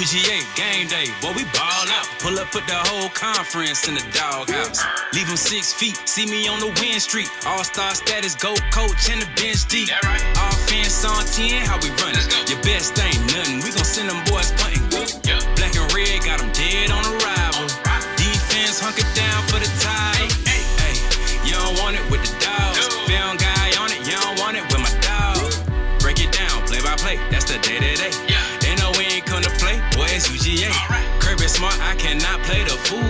UGA, game day, boy, we ball out. Pull up, put the whole conference in the doghouse. Leave them 6 feet, see me on the win streak. All-star status, go coach, and the bench deep. Right. Offense on 10, how we run it? Your best ain't nothing, we gon' send them boys punting. Yep. Black and red, got them dead on arrival. Defense, hunker down for the tie. Hey, you don't want it with the dogs. Film guy on it, you don't want it with my dog. Break it down, play by play, that's the day-to-day. Yeah. They know we ain't come to play, boy, it's UGA. Right. Kirk is smart, I cannot play the fool.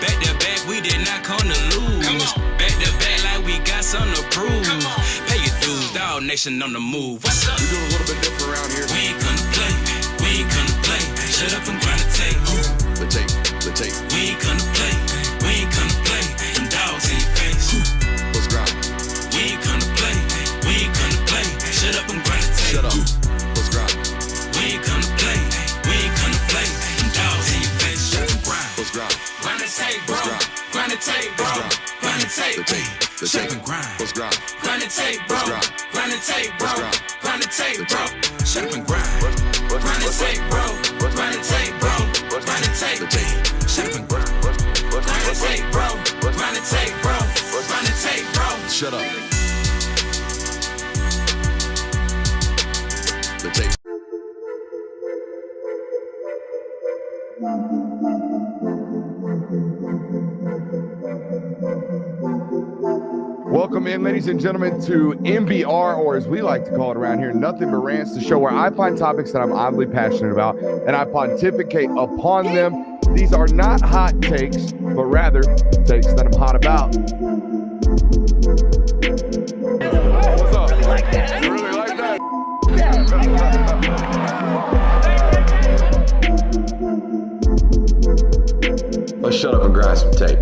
Back to back, we did not come to lose. Back to back like we got something to prove. Pay your dues, dog nation on the move. What's up? We do a little bit different around here. We ain't come to play, we ain't come to play. Shut up and grind the tape. The tape. We ain't come to play, we ain't come to play. Them dogs in your face. Let's grind. We ain't come to play, we ain't come to play. Shut up and grind the tape. Shut up. Let's grind. We ain't come to play, we ain't come to play. Them dogs in your face. Shut up and grind. Let's grind. Grind the tape, bro. Grind the tape, bro. Grind the tape. The Shut tape. up and grind. Let's grind. Grind the tape, bro. Grind the tape, bro. Grind the tape, bro. Shut up and grind. Grind the tape, bro. Grind the tape, bro. Grind the tape. Shut up and grind. Grind the tape, bro. Grind the tape, bro. Grind the tape, bro. Shut up. The tape. Welcome in, ladies and gentlemen, to MBR, or as we like to call it around here, Nothing But Rants, the show where I find topics that I'm oddly passionate about, and I pontificate upon them. These are not hot takes, but rather takes that I'm hot about. What's up? You like that? You really like that? Let's shut up and grind some tape.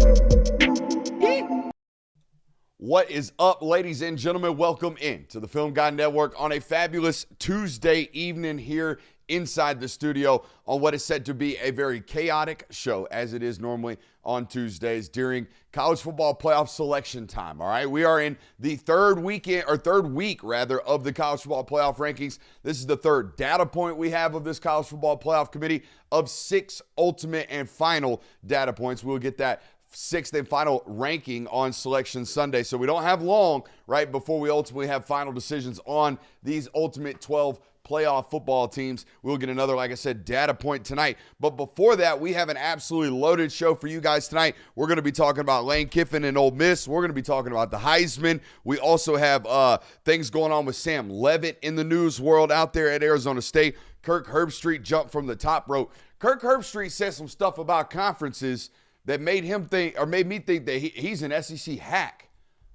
What is up, ladies and gentlemen? Welcome in to the Film Guy Network on a fabulous Tuesday evening here inside the studio on what is said to be a very chaotic show, as it is normally on Tuesdays during college football playoff selection time. All right, we are in the third week of the college football playoff rankings. This is the third data point we have of this college football playoff committee of 6 ultimate and final data points. We'll get that 6th and final ranking on Selection Sunday. So we don't have long, right, before we ultimately have final decisions on these ultimate 12 playoff football teams. We'll get another, like I said, data point tonight. But before that, we have an absolutely loaded show for you guys tonight. We're going to be talking about Lane Kiffin and Ole Miss. We're going to be talking about the Heisman. We also have things going on with Sam Leavitt in the news world out there at Arizona State. Kirk Herbstreit jumped from the top rope. Kirk Herbstreit said some stuff about conferences that made me think that he's an SEC hack,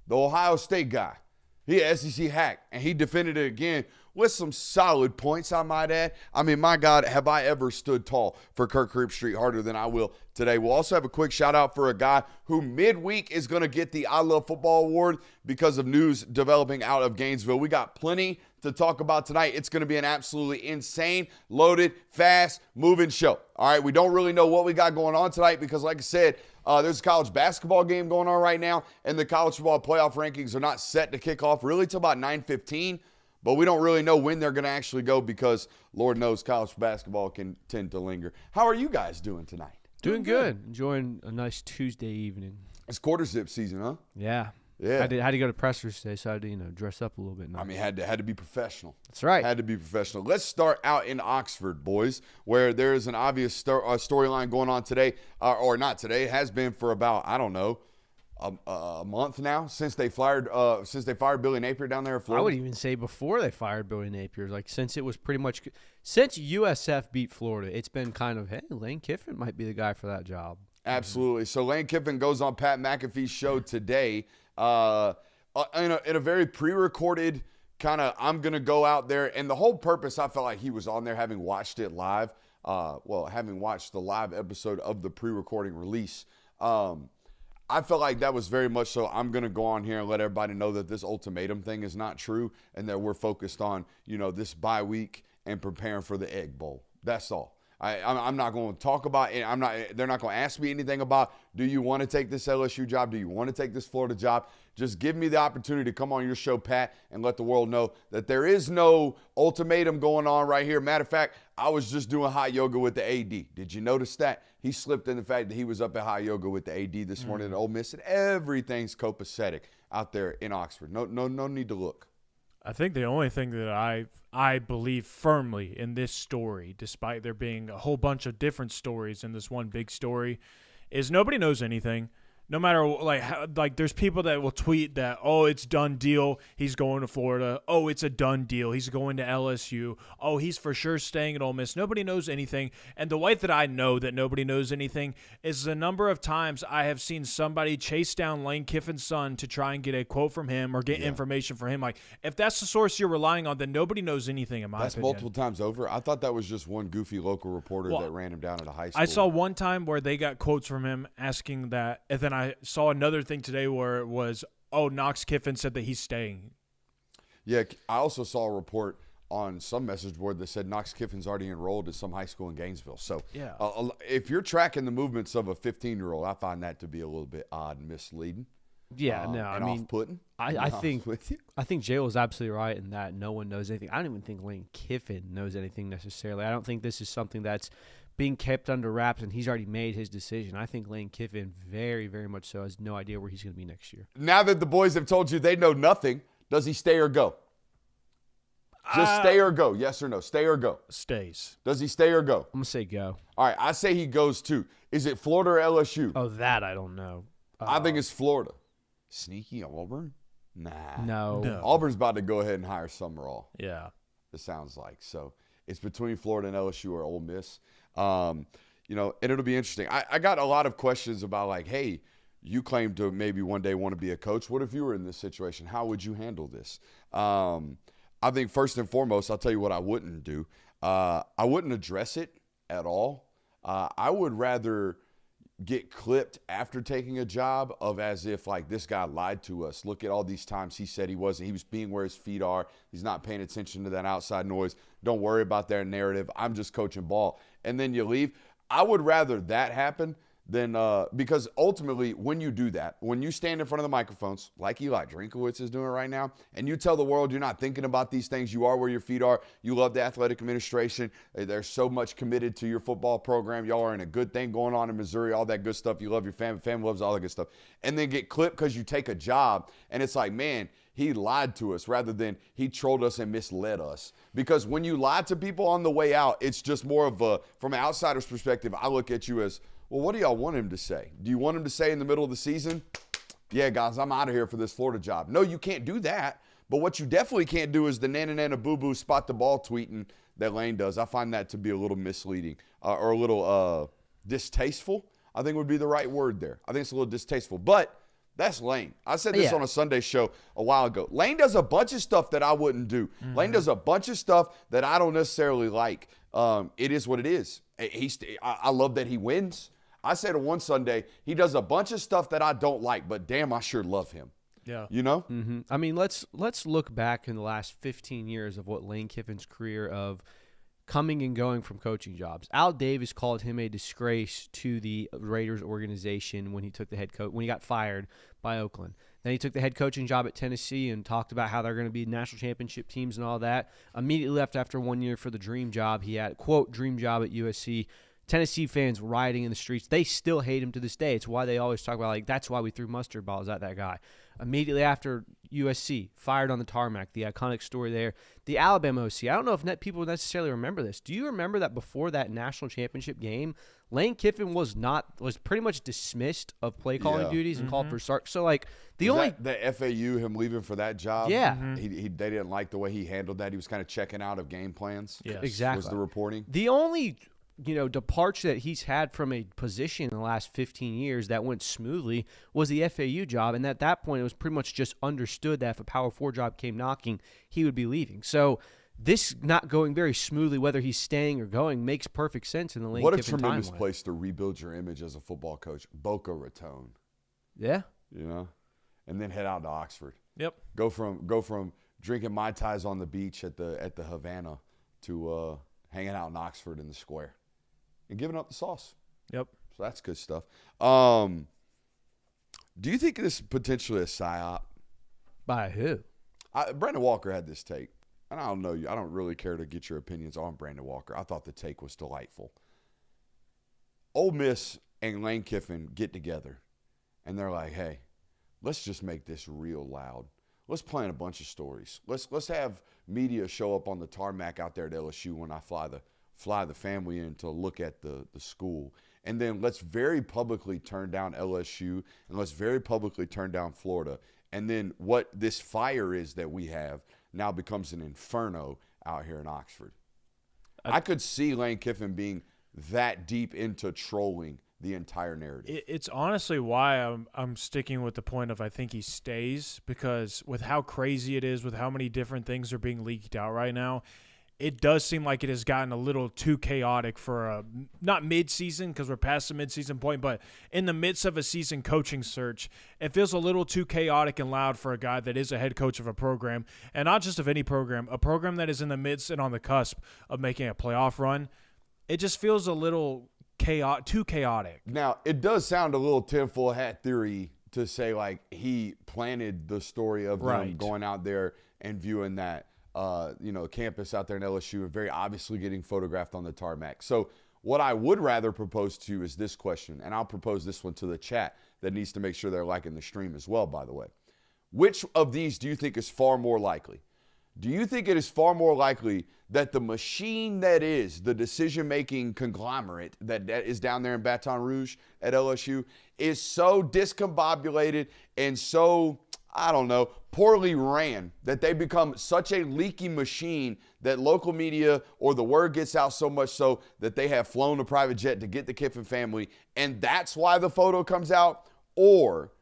the Ohio State guy. He an SEC hack, and he defended it again with some solid points, I might add. I mean, my God, have I ever stood tall for Kirk Herbstreit harder than I will today. We'll also have a quick shout-out for a guy who midweek is going to get the I Love Football Award because of news developing out of Gainesville. We got plenty to talk about tonight. It's going to be an absolutely insane, loaded, fast-moving show. All right, we don't really know what we got going on tonight because, like I said, there's a college basketball game going on right now, and the college football playoff rankings are not set to kick off really till about 9:15. But we don't really know when they're going to actually go because, Lord knows, college basketball can tend to linger. How are you guys doing tonight? Doing good. Enjoying a nice Tuesday evening. It's quarter zip season, huh? Yeah. Yeah. I had to go to pressers today, so I had to, dress up a little bit. I mean, had to be professional. That's right. Had to be professional. Let's start out in Oxford, boys, where there is an obvious storyline going on today, or not today. It has been for about, I don't know, a month now since they fired Billy Napier down there in Florida. I would even say before they fired Billy Napier, like since it was pretty much since USF beat Florida, it's been kind of, hey, Lane Kiffin might be the guy for that job. Absolutely. So Lane Kiffin goes on Pat McAfee's show today in a very pre-recorded kind of, I'm going to go out there. And the whole purpose, I felt like he was on there having watched it live, having watched the live episode of the pre-recording release. I felt like that was very much so, I'm going to go on here and let everybody know that this ultimatum thing is not true and that we're focused on, this bye week and preparing for the Egg Bowl. That's all. I'm not going to talk about it. They're not going to ask me anything about, do you want to take this LSU job? Do you want to take this Florida job? Just give me the opportunity to come on your show, Pat, and let the world know that there is no ultimatum going on right here. Matter of fact, I was just doing hot yoga with the AD. Did you notice that? He slipped in the fact that he was up at hot yoga with the AD this morning at Ole Miss, and everything's copacetic out there in Oxford. No need to look. I think the only thing that I believe firmly in this story, despite there being a whole bunch of different stories in this one big story, is nobody knows anything. No matter, like there's people that will tweet that, oh, it's done deal, he's going to Florida. Oh, it's a done deal, he's going to LSU. Oh, he's for sure staying at Ole Miss. Nobody knows anything. And the way that I know that nobody knows anything is the number of times I have seen somebody chase down Lane Kiffin's son to try and get a quote from him or get information from him. Like, if that's the source you're relying on, then nobody knows anything, in my opinion. That's multiple times over. I thought that was just one goofy local reporter that ran him down at a high school. I saw one time where they got quotes from him asking that, and then I saw another thing today where it was, oh, Knox Kiffin said that he's staying. Yeah, I also saw a report on some message board that said Knox Kiffin's already enrolled at some high school in Gainesville. So if you're tracking the movements of a 15-year-old, I find that to be a little bit odd and misleading. Yeah, no, I mean, off-putting. I think Jay was absolutely right in that no one knows anything. I don't even think Lane Kiffin knows anything necessarily. I don't think this is something that's being kept under wraps, and he's already made his decision. I think Lane Kiffin very, very much so has no idea where he's going to be next year. Now that the boys have told you they know nothing, does he stay or go? Just stay or go, yes or no? Stay or go? Stays. Does he stay or go? I'm going to say go. All right, I say he goes too. Is it Florida or LSU? Oh, that I don't know. I think it's Florida. Sneaky Auburn? Nah. No. Auburn's about to go ahead and hire Summerall. Yeah. It sounds like. So it's between Florida and LSU or Ole Miss. And it'll be interesting. I got a lot of questions about, like, hey, you claim to maybe one day want to be a coach. What if you were in this situation? How would you handle this? I think first and foremost, I'll tell you what I wouldn't do. I wouldn't address it at all. I would rather get clipped after taking a job of as if, like, this guy lied to us. Look at all these times he said he wasn't. He was being where his feet are. He's not paying attention to that outside noise. Don't worry about their narrative. I'm just coaching ball. And then you leave. I would rather that happen than because ultimately when you do that, when you stand in front of the microphones like Eli Drinkowitz is doing right now, and you tell the world you're not thinking about these things, you are where your feet are, you love the athletic administration, they're so much committed to your football program, y'all are in a good thing going on in Missouri, all that good stuff, you love your family loves all that good stuff, and then get clipped because you take a job, and it's like, man, he lied to us rather than he trolled us and misled us. Because when you lie to people on the way out, it's just more of a, from an outsider's perspective, I look at you as, well, what do y'all want him to say? Do you want him to say in the middle of the season, yeah, guys, I'm out of here for this Florida job? No, you can't do that. But what you definitely can't do is the nana boo-boo spot the ball tweeting that Lane does. I find that to be a little misleading or a little distasteful, I think would be the right word there. I think it's a little distasteful. But that's Lane. I said this on a Sunday show a while ago. Lane does a bunch of stuff that I wouldn't do. Mm-hmm. Lane does a bunch of stuff that I don't necessarily like. It is what it is. I love that he wins. I said on one Sunday, he does a bunch of stuff that I don't like, but damn, I sure love him. Yeah. You know? Mm-hmm. I mean, let's look back in the last 15 years of what Lane Kiffin's career of coming and going from coaching jobs. Al Davis called him a disgrace to the Raiders organization when he took the head coach, when he got fired by Oakland. Then he took the head coaching job at Tennessee and talked about how they're going to be national championship teams and all that. Immediately left after 1 year for the dream job. He had, quote, dream job at USC. Tennessee fans rioting in the streets. They still hate him to this day. It's why they always talk about, like, that's why we threw mustard balls at that guy. Immediately after USC, fired on the tarmac, the iconic story there. The Alabama OC, I don't know if people necessarily remember this. Do you remember that before that national championship game, Lane Kiffin was pretty much dismissed of play calling duties and called for start. So, like, the FAU, him leaving for that job. Yeah. They didn't like the way he handled that. He was kind of checking out of game plans. Yes. Exactly. Was the reporting. The only departure that he's had from a position in the last 15 years that went smoothly was the FAU job. And at that point, it was pretty much just understood that if a Power 4 job came knocking, he would be leaving. So this not going very smoothly, whether he's staying or going, makes perfect sense in the Lane Kiffin timeline. What a tremendous place to rebuild your image as a football coach. Boca Raton. Yeah. And then head out to Oxford. Yep. Go from drinking Mai Tais on the beach at the Havana to hanging out in Oxford in the square. and giving up the sauce. Yep. So that's good stuff. Do you think this is potentially a psyop? By who? Brandon Walker had this take. And I don't know you. I don't really care to get your opinions on Brandon Walker. I thought the take was delightful. Ole Miss and Lane Kiffin get together, and they're like, hey, let's just make this real loud. Let's plan a bunch of stories. Let's have media show up on the tarmac out there at LSU when I fly the family in to look at the school. And then let's very publicly turn down LSU, and let's very publicly turn down Florida. And then what this fire is that we have now becomes an inferno out here in Oxford. I could see Lane Kiffin being that deep into trolling the entire narrative. It's honestly why I'm sticking with the point of I think he stays, because with how crazy it is, with how many different things are being leaked out right now, it does seem like it has gotten a little too chaotic for a not mid-season, because we're past the mid-season point, but in the midst of a season coaching search, it feels a little too chaotic and loud for a guy that is a head coach of a program, and not just of any program, a program that is in the midst and on the cusp of making a playoff run. It just feels a little too chaotic. Now, it does sound a little tinfoil hat theory to say like he planted the story of them going out there and viewing that campus out there in LSU and very obviously getting photographed on the tarmac. So what I would rather propose to you is this question, and I'll propose this one to the chat that needs to make sure they're liking the stream as well, by the way. Which of these do you think is far more likely? Do you think it is far more likely that the machine that is the decision-making conglomerate that is down there in Baton Rouge at LSU is so discombobulated and so, I don't know, poorly ran that they become such a leaky machine that local media or the word gets out so much so that they have flown a private jet to get the Kiffin family, and that's why the photo comes out? Or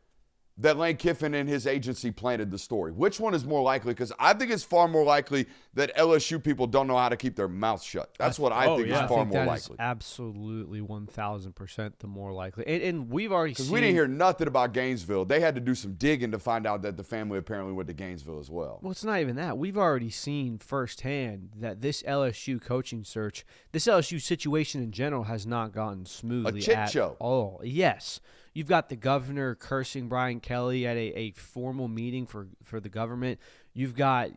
that Lane Kiffin and his agency planted the story? Which one is more likely? Because I think it's far more likely that LSU people don't know how to keep their mouths shut. That's what I think is far more likely. Absolutely 1,000% the more likely. And we've already seen. Because we didn't hear nothing about Gainesville. They had to do some digging to find out that the family apparently went to Gainesville as well. Well, it's not even that. We've already seen firsthand that this LSU coaching search, this LSU situation in general has not gone smoothly A shit show. all. Yes. You've got the governor cursing Brian Kelly at a formal meeting for the government. You've got,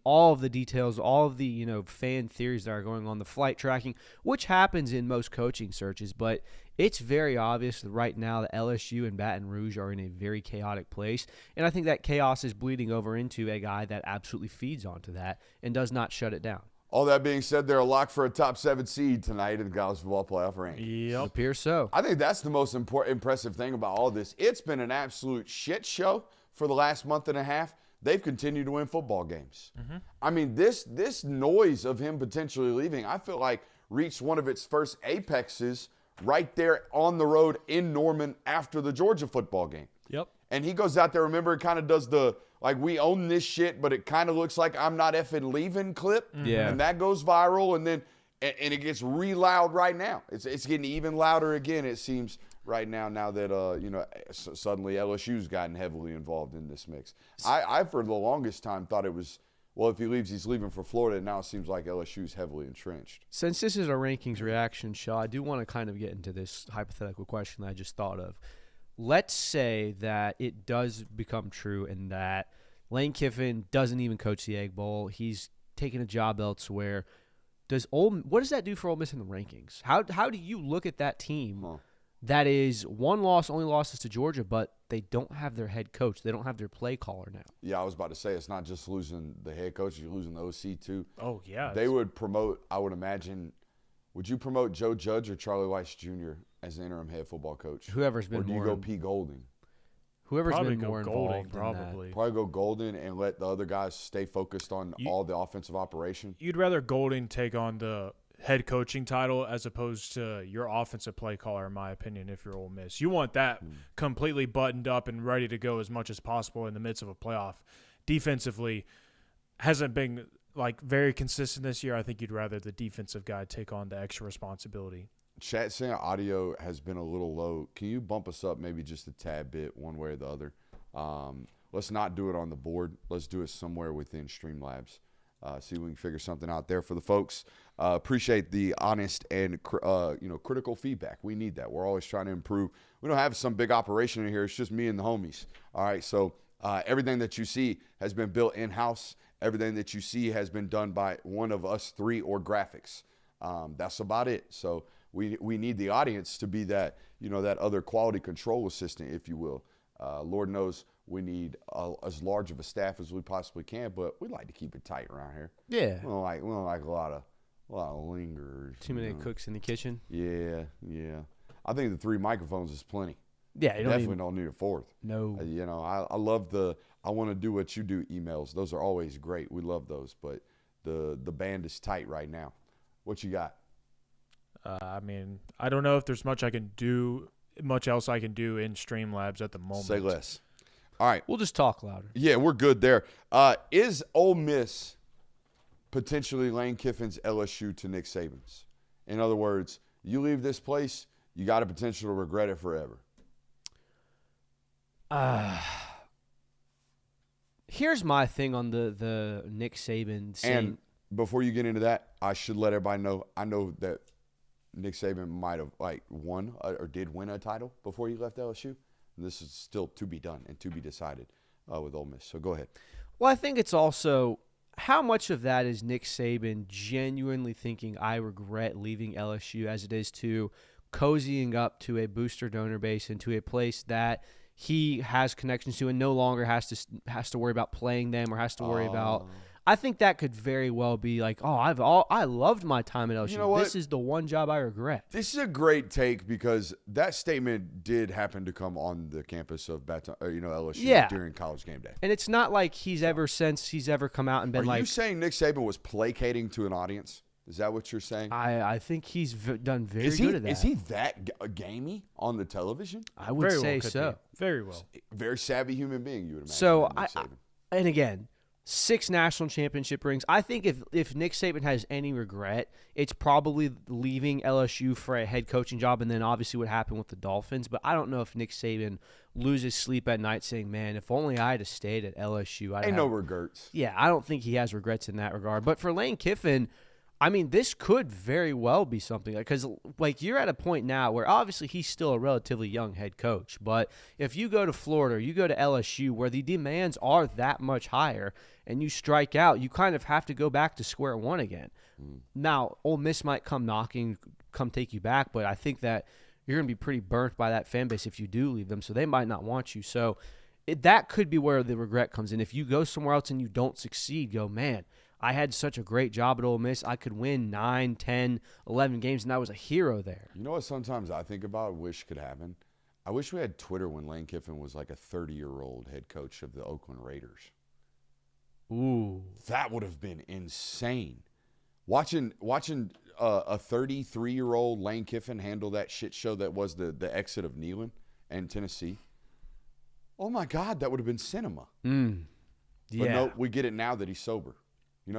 all of the details, all of the, fan theories that are going on, the flight tracking, which happens in most coaching searches. But it's very obvious that right now that LSU and Baton Rouge are in a very chaotic place. And I think that chaos is bleeding over into a guy that absolutely feeds onto that and does not shut it down. All that being said, they're a lock for a top 7 seed tonight in the college football playoff ranking. Yep. It appears so. I think that's the most impressive thing about all this. It's been an absolute shit show for the last month and a half. They've continued to win football games. Mm-hmm. This noise of him potentially leaving, I feel like reached one of its first apexes right there on the road in Norman after the Georgia football game. Yep. And he goes out there, remember, kind of does the, like, we own this shit, but it kind of looks like I'm not effing leaving clip. Yeah. And that goes viral, and then and it gets loud right now. It's getting even louder again, it seems, right now that, suddenly LSU's gotten heavily involved in this mix. I for the longest time, thought it was, well, if he leaves, he's leaving for Florida, and now it seems like LSU's heavily entrenched. Since this is a rankings reaction show, I do want to kind of get into this hypothetical question that I just thought of. Let's say that it does become true and that Lane Kiffin doesn't even coach the Egg Bowl. He's taking a job elsewhere. What does that do for Ole Miss in the rankings? How do you look at that team that is one loss, only losses to Georgia, but they don't have their head coach. They don't have their play caller now. Yeah, I was about to say, it's not just losing the head coach, you're losing the OC too. Oh, yeah. They would promote, I would imagine, would you promote Joe Judge or Charlie Weiss Jr. as the interim head football coach? Whoever's been or do more. you go P. Golding? Whoever's Probably been go more Golding, involved probably. in that. Probably go Golden and let the other guys stay focused on all the offensive operation. You'd rather Golding take on the head coaching title as opposed to your offensive play caller, in my opinion, if you're Ole Miss. You want that completely buttoned up and ready to go as much as possible in the midst of a playoff. Defensively, hasn't been very consistent this year. I think you'd rather the defensive guy take on the extra responsibility. Chat saying audio has been a little low. Can you bump us up maybe just a tad bit one way or the other? Let's not do it on the board. Let's do it somewhere within Streamlabs. See if we can figure something out there for the folks. Appreciate the honest and critical feedback. We need that. We're always trying to improve. We don't have some big operation in here. It's just me and the homies. All right, so everything that you see has been built in-house. Everything that you see has been done by one of us three or graphics. That's about it. So we need the audience to be that, that other quality control assistant, if you will. Lord knows we need as large of a staff as we possibly can, but we like to keep it tight around here. Yeah. We don't like a lot of lingerers. Too many cooks in the kitchen. Yeah. I think the 3 microphones is plenty. Yeah, you Definitely don't need a 4th. No. I love the I want to do what you do emails. Those are always great. We love those, but the band is tight right now. What you got? I don't know if there's much else I can do in Streamlabs at the moment. Say less. All right. We'll just talk louder. Yeah, we're good there. Is Ole Miss potentially Lane Kiffin's LSU to Nick Saban's? In other words, you leave this place, you got a potential to regret it forever. Here's my thing on the Nick Saban scene. And before you get into that, I should let everybody know, I know that Nick Saban might have won or did win a title before he left LSU. And this is still to be done and to be decided with Ole Miss. So go ahead. Well, I think it's also how much of that is Nick Saban genuinely thinking I regret leaving LSU as it is to cozying up to a booster donor base and to a place that he has connections to and no longer has to worry about playing them or has to worry about. I think that could very well be like, I loved my time at LSU. You know what? This is the one job I regret. This is a great take because that statement did happen to come on the campus of LSU during College Game Day. And it's not like he's ever come out and been Are you saying Nick Saban was placating to an audience? Is that what you're saying? I think he's done very good at that. Is he that gamey on the television? I would Very say well could so. be. Very well. Very savvy human being, you would imagine. So Nick Saban. and again, 6 national championship rings. I think if Nick Saban has any regret, it's probably leaving LSU for a head coaching job and then obviously what happened with the Dolphins. But I don't know if Nick Saban loses sleep at night saying, man, if only I had stayed at LSU. Ain't no regrets. Yeah, I don't think he has regrets in that regard. But for Lane Kiffin, this could very well be something because, you're at a point now where obviously he's still a relatively young head coach. But if you go to Florida or you go to LSU where the demands are that much higher and you strike out, you kind of have to go back to square one again. Now, Ole Miss might come knocking, come take you back, but I think that you're going to be pretty burnt by that fan base if you do leave them, so they might not want you. So that could be where the regret comes in. If you go somewhere else and you don't succeed, go, man, I had such a great job at Ole Miss. I could win 9, 10, 11 games, and I was a hero there. You know what sometimes I think about, wish could happen? I wish we had Twitter when Lane Kiffin was like a 30-year-old head coach of the Oakland Raiders. Ooh. That would have been insane. Watching a 33-year-old Lane Kiffin handle that shit show that was the exit of Neyland and Tennessee. Oh, my God, that would have been cinema. Yeah. But no, we get it now that he's sober.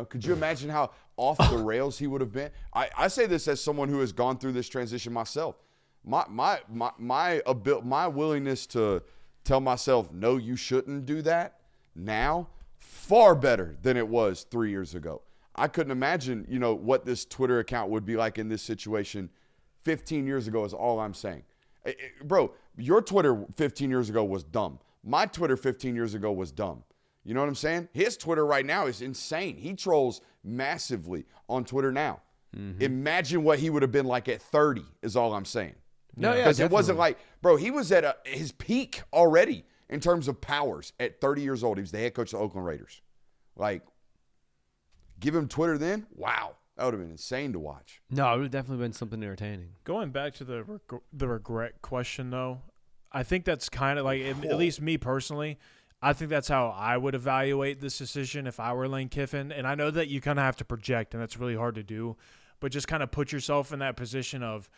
Could you imagine how off the rails he would have been? I say this as someone who has gone through this transition myself. My willingness to tell myself, no, you shouldn't do that now, far better than it was 3 years ago. I couldn't imagine, what this Twitter account would be like in this situation 15 years ago is all I'm saying. Bro, your Twitter 15 years ago was dumb. My Twitter 15 years ago was dumb. You know what I'm saying? His Twitter right now is insane. He trolls massively on Twitter now. Mm-hmm. Imagine what he would have been like at 30 is all I'm saying. No, yeah, because it definitely. wasn't like, bro, he was at his peak already in terms of powers at 30 years old. He was the head coach of the Oakland Raiders. Give him Twitter then? Wow. That would have been insane to watch. No, it would have definitely been something entertaining. Going back to the regret question, though, I think that's kind of at least me personally, I think that's how I would evaluate this decision if I were Lane Kiffin. And I know that you kind of have to project, and that's really hard to do, but just kind of put yourself in that position of,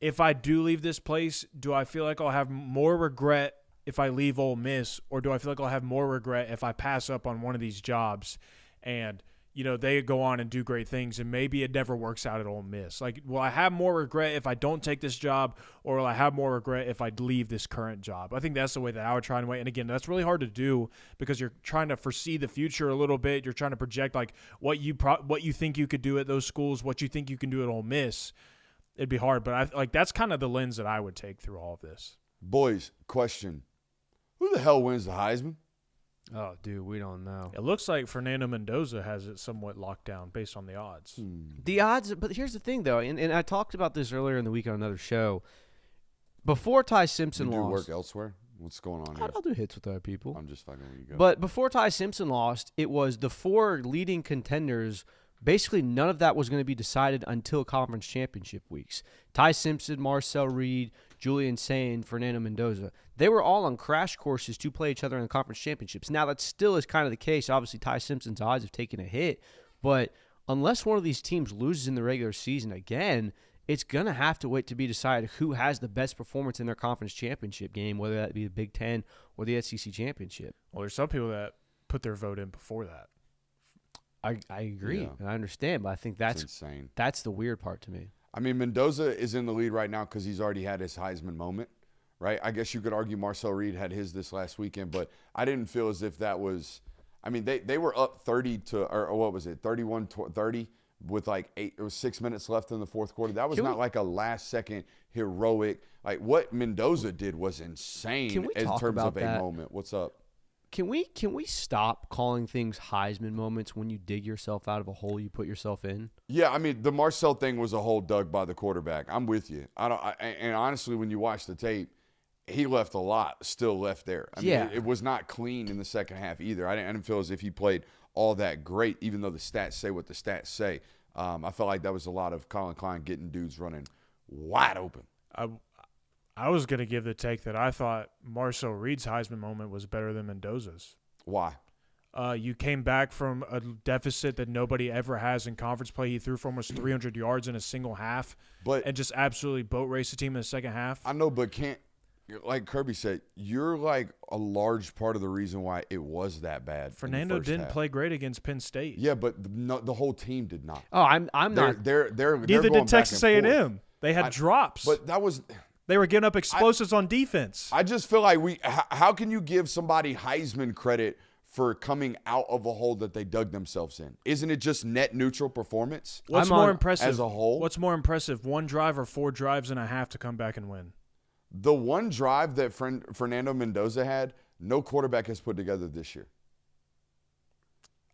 if I do leave this place, do I feel like I'll have more regret if I leave Ole Miss, or do I feel like I'll have more regret if I pass up on one of these jobs? And they go on and do great things, and maybe it never works out at Ole Miss. Like, will I have more regret if I don't take this job, or will I have more regret if I leave this current job? I think that's the way that I would try and wait. And again, that's really hard to do because you're trying to foresee the future a little bit. You're trying to project like what you think you could do at those schools, what you think you can do at Ole Miss. It'd be hard, but that's kind of the lens that I would take through all of this. Boys, question: who the hell wins the Heisman? Oh, dude, we don't know. It looks like Fernando Mendoza has it somewhat locked down based on the odds. The odds, but here's the thing, though, and I talked about this earlier in the week on another show. Before Ty Simpson You do lost, work elsewhere? What's going on here? I'll do hits with other people. I'm just fucking with you guys. But before Ty Simpson lost, it was the 4 leading contenders. Basically, none of that was going to be decided until conference championship weeks. Ty Simpson, Marcel Reed, Julian Sain, Fernando Mendoza. They were all on crash courses to play each other in the conference championships. Now, that still is kind of the case. Obviously, Ty Simpson's odds have taken a hit. But unless one of these teams loses in the regular season again, it's going to have to wait to be decided who has the best performance in their conference championship game, whether that be the Big Ten or the SEC championship. Well, there's some people that put their vote in before that. I agree, Yeah. and I understand, but I think that's insane. That's the weird part to me. I mean, Mendoza is in the lead right now because he's already had his Heisman moment, right? I guess you could argue Marcel Reed had his this last weekend, but I didn't feel as if that was – I mean, they were up 30 to – or what was it, 31-30 with like 6 minutes left in the fourth quarter. That was not like a last-second heroic – like what Mendoza did was insane in terms of a moment. What's up? Can we stop calling things Heisman moments when you dig yourself out of a hole you put yourself in? Yeah, I mean, the Marcel thing was a hole dug by the quarterback. I'm with you. And honestly, when you watch the tape, he left a lot still left there. I mean, it was not clean in the second half either. I didn't feel as if he played all that great, even though the stats say what the stats say. I felt like that was a lot of Colin Klein getting dudes running wide open. I was going to give the take that I thought Marcel Reed's Heisman moment was better than Mendoza's. Why? You came back from a deficit that nobody ever has in conference play. He threw for almost 300 yards in a single half and just absolutely boat raced the team in the second half. I know, but like Kirby said, you're like a large part of the reason why it was that bad. Fernando didn't play great against Penn State. Yeah, but the whole team did not. Oh, I'm not. They're neither did Texas A&M. They had drops. But that was – they were giving up explosives on defense. I just feel like how can you give somebody Heisman credit for coming out of a hole that they dug themselves in? Isn't it just net neutral performance? What's more impressive as a whole? What's more impressive, 1 drive or 4 drives and a half to come back and win? The one drive that Fernando Mendoza had, no quarterback has put together this year.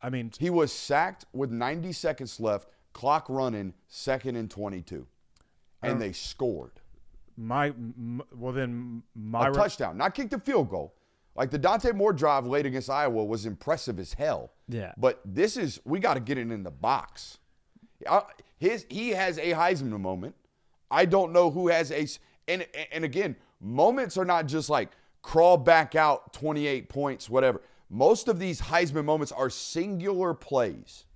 I mean, he was sacked with 90 seconds left, clock running, 2nd and 22, and they scored. A touchdown, not kicked a field goal. Like the Dante Moore drive late against Iowa was impressive as hell. Yeah. But we got to get it in the box. He has a Heisman moment. I don't know who has and again, moments are not just like crawl back out 28 points, whatever. Most of these Heisman moments are singular plays.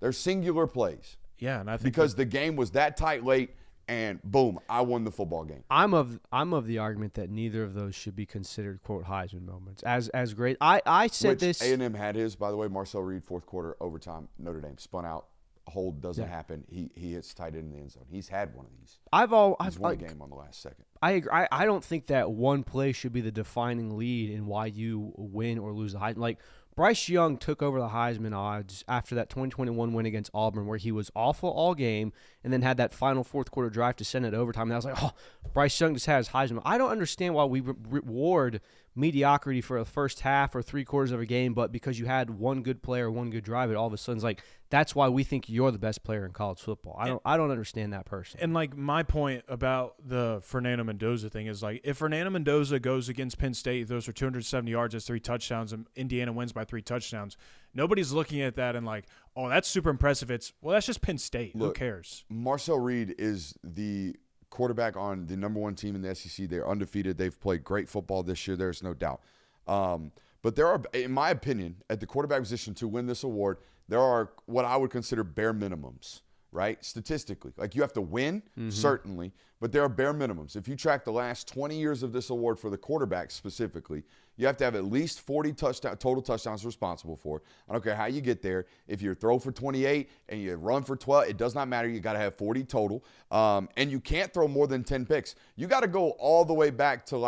They're singular plays. Yeah, and I think because the game was that tight late. And boom, I won the football game. I'm of the argument that neither of those should be considered quote Heisman moments as great. I said this. A&M had his, by the way. Marcel Reed, fourth quarter overtime. Notre Dame spun out. Hold doesn't happen. He hits tight end in the end zone. He's had one of these. He's won a game on the last second. I agree. I don't think that one play should be the defining lead in why you win or lose the Heisman. Like Bryce Young took over the Heisman odds after that 2021 win against Auburn, where he was awful all game and then had that final fourth quarter drive to send it overtime. And I was like, oh, Bryce Young just has Heisman. I don't understand why we reward mediocrity for the first half or 3/4 of a game, but because you had one good play or one good drive, it all of a sudden is like that's why we think you're the best player in college football. I don't understand that person. And like my point about the Fernando Mendoza thing is like if Fernando Mendoza goes against Penn State, those are 270 yards, has 3 touchdowns, and Indiana wins by 3 touchdowns. Nobody's looking at that and like, oh, that's super impressive. That's just Penn State. Who cares? Marcel Reed is the quarterback on the number 1 team in the SEC. They're undefeated. They've played great football this year. There's no doubt. But there are, in my opinion, at the quarterback position to win this award, there are what I would consider bare minimums. right? Statistically. Like, you have to win, certainly, but there are bare minimums. If you track the last 20 years of this award for the quarterback specifically, you have to have at least 40 total touchdowns responsible for. I don't care how you get there. If you throw for 28 and you run for 12, it does not matter. You got to have 40 total. And you can't throw more than 10 picks. You got to go all the way back to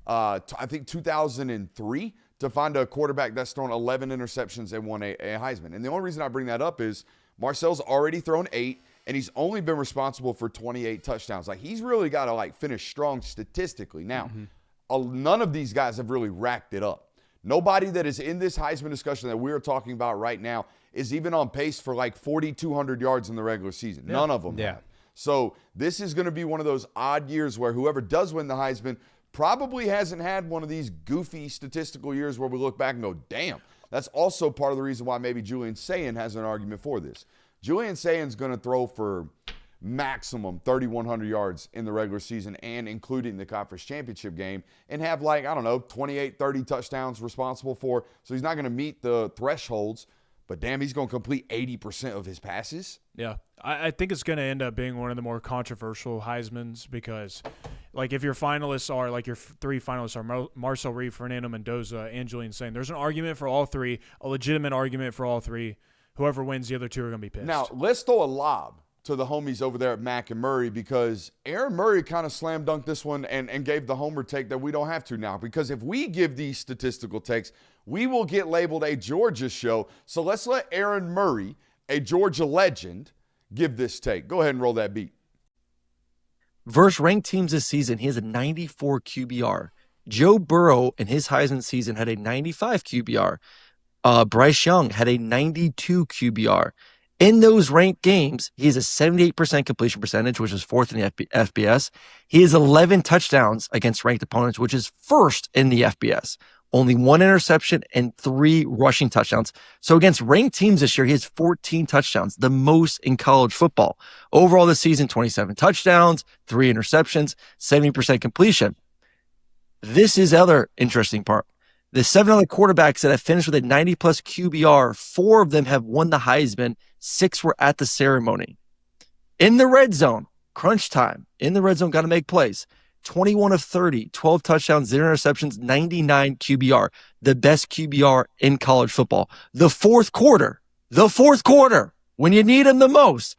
I think 2003 to find a quarterback that's thrown 11 interceptions and won a Heisman. And the only reason I bring that up is Marcel's already thrown 8, and he's only been responsible for 28 touchdowns. Like, he's really got to finish strong statistically. Now, none of these guys have really racked it up. Nobody that is in this Heisman discussion that we're talking about right now is even on pace for 4,200 yards in the regular season. Yeah. None of them have. So this is going to be one of those odd years where whoever does win the Heisman probably hasn't had one of these goofy statistical years where we look back and go, damn. That's also part of the reason why maybe Julian Sayin has an argument for this. Julian Sayin's going to throw for maximum 3,100 yards in the regular season and including the conference championship game and have 28, 30 touchdowns responsible for. So he's not going to meet the thresholds, but damn, he's going to complete 80% of his passes. Yeah. I think it's going to end up being one of the more controversial Heismans because, if your finalists are, your 3 finalists are Marcel Reed, Fernando Mendoza, and Julian Sayin, there's an argument for all 3, a legitimate argument for all 3. Whoever wins, the other 2 are going to be pissed. Now, let's throw a lob to the homies over there at Mac and Murray because Aaron Murray kind of slam dunked this one and gave the homer take that we don't have to now. Because if we give these statistical takes, we will get labeled a Georgia show. So let's let Aaron Murray, a Georgia legend, give this take. Go ahead and roll that beat. Versus ranked teams this season, he has a 94 QBR. Joe Burrow in his Heisman season had a 95 QBR. Bryce Young had a 92 QBR. In those ranked games, he has a 78% completion percentage, which is 4th in the FBS. He has 11 touchdowns against ranked opponents, which is 1st in the FBS. Only 1 interception and 3 rushing touchdowns. So against ranked teams this year, he has 14 touchdowns, the most in college football. Overall this season, 27 touchdowns, 3 interceptions, 70% completion. This is the other interesting part. The 7 other quarterbacks that have finished with a 90-plus QBR, 4 of them have won the Heisman, 6 were at the ceremony. In the red zone, crunch time, in the red zone, got to make plays. 21 of 30, 12 touchdowns, 0 interceptions, 99 QBR, the best QBR in college football. The fourth quarter, when you need him the most,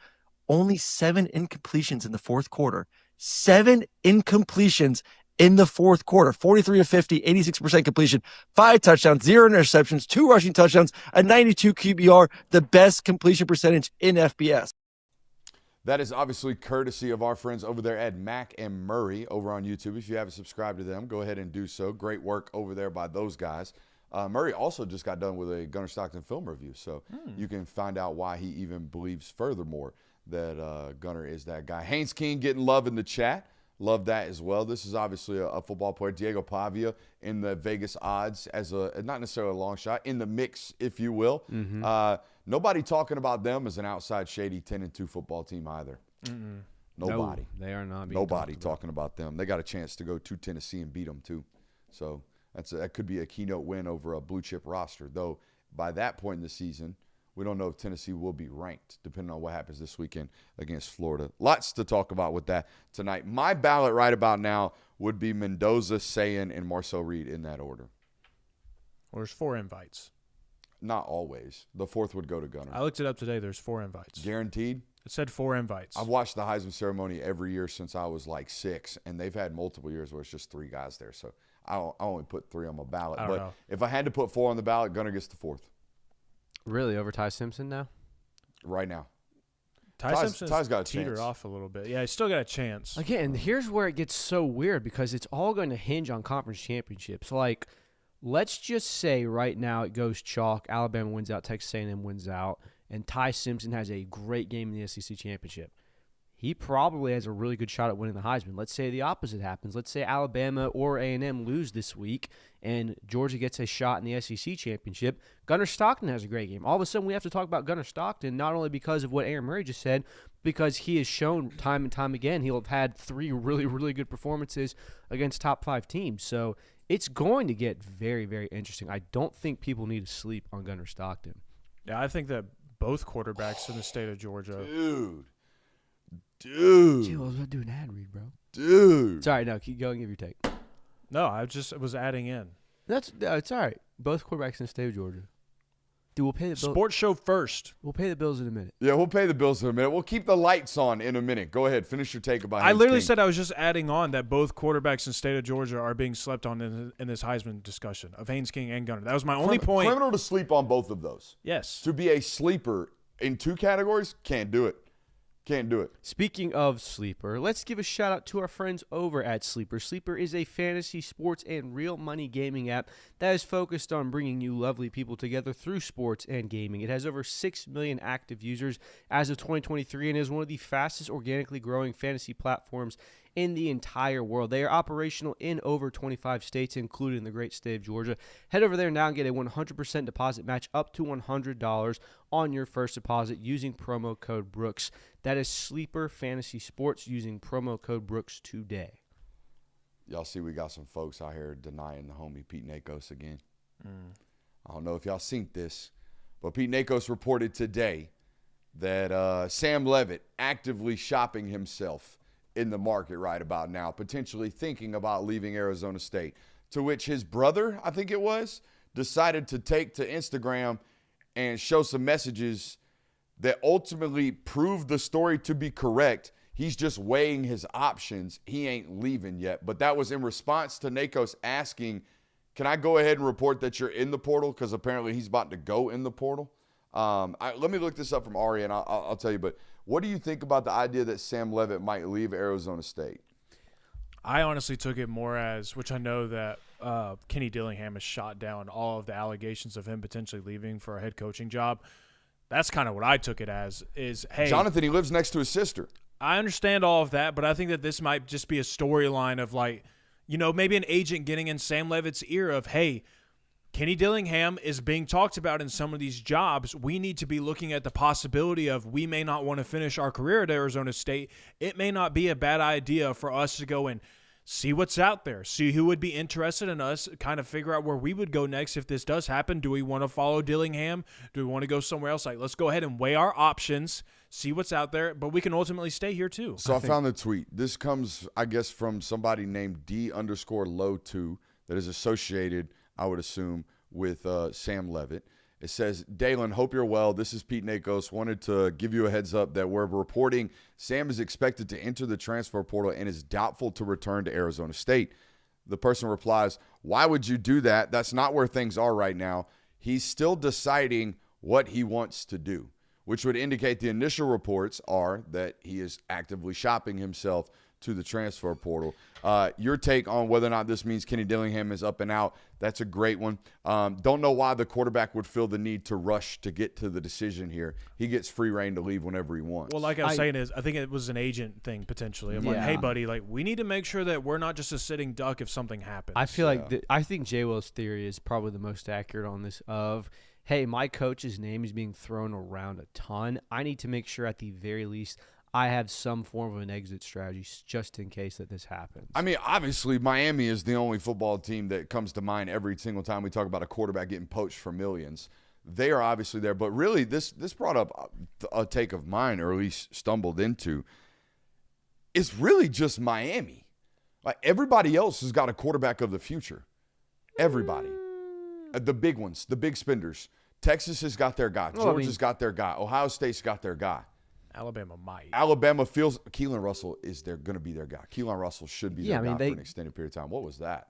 only 7 incompletions in the fourth quarter. 7 incompletions in the fourth quarter. 43 of 50, 86% completion, 5 touchdowns, 0 interceptions, 2 rushing touchdowns, a 92 QBR, the best completion percentage in FBS. That is obviously courtesy of our friends over there at Mac and Murray over on YouTube. If you haven't subscribed to them, go ahead and do so. Great work over there by those guys. Murray also just got done with a Gunnar Stockton film review, so you can find out why he even believes furthermore that Gunnar is that guy. Haynes King getting love in the chat. Love that as well. This is obviously a football player. Diego Pavia in the Vegas odds as not necessarily a long shot, in the mix, if you will. Nobody talking about them as an outside shady 10-2 football team either. Nobody. No, they are not. Nobody talking about them. They got a chance to go to Tennessee and beat them too. So that could be a keynote win over a blue chip roster. Though by that point in the season, we don't know if Tennessee will be ranked, depending on what happens this weekend against Florida. Lots to talk about with that tonight. My ballot right about now would be Mendoza, Sayin, and Marcel Reed in that order. Well, there's 4 invites. Not always. The 4th would go to Gunnar. I looked it up today. There's 4 invites. Guaranteed? It said 4 invites. I've watched the Heisman ceremony every year since I was 6, and they've had multiple years where it's just 3 guys there. So I only put 3 on my ballot. But know. If I had to put 4 on the ballot, Gunnar gets the 4th. Really? Over Ty Simpson now? Right now. Ty's got a teeter chance. Off a little bit. Yeah, he's still got a chance. Again, here's where it gets so weird because it's all going to hinge on conference championships. Let's just say right now it goes chalk. Alabama wins out. Texas A&M wins out. And Ty Simpson has a great game in the SEC championship. He probably has a really good shot at winning the Heisman. Let's say the opposite happens. Let's say Alabama or A&M lose this week and Georgia gets a shot in the SEC championship. Gunnar Stockton has a great game. All of a sudden we have to talk about Gunnar Stockton not only because of what Aaron Murray just said, because he has shown time and time again he'll have had 3 really, really good performances against top 5 teams. So it's going to get very, very interesting. I don't think people need to sleep on Gunnar Stockton. Yeah, I think that both quarterbacks in the state of Georgia. Dude. Chill, I was about to do an ad read, bro. Dude. Sorry, no, keep going. Give your take. No, I just was adding in. It's all right. Both quarterbacks in the state of Georgia. Dude, we'll pay the bill. Sports show first. We'll pay the bills in a minute. Yeah, we'll pay the bills in a minute. We'll keep the lights on in a minute. Go ahead. Finish your take about I Haynes literally King. said I was just adding on that both quarterbacks in the state of Georgia are being slept on in this Heisman discussion of Haynes King and Gunner. That was my only point. Criminal to sleep on both of those. Yes. To be a sleeper in 2 categories, can't do it. Can't do it. Speaking of Sleeper, let's give a shout out to our friends over at Sleeper. Sleeper is a fantasy sports and real money gaming app that is focused on bringing you lovely people together through sports and gaming. It has over 6 million active users as of 2023 and is one of the fastest organically growing fantasy platforms in the entire world. They are operational in over 25 states, including the great state of Georgia. Head over there now and get a 100% deposit match up to $100 on your first deposit using promo code Brooks. That is Sleeper Fantasy Sports using promo code Brooks today. Y'all see we got some folks out here denying the homie Pete Nakos again. I don't know if y'all seen this, but Pete Nakos reported today that Sam Leavitt actively shopping himself in the market right about now, potentially thinking about leaving Arizona State, to which his brother, I think it was, decided to take to Instagram and show some messages that ultimately proved the story to be correct. He's just weighing his options. He ain't leaving yet. But that was in response to Nakos asking, can I go ahead and report that you're in the portal? Because apparently he's about to go in the portal. Let me look this up from Ari, and I'll tell you. But what do you think about the idea that Sam Leavitt might leave Arizona State? I honestly took it more as, which I know that Kenny Dillingham has shot down all of the allegations of him potentially leaving for a head coaching job. That's kind of what I took it as, is, hey. Jonathan, he lives next to his sister. I understand all of that, but I think that this might just be a storyline of, like, you know, maybe an agent getting in Sam Leavitt's ear of, hey, Kenny Dillingham is being talked about in some of these jobs. We need to be looking at the possibility of we may not want to finish our career at Arizona State. It may not be a bad idea for us to go and see what's out there, see who would be interested in us, kind of figure out where we would go next if this does happen. Do we want to follow Dillingham? Do we want to go somewhere else? Like, let's go ahead and weigh our options, see what's out there, but we can ultimately stay here too. So I found the tweet. This comes, I guess, from somebody named D_low2 that is associated, I would assume, with Sam Leavitt. It says, Dalen, hope you're well. This is Pete Nakos. Wanted to give you a heads up that we're reporting Sam is expected to enter the transfer portal and is doubtful to return to Arizona State. The person replies, why would you do that? That's not where things are right now. He's still deciding what he wants to do, which would indicate the initial reports are that he is actively shopping himself to the transfer portal. Your take on whether or not this means Kenny Dillingham is up and out, that's a great one. Don't know why the quarterback would feel the need to rush to get to the decision here. He gets free reign to leave whenever he wants. Well, like I was saying, I think it was an agent thing potentially. I'm like, hey, buddy, like, we need to make sure that we're not just a sitting duck if something happens. I feel like I think J. Will's theory is probably the most accurate on this of, hey, my coach's name is being thrown around a ton. I need to make sure at the very least I have some form of an exit strategy just in case that this happens. I mean, obviously, Miami is the only football team that comes to mind every single time we talk about a quarterback getting poached for millions. They are obviously there. But really, this brought up a take of mine, or at least stumbled into. It's really just Miami. Like, everybody else has got a quarterback of the future. Everybody. The big ones, the big spenders. Texas has got their guy. Georgia's got their guy. Ohio State's got their guy. Alabama might. Alabama feels Keelan Russell is going to be their guy. Keelan Russell should be their guy for an extended period of time. What was that?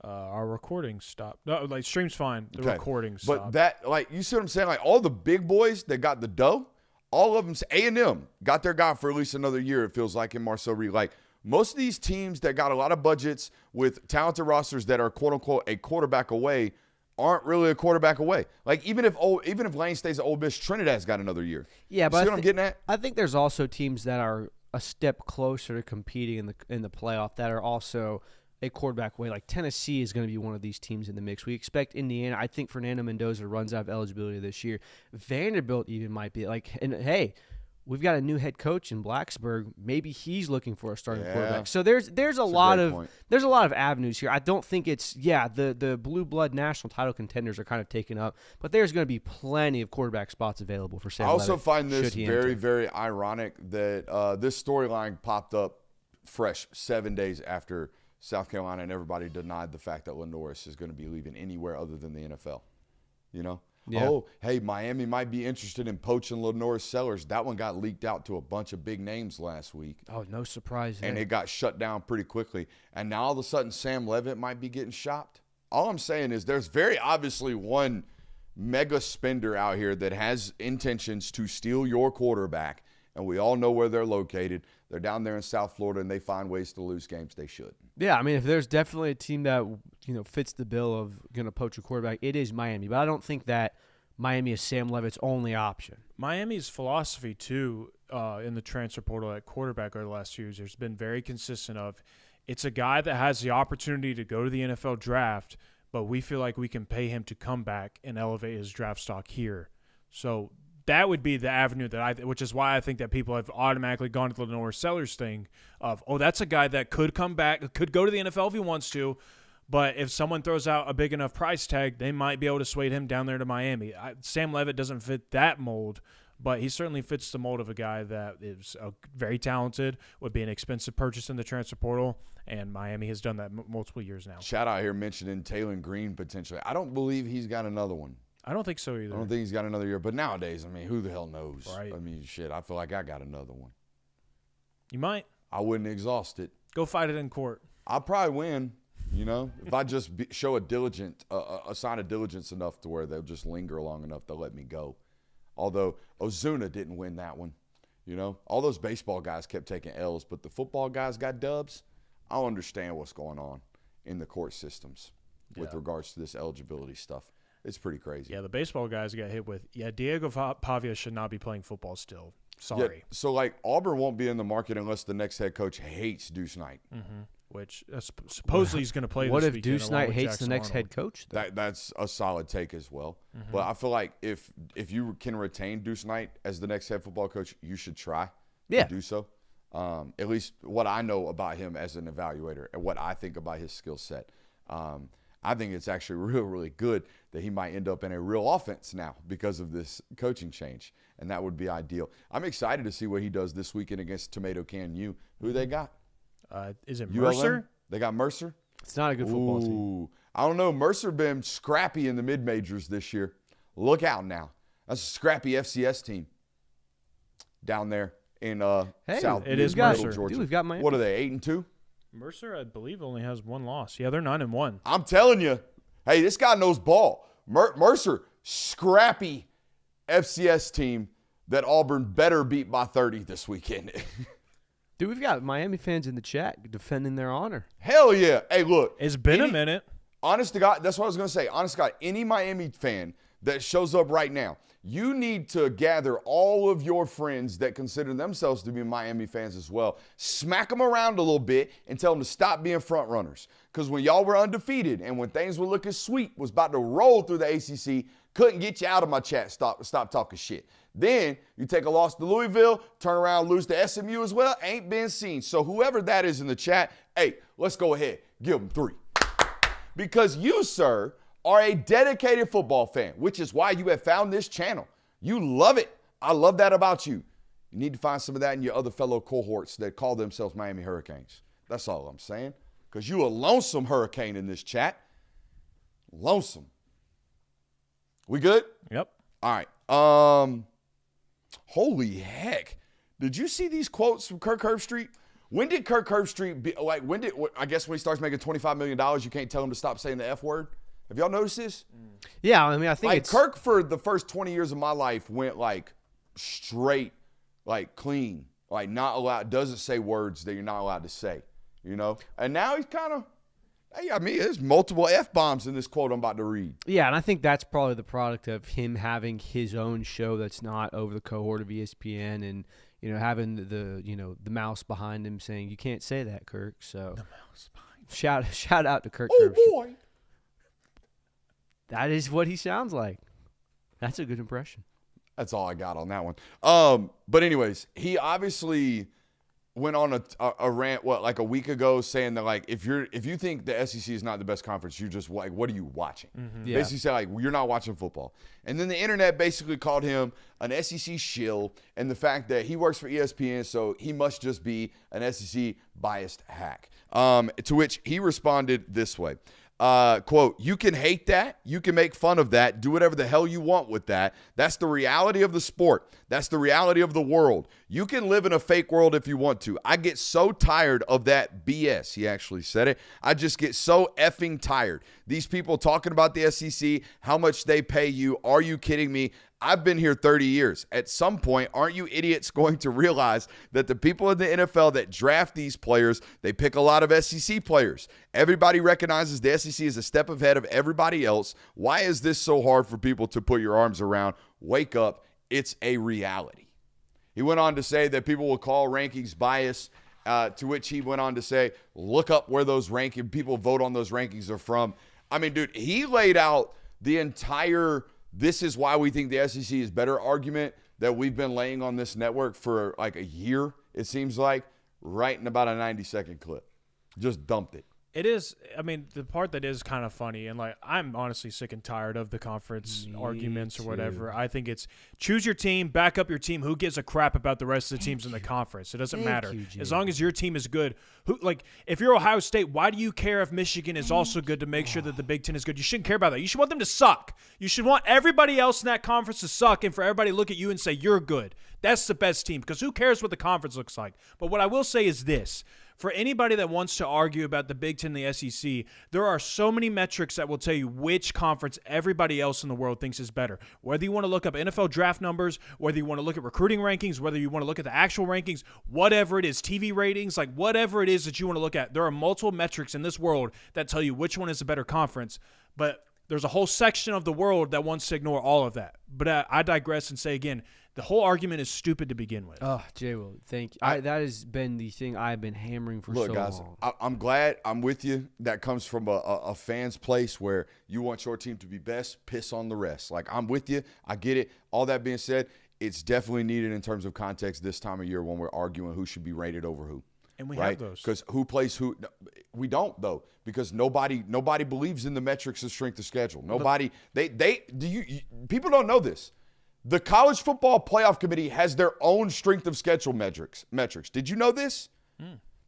Our recording stopped. No, like, stream's fine. The recording stopped. But that, like, you see what I'm saying? Like, all the big boys that got the dough, all of them, A&M got their guy for at least another year, it feels like, in Marcel Reed. Like, most of these teams that got a lot of budgets with talented rosters that are, quote-unquote, a quarterback away aren't really a quarterback away. Like, even if Lane stays at Ole Miss, Trinidad's got another year. Yeah, but see what I'm getting at? I think there's also teams that are a step closer to competing in the playoff that are also a quarterback away. Like, Tennessee is going to be one of these teams in the mix. We expect Indiana. I think Fernando Mendoza runs out of eligibility this year. Vanderbilt even might be like, and hey, we've got a new head coach in Blacksburg. Maybe he's looking for a starting Yeah. quarterback. So there's a lot great of point. there's a lot of avenues here. I don't think it's the blue blood national title contenders are kind of taken up, but there's going to be plenty of quarterback spots available for Sam I also Levitt, find this should he very, enter. very ironic that this storyline popped up fresh 7 days after South Carolina and everybody denied the fact that Lenoris is going to be leaving anywhere other than the NFL. You know? Yeah. Oh, hey, Miami might be interested in poaching Lenoris Sellers. That one got leaked out to a bunch of big names last week. Oh, no surprise there. And it got shut down pretty quickly. And now all of a sudden Sam Levitt might be getting shopped. All I'm saying is there's very obviously one mega spender out here that has intentions to steal your quarterback, and we all know where they're located. They're down there in South Florida, and they find ways to lose games they should. Yeah, I mean, if there's definitely a team that fits the bill of going to poach a quarterback, it is Miami. But I don't think that Miami is Sam Levitt's only option. Miami's philosophy, too, in the transfer portal at quarterback over the last few years has been very consistent of it's a guy that has the opportunity to go to the NFL draft, but we feel like we can pay him to come back and elevate his draft stock here. So that would be the avenue that which is why I think that people have automatically gone to the Lenoris Sellers thing of, oh, that's a guy that could come back, could go to the NFL if he wants to, but if someone throws out a big enough price tag, they might be able to sway him down there to Miami. Sam Levitt doesn't fit that mold, but he certainly fits the mold of a guy that is very talented, would be an expensive purchase in the transfer portal, and Miami has done that multiple years now. Shout out here mentioning Taylor Green potentially. I don't believe he's got another one. I don't think so either. I don't think he's got another year. But nowadays, I mean, who the hell knows? Right. I mean, shit, I feel like I got another one. You might. I wouldn't exhaust it. Go fight it in court. I'll probably win, if I just show a sign of diligence enough to where they'll just linger long enough to let me go. Although Ozuna didn't win that one. All those baseball guys kept taking L's, but the football guys got dubs. I don't understand what's going on in the court systems with regards to this eligibility stuff. It's pretty crazy. Yeah, the baseball guys got hit with, Diego Pavia should not be playing football still. Sorry. Yeah, so, Auburn won't be in the market unless the next head coach hates Deuce Knight. Mm-hmm. Which supposedly he's going to play What this if weekend Deuce along Knight with hates Jackson the next Arnold. head coach? Though? That's a solid take as well. Mm-hmm. But I feel like if you can retain Deuce Knight as the next head football coach, you should try to do so. At least what I know about him as an evaluator and what I think about his skill set. I think it's actually really, really good that he might end up in a real offense now because of this coaching change, and that would be ideal. I'm excited to see what he does this weekend against Tomato Can U. Who they got? Is it ULM? Mercer? They got Mercer? It's not a good football team. Ooh, I don't know. Mercer been scrappy in the mid-majors this year. Look out now. That's a scrappy FCS team down there in South it is Middle Mercer. Georgia. Dude, we've got Miami. What are they, 8-2? Mercer, I believe, only has one loss. Yeah, they're 9-1. I'm telling you, hey, this guy knows ball. Mercer, scrappy FCS team that Auburn better beat by 30 this weekend. Dude, we've got Miami fans in the chat defending their honor. Hell yeah. Hey, look. It's been a minute. Honest to God, that's what I was going to say. Honest to God, any Miami fan that shows up right now, you need to gather all of your friends that consider themselves to be Miami fans as well. Smack them around a little bit and tell them to stop being front runners. Because when y'all were undefeated and when things were looking sweet, was about to roll through the ACC, couldn't get you out of my chat. Stop talking shit. Then you take a loss to Louisville, turn around, lose to SMU as well, ain't been seen. So whoever that is in the chat, hey, let's go ahead. Give them 3. Because you, sir, are a dedicated football fan, which is why you have found this channel. You love it. I love that about you. You need to find some of that in your other fellow cohorts that call themselves Miami Hurricanes. That's all I'm saying. Because you a lonesome hurricane in this chat. Lonesome. We good? Yep. All right. Holy heck. Did you see these quotes from Kirk Herbstreit? When did Kirk Herbstreit I guess when he starts making $25 million, you can't tell him to stop saying the F word? Have y'all noticed this? Yeah, I mean, I think it's Kirk for the first 20 years of my life went straight, clean, not allowed, doesn't say words that you're not allowed to say, And now he's kind of, there's multiple F-bombs in this quote I'm about to read. Yeah, and I think that's probably the product of him having his own show that's not over the cohort of ESPN and, having the mouse behind him saying, you can't say that, Kirk. So the mouse behind shout out to Kirk Herbstreit. Oh, boy. That is what he sounds like. That's a good impression. That's all I got on that one. But anyways, he obviously went on a rant like a week ago saying that like if you think the SEC is not the best conference, you're just like, what are you watching? Yeah. Basically said like you're not watching football. And then the internet basically called him an SEC shill, and the fact that he works for ESPN, so he must just be an SEC biased hack. To which he responded this way. Quote, you can hate that. You can make fun of that. Do whatever the hell you want with that. That's the reality of the sport. That's the reality of the world. You can live in a fake world if you want to. I get so tired of that BS. He actually said it. I just get so effing tired. These people talking about the SEC, how much they pay you. Are you kidding me? I've been here 30 years. At some point, aren't you idiots going to realize that the people in the NFL that draft these players, they pick a lot of SEC players. Everybody recognizes the SEC is a step ahead of everybody else. Why is this so hard for people to put your arms around? Wake up. It's a reality. He went on to say that people will call rankings bias, to which he went on to say, look up where those rankings, people vote on those rankings are from. I mean, dude, he laid out the entire this is why we think the SEC is better argument that we've been laying on this network for like a year, it seems like, right in about a 90-second clip. Just dumped it. It is, I mean, the part that is kind of funny, and like I'm honestly sick and tired of the conference arguments or whatever. I think it's choose your team, back up your team. Who gives a crap about the rest of the teams in the conference? It doesn't matter. As long as your team is good. If you're Ohio State, why do you care if Michigan is also good to make sure that the Big Ten is good? You shouldn't care about that. You should want them to suck. You should want everybody else in that conference to suck and for everybody to look at you and say, you're good. That's the best team, because who cares what the conference looks like? But what I will say is this. For anybody that wants to argue about the Big Ten and the SEC, there are so many metrics that will tell you which conference everybody else in the world thinks is better. Whether you want to look up NFL draft numbers, whether you want to look at recruiting rankings, whether you want to look at the actual rankings, whatever it is, TV ratings, like whatever it is that you want to look at, there are multiple metrics in this world that tell you which one is a better conference. But there's a whole section of the world that wants to ignore all of that. But I digress and say again, the whole argument is stupid to begin with. Oh, Jay, well, thank you. That has been the thing I've been hammering for so guys, long. I'm glad I'm with you. That comes from a fan's place where you want your team to be best, piss on the rest. Like, I'm with you. I get it. All that being said, it's definitely needed in terms of context this time of year when we're arguing who should be rated over who. And we have those. Because who plays who? We don't, though, because nobody believes in the metrics of strength of schedule. Nobody. People don't know this. The College Football Playoff Committee has their own strength of schedule metrics. Did you know this?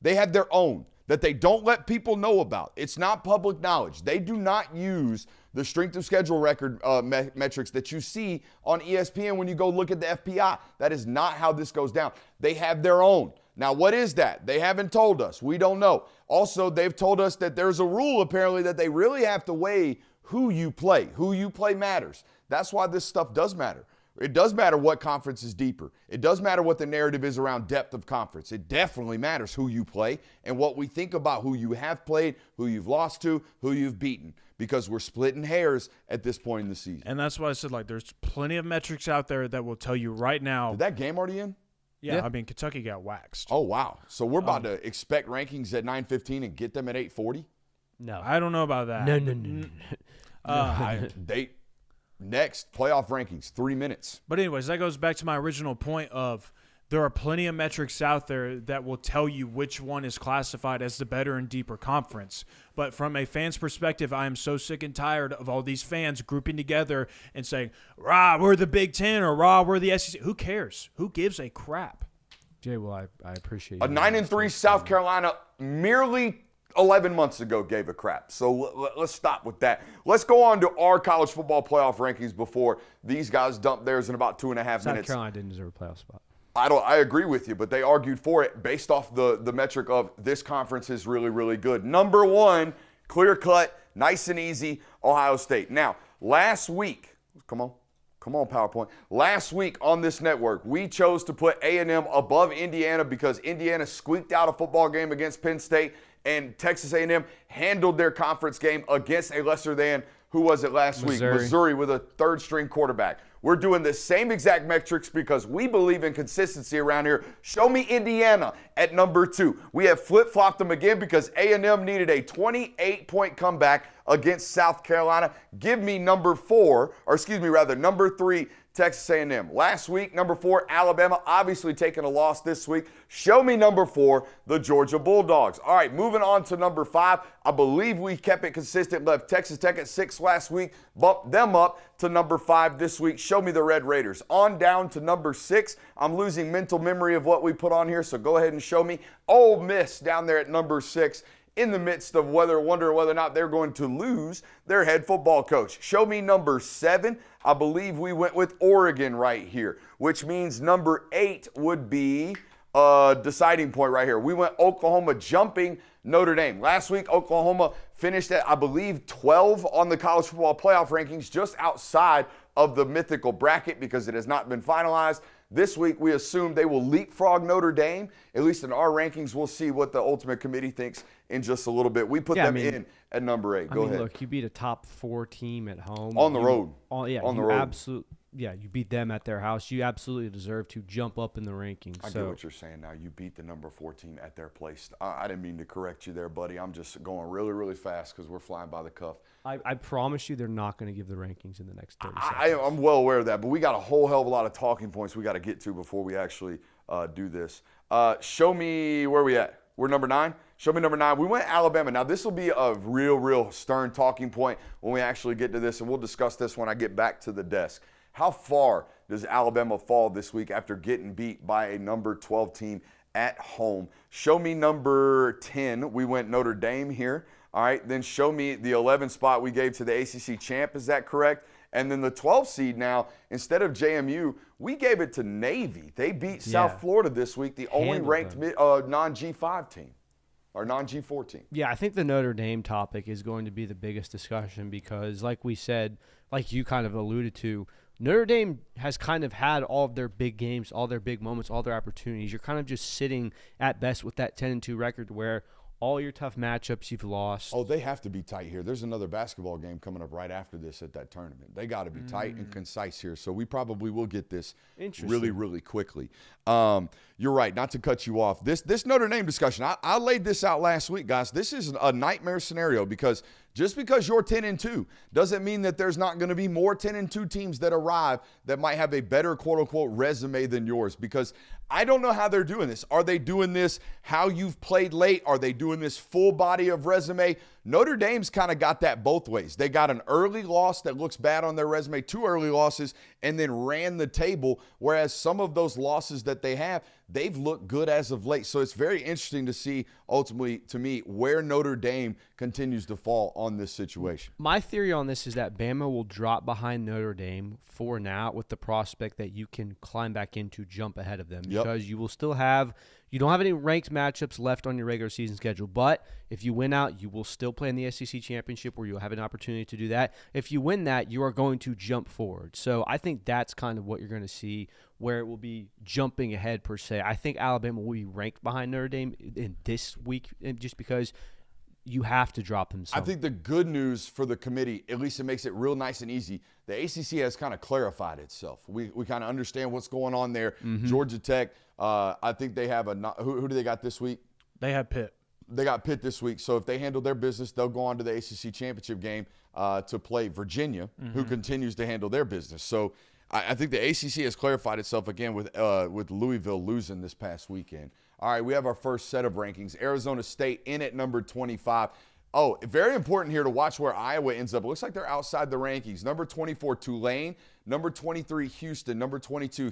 They have their own that they don't let people know about. It's not public knowledge. They do not use the strength of schedule record metrics that you see on ESPN when you go look at the FPI. That is not how this goes down. They have their own. Now, what is that? They haven't told us. We don't know. Also, they've told us that there's a rule apparently that they really have to weigh who you play. Who you play matters. That's why this stuff does matter. It does matter what conference is deeper. It does matter what the narrative is around depth of conference. It definitely matters who you play and what we think about who you have played, who you've lost to, who you've beaten, because we're splitting hairs at this point in the season. And that's why I said, like, there's plenty of metrics out there that will tell you right now. Did that game already end? Yeah, I mean, Kentucky got waxed. Oh, wow. So we're about to expect rankings at 9:15 and get them at 8:40? No. I don't know about that. No. Next, playoff rankings, 3 minutes. But anyways, that goes back to my original point of there are plenty of metrics out there that will tell you which one is classified as the better and deeper conference. But from a fan's perspective, I am so sick and tired of all these fans grouping together and saying, rah, we're the Big Ten, or rah, we're the SEC. Who cares? Who gives a crap? Jay, well, I appreciate A 9-3 South Carolina merely 11 months ago gave a crap. So let's stop with that. Let's go on to our college football playoff rankings before these guys dump theirs in about 2.5 minutes. South Carolina didn't deserve a playoff spot. I agree with you, but they argued for it based off the metric of this conference is really, really good. Number one, clear cut, nice and easy, Ohio State. Now, last week, come on, PowerPoint. Last week on this network, we chose to put A&M above Indiana because Indiana squeaked out a football game against Penn State, and Texas A&M handled their conference game against a lesser than, who was it last week? Missouri with a third-string quarterback. We're doing the same exact metrics because we believe in consistency around here. Show me Indiana at number 2. We have flip-flopped them again because A&M needed a 28-point comeback against South Carolina. Give me number 3, Texas A&M. Last week, number 4, Alabama, obviously taking a loss this week. Show me number 4, the Georgia Bulldogs. All right, moving on to number 5. I believe we kept it consistent, left Texas Tech at 6 last week, bumped them up to number 5 this week. Show me the Red Raiders. On down to number 6. I'm losing mental memory of what we put on here, so go ahead and show me. Ole Miss down there at number 6. In the midst of wondering whether or not they're going to lose their head football coach. Show me number 7. I believe we went with Oregon right here, which means number 8 would be a deciding point right here. We went Oklahoma jumping Notre Dame. Last week, Oklahoma finished at, I believe, 12 on the college football playoff rankings, just outside of the mythical bracket because it has not been finalized. This week, we assume they will leapfrog Notre Dame. At least in our rankings, we'll see what the ultimate committee thinks in just a little bit. We put them in at number 8. Go ahead. Look, you beat a top 4 team at home. On the road. On the road. You beat them at their house. You absolutely deserve to jump up in the rankings. I get what you're saying now. You beat the number 4 team at their place. I didn't mean to correct you there, buddy. I'm just going really, really fast because we're flying by the cuff. I promise you they're not going to give the rankings in the next 30 seconds. I'm well aware of that, but we got a whole hell of a lot of talking points we got to get to before we actually do this. Show me where we at. We're number 9. Show me number 9. We went Alabama. Now, this will be a real stern talking point when we actually get to this, and we'll discuss this when I get back to the desk. How far does Alabama fall this week after getting beat by a number 12 team at home? Show me number 10. We went Notre Dame here. All right, then show me the 11 spot we gave to the ACC champ. Is that correct? And then the 12 seed now, instead of JMU, we gave it to Navy. They beat South Florida this week, the only ranked non-G5 team or non-G4 team. Yeah, I think the Notre Dame topic is going to be the biggest discussion because, like we said, like you kind of alluded to, Notre Dame has kind of had all of their big games, all their big moments, all their opportunities. You're kind of just sitting at best with that 10-2 record where all your tough matchups you've lost. Oh, they have to be tight here. There's another basketball game coming up right after this at that tournament. They got to be tight and concise here. So we probably will get this really, really quickly. You're right, not to cut you off. This Notre Dame discussion, I laid this out last week, guys. This is a nightmare scenario because just because you're 10-2 doesn't mean that there's not going to be more 10-2 teams that arrive that might have a better quote-unquote resume than yours because I don't know how they're doing this. Are they doing this how you've played late? Are they doing this full body of resume? Notre Dame's kind of got that both ways. They got an early loss that looks bad on their resume, 2 early losses, and then ran the table, whereas some of those losses that they have, they've looked good as of late. So it's very interesting to see, ultimately, to me, where Notre Dame continues to fall on this situation. My theory on this is that Bama will drop behind Notre Dame for now with the prospect that you can climb back in to jump ahead of them because you will still have – you don't have any ranked matchups left on your regular season schedule, but if you win out, you will still play in the SEC championship where you'll have an opportunity to do that. If you win that, you are going to jump forward. So I think that's kind of what you're going to see where it will be jumping ahead per se. I think Alabama will be ranked behind Notre Dame in this week just because you have to drop them some. I think the good news for the committee, at least it makes it real nice and easy, the ACC has kind of clarified itself. We kind of understand what's going on there. Georgia Tech, I think they have who do they got this week? They have Pitt. They got Pitt this week. So if they handle their business, they'll go on to the ACC championship game to play Virginia, who continues to handle their business. So I think the ACC has clarified itself again with Louisville losing this past weekend. All right, we have our first set of rankings. Arizona State in at number 25. Oh, very important here to watch where Iowa ends up. It looks like they're outside the rankings. Number 24, Tulane. Number 23, Houston. Number 22,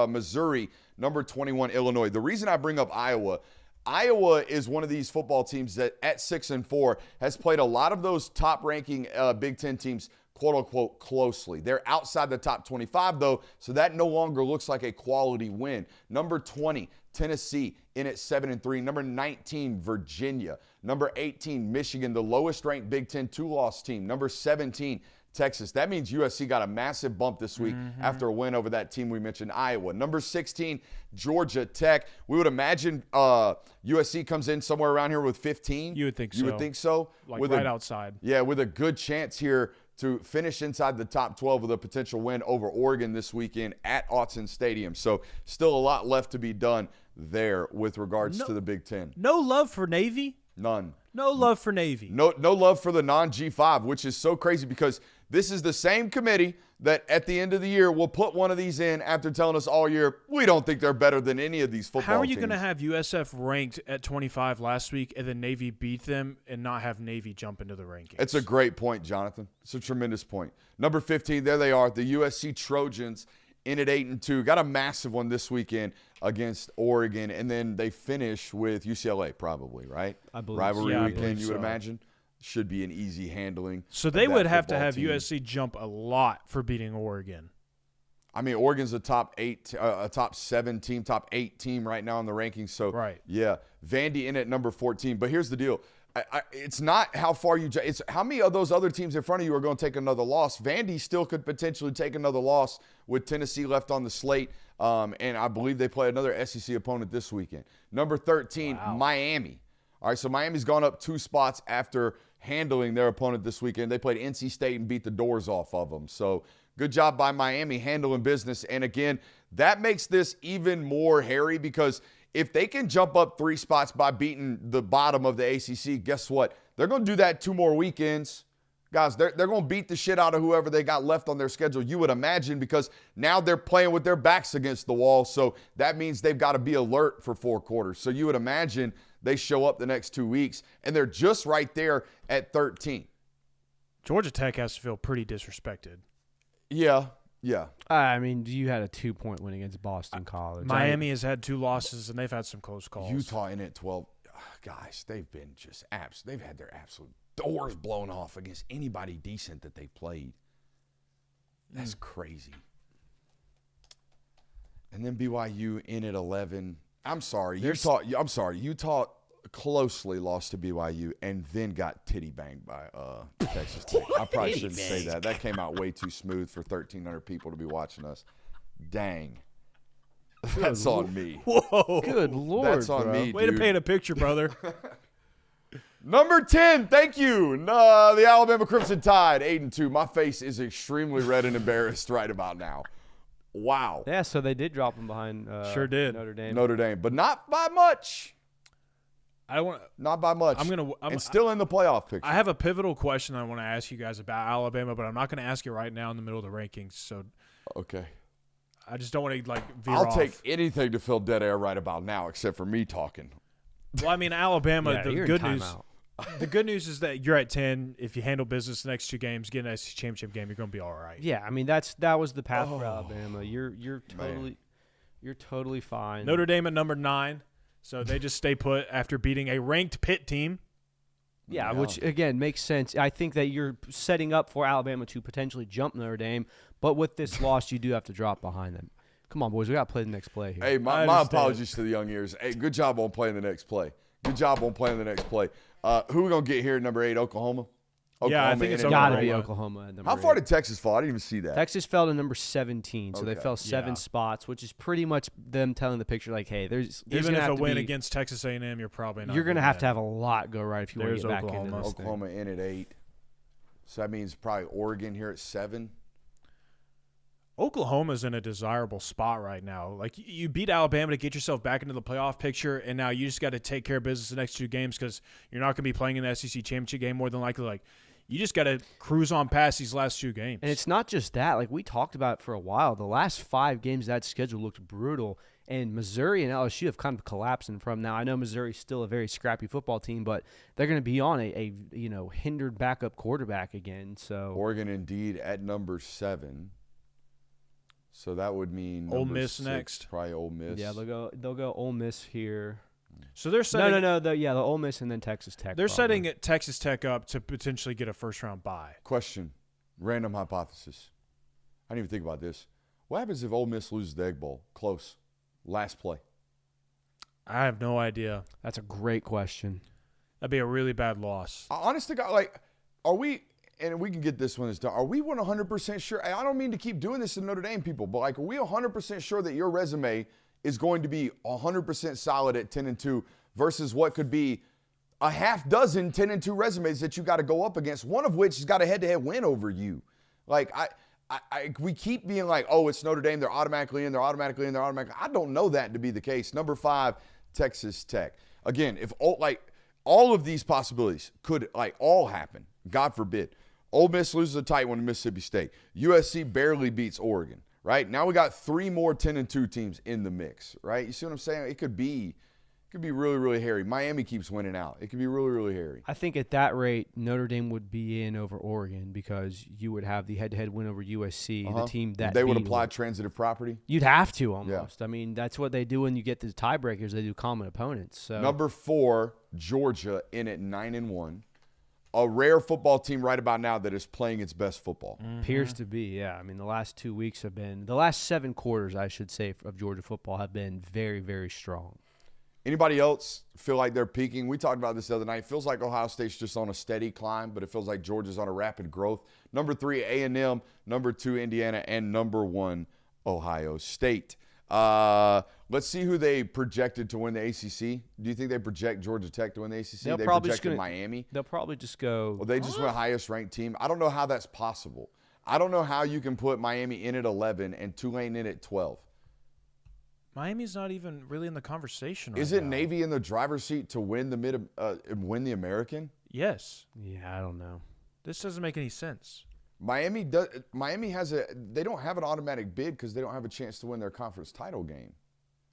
Missouri. Number 21, Illinois. The reason I bring up Iowa is one of these football teams that at 6-4 has played a lot of those top-ranking Big Ten teams quote-unquote closely. They're outside the top 25, though, so that no longer looks like a quality win. Number 20, Tennessee in at 7-3. Number 19, Virginia. Number 18, Michigan, the lowest-ranked Big Ten 2-loss team. Number 17, Texas. That means USC got a massive bump this week after a win over that team we mentioned, Iowa. Number 16, Georgia Tech. We would imagine USC comes in somewhere around here with 15. You would think so. You would think so? Like right outside. Yeah, with a good chance here to finish inside the top 12 with a potential win over Oregon this weekend at Autzen Stadium. So still a lot left to be done there with regards to the Big Ten. No love for Navy. None. No love for Navy. No love for the non-G5, which is so crazy because this is the same committee that at the end of the year will put one of these in after telling us all year, we don't think they're better than any of these football teams. How are you going to have USF ranked at 25 last week and then Navy beat them and not have Navy jump into the rankings? It's a great point, Jonathan. It's a tremendous point. Number 15, there they are, the USC Trojans in at 8-2. Got a massive one this weekend against Oregon, and then they finish with UCLA probably, right? I believe Rivalry so. Yeah, I weekend, believe you would so. imagine. Should be an easy handling. So of they that would have to football have team. USC jump a lot for beating Oregon. I mean, Oregon's a top 7 team, top 8 team right now in the rankings. So, Right. yeah, Vandy in at number 14. But here's the deal. It's not how far you – it's how many of those other teams in front of you are going to take another loss. Vandy still could potentially take another loss with Tennessee left on the slate. And I believe they play another SEC opponent this weekend. Number 13, Miami. All right, so Miami's gone up 2 spots after handling their opponent this weekend. They played NC State and beat the doors off of them. So good job by Miami handling business. And again, that makes this even more hairy because if they can jump up 3 spots by beating the bottom of the ACC, guess what? They're going to do that 2 more weekends. Guys, they're going to beat the shit out of whoever they got left on their schedule, you would imagine, because now they're playing with their backs against the wall. So that means they've got to be alert for 4 quarters. So you would imagine they show up the next 2 weeks, and they're just right there at 13. Georgia Tech has to feel pretty disrespected. Yeah. I mean, you had a 2-point win against Boston College. Miami has had 2 losses, and they've had some close calls. Utah in at 12. Guys, they've been just they've had their absolute doors blown off against anybody decent that they've played. That's crazy. And then BYU in at 11. I'm sorry, Utah closely lost to BYU and then got titty banged by Texas Tech. I probably shouldn't say that. That came out way too smooth for 1,300 people to be watching us. Dang. That's on me. Whoa. Good Lord, That's on bro. me, Way dude. to paint a picture, brother. Number 10, thank you. The Alabama Crimson Tide, 8-2. My face is extremely red and embarrassed right about now. Wow. Yeah, so they did drop them behind Sure did. Notre Dame. Notre Dame, but not by much. I want. Not by much. And still in the playoff picture. I have a pivotal question I want to ask you guys about Alabama, but I'm not going to ask you right now in the middle of the rankings. So Okay. I just don't want to veer I'll off. take anything to fill dead air right about now, except for me talking. Well, I mean, Alabama. Yeah, the you're in good news. timeout. The good news is that you're at 10. If you handle business the next 2 games, get an SEC championship game, you're going to be all right. Yeah, I mean that was the path for Alabama. You're totally fine. Notre Dame at number 9, so they just stay put after beating a ranked Pitt team. Yeah, Yeah. which again makes sense. I think that you're setting up for Alabama to potentially jump Notre Dame, but with this loss, you do have to drop behind them. Come on, boys, we got to play the next play here. Hey, I my understand. apologies to the young ears. Hey, good job on playing the next play. Good job on playing the next play. Who we going to get here at number 8, Oklahoma? Yeah, I Oklahoma think in it's at Got to number be 8. Oklahoma at number How far 8. did Texas fall? I didn't even see that. Texas fell to number 17, so they Okay. fell 7 Yeah. spots, which is pretty much them telling the picture like, hey, there's Even gonna if have a to win be, against Texas A&M, you're probably not. you're gonna gonna have to have a lot go right if you want There's to get back Oklahoma. into this thing. Oklahoma in at 8. So that means probably Oregon here at 7. Oklahoma's in a desirable spot right now. Like, you beat Alabama to get yourself back into the playoff picture, and now you just got to take care of business the next 2 games because you're not going to be playing in the SEC championship game more than likely. Like, you just got to cruise on past these last 2 games. And it's not just that. Like we talked about for a while, the last 5 games of that schedule looked brutal. And Missouri and LSU have kind of collapsed from now. I know Missouri's still a very scrappy football team, but they're going to be on a hindered backup quarterback again. So Oregon indeed at number 7. So that would mean Ole number Miss 6, next. Probably Ole Miss. yeah, they'll go Ole Miss here. So they're setting, No. The Ole Miss and then Texas Tech. They're probably. setting Texas Tech up to potentially get a first-round bye. Question. Random hypothesis. I didn't even think about this. What happens if Ole Miss loses the Egg Bowl? Close. Last play. I have no idea. That's a great question. That'd be a really bad loss. Honest to God, like, are we – and we can get this one as done. Are we 100% sure? I don't mean to keep doing this to Notre Dame people, but, like, are we 100% sure that your resume is going to be 100% solid at 10-2 versus what could be a half dozen 10-2 resumes that you got to go up against, one of which has got a head-to-head win over you? Like, we keep being like, oh, it's Notre Dame. They're automatically in. I don't know that to be the case. Number 5, Texas Tech. Again, all of these possibilities could all happen. God forbid. Ole Miss loses a tight one to Mississippi State. USC barely beats Oregon, right? Now we got 3 more 10-2 teams in the mix, right? You see what I'm saying? It could be really, really hairy. Miami keeps winning out. It could be really, really hairy. I think at that rate, Notre Dame would be in over Oregon because you would have the head-to-head win over USC, the team that they would beat apply them. transitive property. You'd have to almost. Yeah. I mean, that's what they do when you get the tiebreakers. They do common opponents. So Number 4, Georgia in at 9-1. A rare football team right about now that is playing its best football. appears to be, yeah. I mean, the last 2 weeks have been – the last 7 quarters, I should say, of Georgia football have been very, very strong. Anybody else feel like they're peaking? We talked about this the other night. It feels like Ohio State's just on a steady climb, but it feels like Georgia's on a rapid growth. Number 3, A&M. Number 2, Indiana. And number 1, Ohio State. Let's see who they projected to win the ACC. Do you think they project Georgia Tech to win the ACC? They projected Miami. They'll probably just go – Well, they just went highest ranked team. I don't know how that's possible. I don't know how you can put Miami in at 11 and Tulane in at 12. Miami's not even really in the conversation right Is it now. Navy in the driver's seat to win the American? Yes. yeah, I don't know. This doesn't make any sense. Miami has they don't have an automatic bid because they don't have a chance to win their conference title game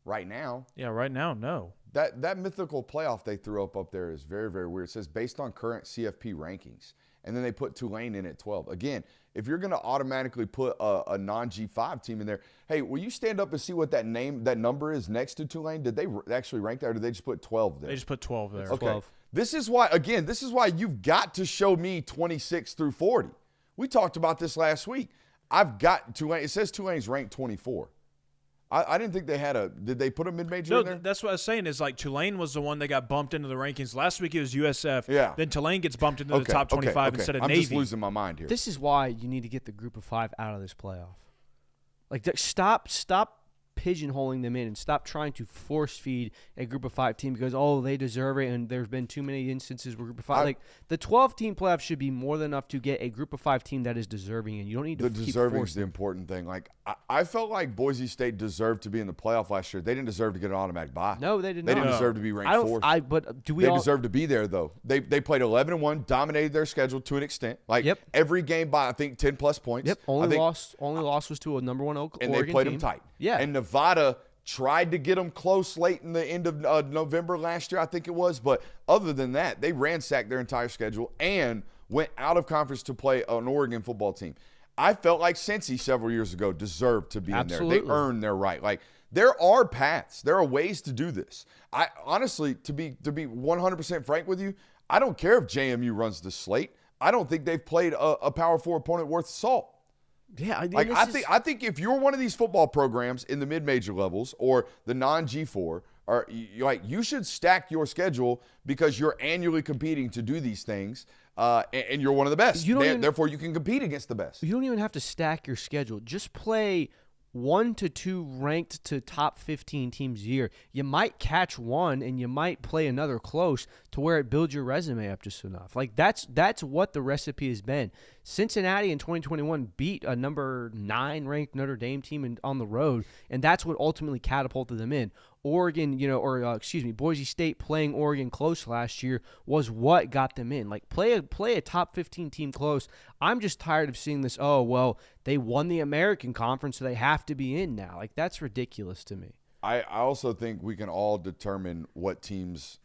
right now. Yeah, right now, no. That mythical playoff they threw up there is very, very weird. It says based on current CFP rankings, and then they put Tulane in at 12. Again, if you're going to automatically put a non-G5 team in there, hey, will you stand up and see what that number is next to Tulane? Did they actually rank that, or did they just put 12 there? They just put 12 there. Okay. 12. This is why you've got to show me 26 through 40. We talked about this last week. I've got Tulane. It says Tulane's ranked 24. I didn't think they had did they put a mid-major in there? No, that's what I was saying is like Tulane was the one that got bumped into the rankings. Last week it was USF. Yeah. Then Tulane gets bumped into the top 25 instead of I'm Navy. just losing my mind here. This is why you need to get the group of 5 out of this playoff. Like, stop pigeonholing them in and stop trying to force feed a group of 5 team because they deserve it and there's been too many instances where group of 5 the 12 team playoff should be more than enough to get a group of 5 team that is deserving, and you don't need to The keep deserving is forcing the important thing. Like I felt like Boise State deserved to be in the playoff last year. They didn't deserve to get an automatic bye. No, they did They not. didn't deserve to be ranked fourth. But do we They all deserve to be there though. They played 11-1, dominated their schedule to an extent. Like Yep. every game by I think 10 plus points. Yep. I Only think, loss was to a number 1 Oregon and they played team. them tight. Yeah. And Nevada tried to get them close late in the end of November last year, I think it was. But other than that, they ransacked their entire schedule and went out of conference to play an Oregon football team. I felt like Cincy several years ago deserved to be in there. They earned their right. Like there are paths. There are ways to do this. I honestly, to be 100% frank with you, I don't care if JMU runs the slate. I don't think they've played a Power 4 opponent worth salt. Yeah, I think if you're one of these football programs in the mid-major levels or the non-G4, you should stack your schedule because you're annually competing to do these things, and you're one of the best. Therefore, you can compete against the best. You don't even have to stack your schedule. Just play 1 to 2 ranked to top 15 teams a year. You might catch one and you might play another close to where it builds your resume up just enough. Like that's what the recipe has been. Cincinnati in 2021 beat a number 9 ranked Notre Dame team on the road, and that's what ultimately catapulted them in. Oregon, Boise State playing Oregon close last year was what got them in. Like play a top 15 team close. I'm just tired of seeing this. Oh well, they won the American Conference, so they have to be in now. Like that's ridiculous to me. I also think we can all determine what teams.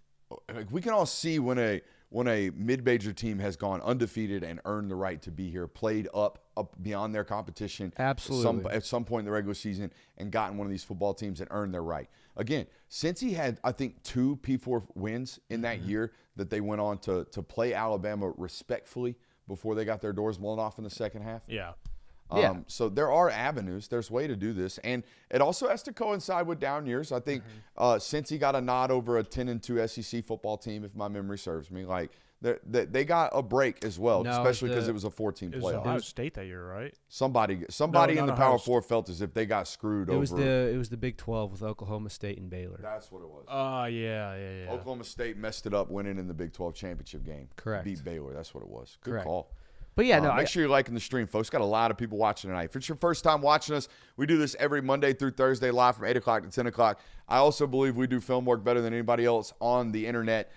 Like we can all see when a mid-major team has gone undefeated and earned the right to be here, played up beyond their competition. Absolutely. At some point in the regular season and gotten one of these football teams and earned their right. Again, since he had, I think, 2 P4 wins in that year that they went on to play Alabama respectfully before they got their doors blown off in the second half. Yeah. So there are avenues. There's a way to do this. And it also has to coincide with down years. I think since he got a nod over a 10-2 SEC football team, if my memory serves me, like they got a break as well, especially because it was a 4-team It was playoff. Ohio State that year, right? Somebody in the Power 4 felt as if they got screwed over. It was the Big 12 with Oklahoma State and Baylor. That's what it was. Yeah. Oklahoma State messed it up winning in the Big 12 championship game. Correct. Beat Baylor. That's what it was. Good Correct. call. But yeah, no, make sure you're liking the stream, folks. Got a lot of people watching tonight. If it's your first time watching us, we do this every Monday through Thursday live from 8 o'clock to 10 o'clock. I also believe we do film work better than anybody else on the internet.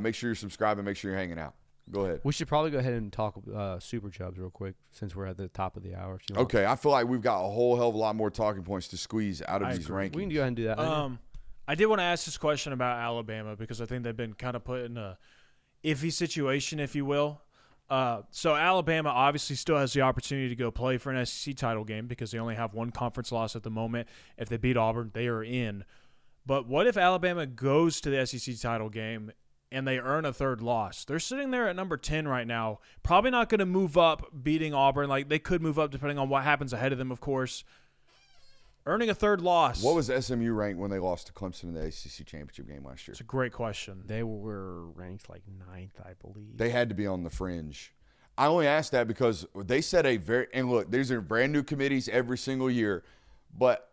Make sure you're subscribing. Make sure you're hanging out. Go ahead. we should probably go ahead and talk Super Chubs real quick since we're at the top of the hour. If you want. Okay, I feel like we've got a whole hell of a lot more talking points to squeeze out of these rankings. We can go ahead and do that. I did want to ask this question about Alabama because I think they've been kind of put in a iffy situation, if you will. So Alabama obviously still has the opportunity to go play for an SEC title game because they only have one conference loss at the moment. If they beat Auburn, they are in. But what if Alabama goes to the SEC title game and they earn a third loss? They're sitting there at number 10 right now. Probably not going to move up beating Auburn. Like, they could move up depending on what happens ahead of them, of course. Earning a third loss. What was SMU ranked when they lost to Clemson in the ACC championship game last year? It's a great question. They were ranked like 9th, I believe. They had to be on the fringe. I only asked that because they set and look, these are brand new committees every single year. But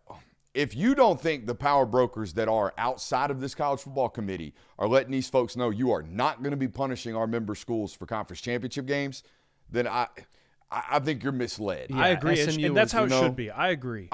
if you don't think the power brokers that are outside of this college football committee are letting these folks know you are not going to be punishing our member schools for conference championship games, then I think you're misled. I agree. SMU And that's how it you know, should be. I agree.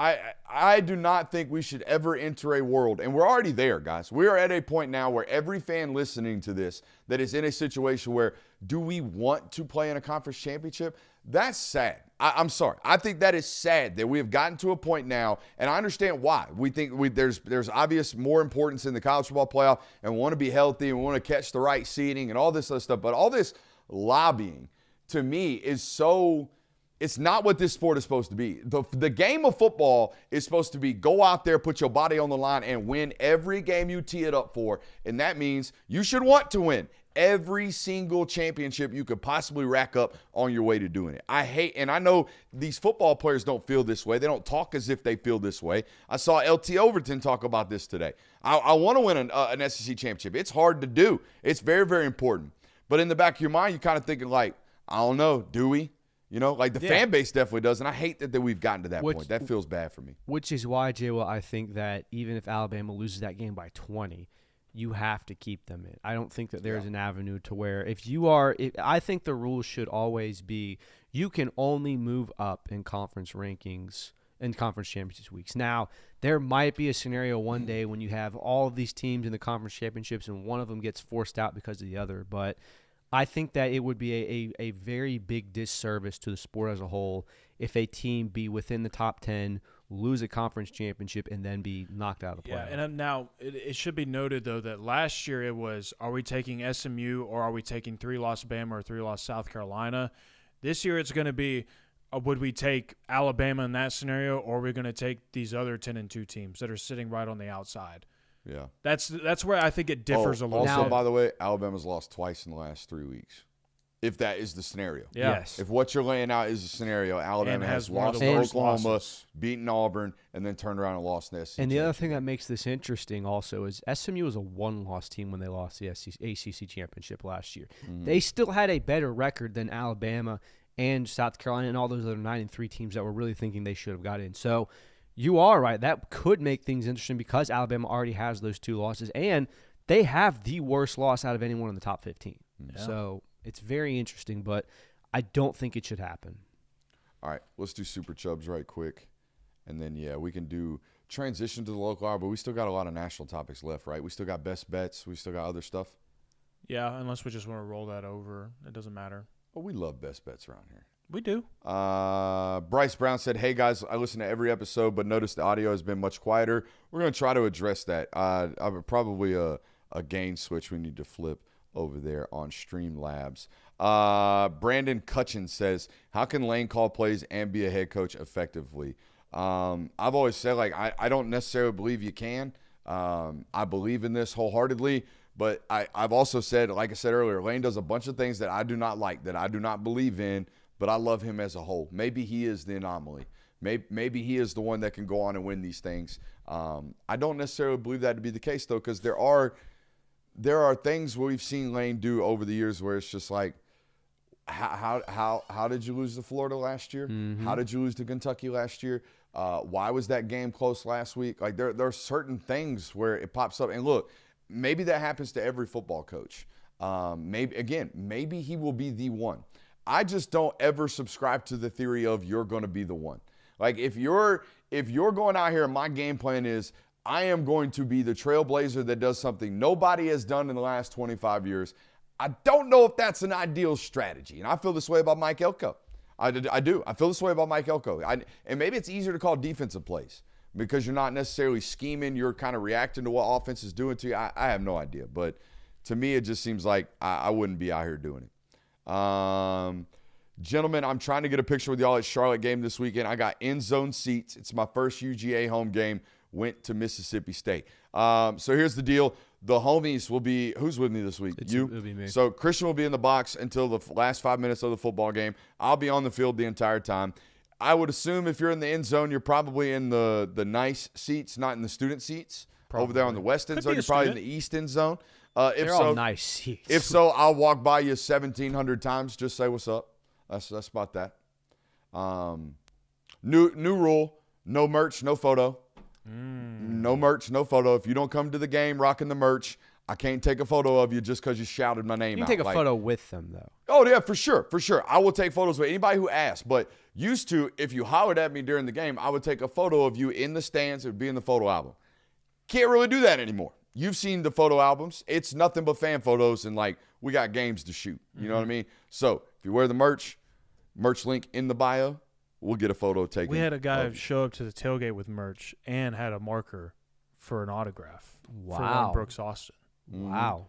I do not think we should ever enter a world, and we're already there, guys. We are at a point now where every fan listening to this that is in a situation where, do we want to play in a conference championship? That's sad. I'm sorry. I think that is sad that we have gotten to a point now, and I understand why. We think there's obvious more importance in the college football playoff, and we want to be healthy, and we want to catch the right seeding and all this other stuff. But all this lobbying, to me, is so – it's not what this sport is supposed to be. The game of football is supposed to be go out there, put your body on the line, and win every game you tee it up for. And that means you should want to win every single championship you could possibly rack up on your way to doing it. And I know these football players don't feel this way. They don't talk as if they feel this way. I saw LT Overton talk about this today. I want to win an SEC championship. It's hard to do. It's very, very important. But in the back of your mind, you're kind of thinking like, I don't know, do we? You know, like the fan base definitely does, and I hate that we've gotten to that point. That feels bad for me. Which is why, J-Will, I think that even if Alabama loses that game by 20, you have to keep them in. I don't think that there's an avenue to where I think the rules should always be you can only move up in conference rankings in conference championship weeks. Now, there might be a scenario one day when you have all of these teams in the conference championships and one of them gets forced out because of the other, but I think that it would be a very big disservice to the sport as a whole if a team be within the top 10, lose a conference championship, and then be knocked out of the playoff. Yeah, and now it should be noted, though, that last year it was, are we taking SMU or are we taking 3-loss Bama or 3-loss South Carolina? This year it's going to be, would we take Alabama in that scenario, or are we going to take these other 10-2 teams that are sitting right on the outside? Yeah. That's where I think it differs a little bit. Also, by the way, Alabama's lost twice in the last 3 weeks. If that is the scenario. Yeah. Yes. If what you're laying out is the scenario, Alabama has lost to Oklahoma, beaten Auburn, and then turned around and lost the SEC. And the other thing that makes this interesting also is SMU was a one-loss team when they lost the ACC championship last year. Mm-hmm. They still had a better record than Alabama and South Carolina and all those other 9-3 teams that were really thinking they should have got in. So you are right. That could make things interesting because Alabama already has those 2 losses, and they have the worst loss out of anyone in the top 15. Yeah. So it's very interesting, but I don't think it should happen. All right, let's do Super Chubs right quick. And then, we can do transition to the local hour, but we still got a lot of national topics left, right? We still got best bets. We still got other stuff. Yeah, unless we just want to roll that over. It doesn't matter. Oh, we love best bets around here. We do. Bryce Brown said, hey, guys, I listen to every episode, but noticed the audio has been much quieter. We're going to try to address that. Probably a gain switch we need to flip over there on Streamlabs. Brandon Cutchin says, how can Lane call plays and be a head coach effectively? I've always said, I don't necessarily believe you can. I believe in this wholeheartedly. But I've also said, like I said earlier, Lane does a bunch of things that I do not like, that I do not believe in, but I love him as a whole. Maybe he is the anomaly. Maybe he is the one that can go on and win these things. I don't necessarily believe that to be the case, though, because there are things we've seen Lane do over the years where it's just like, how did you lose to Florida last year? Mm-hmm. How did you lose to Kentucky last year? Why was that game close last week? Like there are certain things where it pops up. And look, maybe that happens to every football coach. Maybe he will be the one. I just don't ever subscribe to the theory of you're going to be the one. Like if you're going out here and my game plan is I am going to be the trailblazer that does something nobody has done in the last 25 years, I don't know if that's an ideal strategy. And I feel this way about Mike Elko. I do. I feel this way about Mike Elko. And maybe it's easier to call defensive plays because you're not necessarily scheming. You're kind of reacting to what offense is doing to you. I have no idea. But to me, it just seems like I wouldn't be out here doing it. Gentlemen, I'm trying to get a picture with y'all at Charlotte game this weekend. I got end zone seats. It's my first UGA home game. Went to Mississippi State. So here's the deal. The homies will be – who's with me this week? It'll be me. So Christian will be in the box until the last 5 minutes of the football game. I'll be on the field the entire time. I would assume if you're in the end zone, you're probably in the nice seats, not in the student seats. Probably. Over there on the west end Could zone. be a You're probably in student. the east end zone. They're all nice seats. If so, I'll walk by you 1,700 times. Just say what's up. That's about that. New rule: no merch, no photo. No merch, no photo. If you don't come to the game rocking the merch, I can't take a photo of you just because you shouted my name You out. can take a photo with them, though. Oh, yeah, for sure. I will take photos with anybody who asks. But used to, if you hollered at me during the game, I would take a photo of you in the stands. It would be in the photo album. Can't really do that anymore. You've seen the photo albums. It's nothing but fan photos and, like, we got games to shoot. You know what I mean? So if you wear the merch link in the bio, we'll get a photo taken. We had a guy show up to the tailgate with merch and had a marker for an autograph. For Wow. one Brooks Austin. Wow.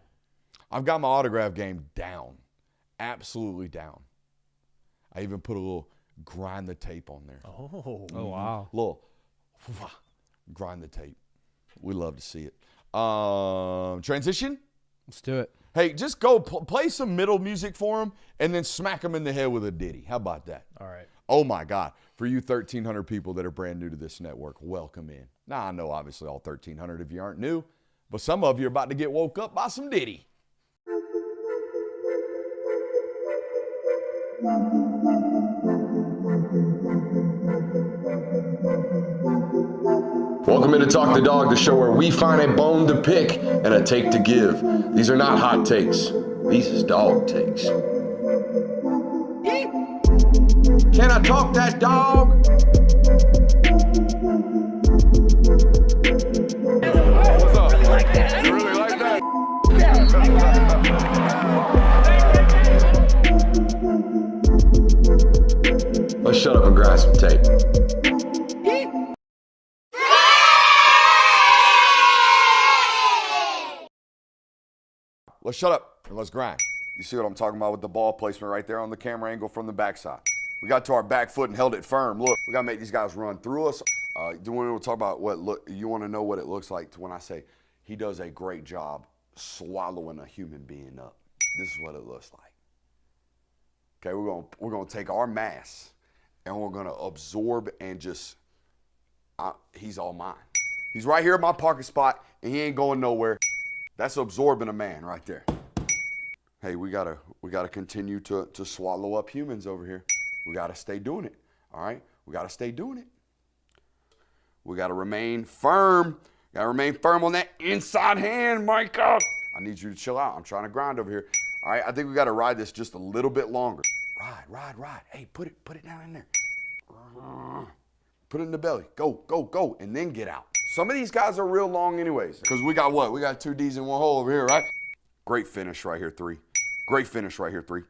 I've got my autograph game down. Absolutely down. I even put a little grind the tape on there. Oh. Oh, wow. Little grind the tape. We love to see it. Transition? Let's do it. Hey, just go play some middle music for him and then smack him in the head with a ditty. How about that? All right. Oh, my God. For you 1,300 people that are brand new to this network, welcome in. Now, I know obviously all 1,300 of you aren't new, but some of you are about to get woke up by some ditty. Welcome into Talk the Dog, the show where we find a bone to pick and a take to give. These are not hot takes. These is dog takes. Can I talk that dog? What's up? You really like that? Let's shut up and grind some tape. Let's shut up and let's grind. You see what I'm talking about with the ball placement right there on the camera angle from the backside. We got to our back foot and held it firm. Look, we got to make these guys run through us. Do you want to talk about you want to know what it looks like when I say he does a great job swallowing a human being up? This is what it looks like. Okay, we're gonna take our mass and we're gonna absorb and just he's all mine. He's right here in my parking spot and he ain't going nowhere. That's absorbing a man right there. Hey, we gotta continue to swallow up humans over here. We gotta stay doing it. All right, we gotta stay doing it. We gotta remain firm. Gotta remain firm on that inside hand, Micah. I need you to chill out. I'm trying to grind over here. All right, I think we gotta ride this just a little bit longer. Ride. Hey, put it down in there. Put it in the belly. Go, and then get out. Some of these guys are real long anyways. Because we got what? We got 2 Ds in one hole over here, right? Great finish right here, 3. Great finish right here, 3.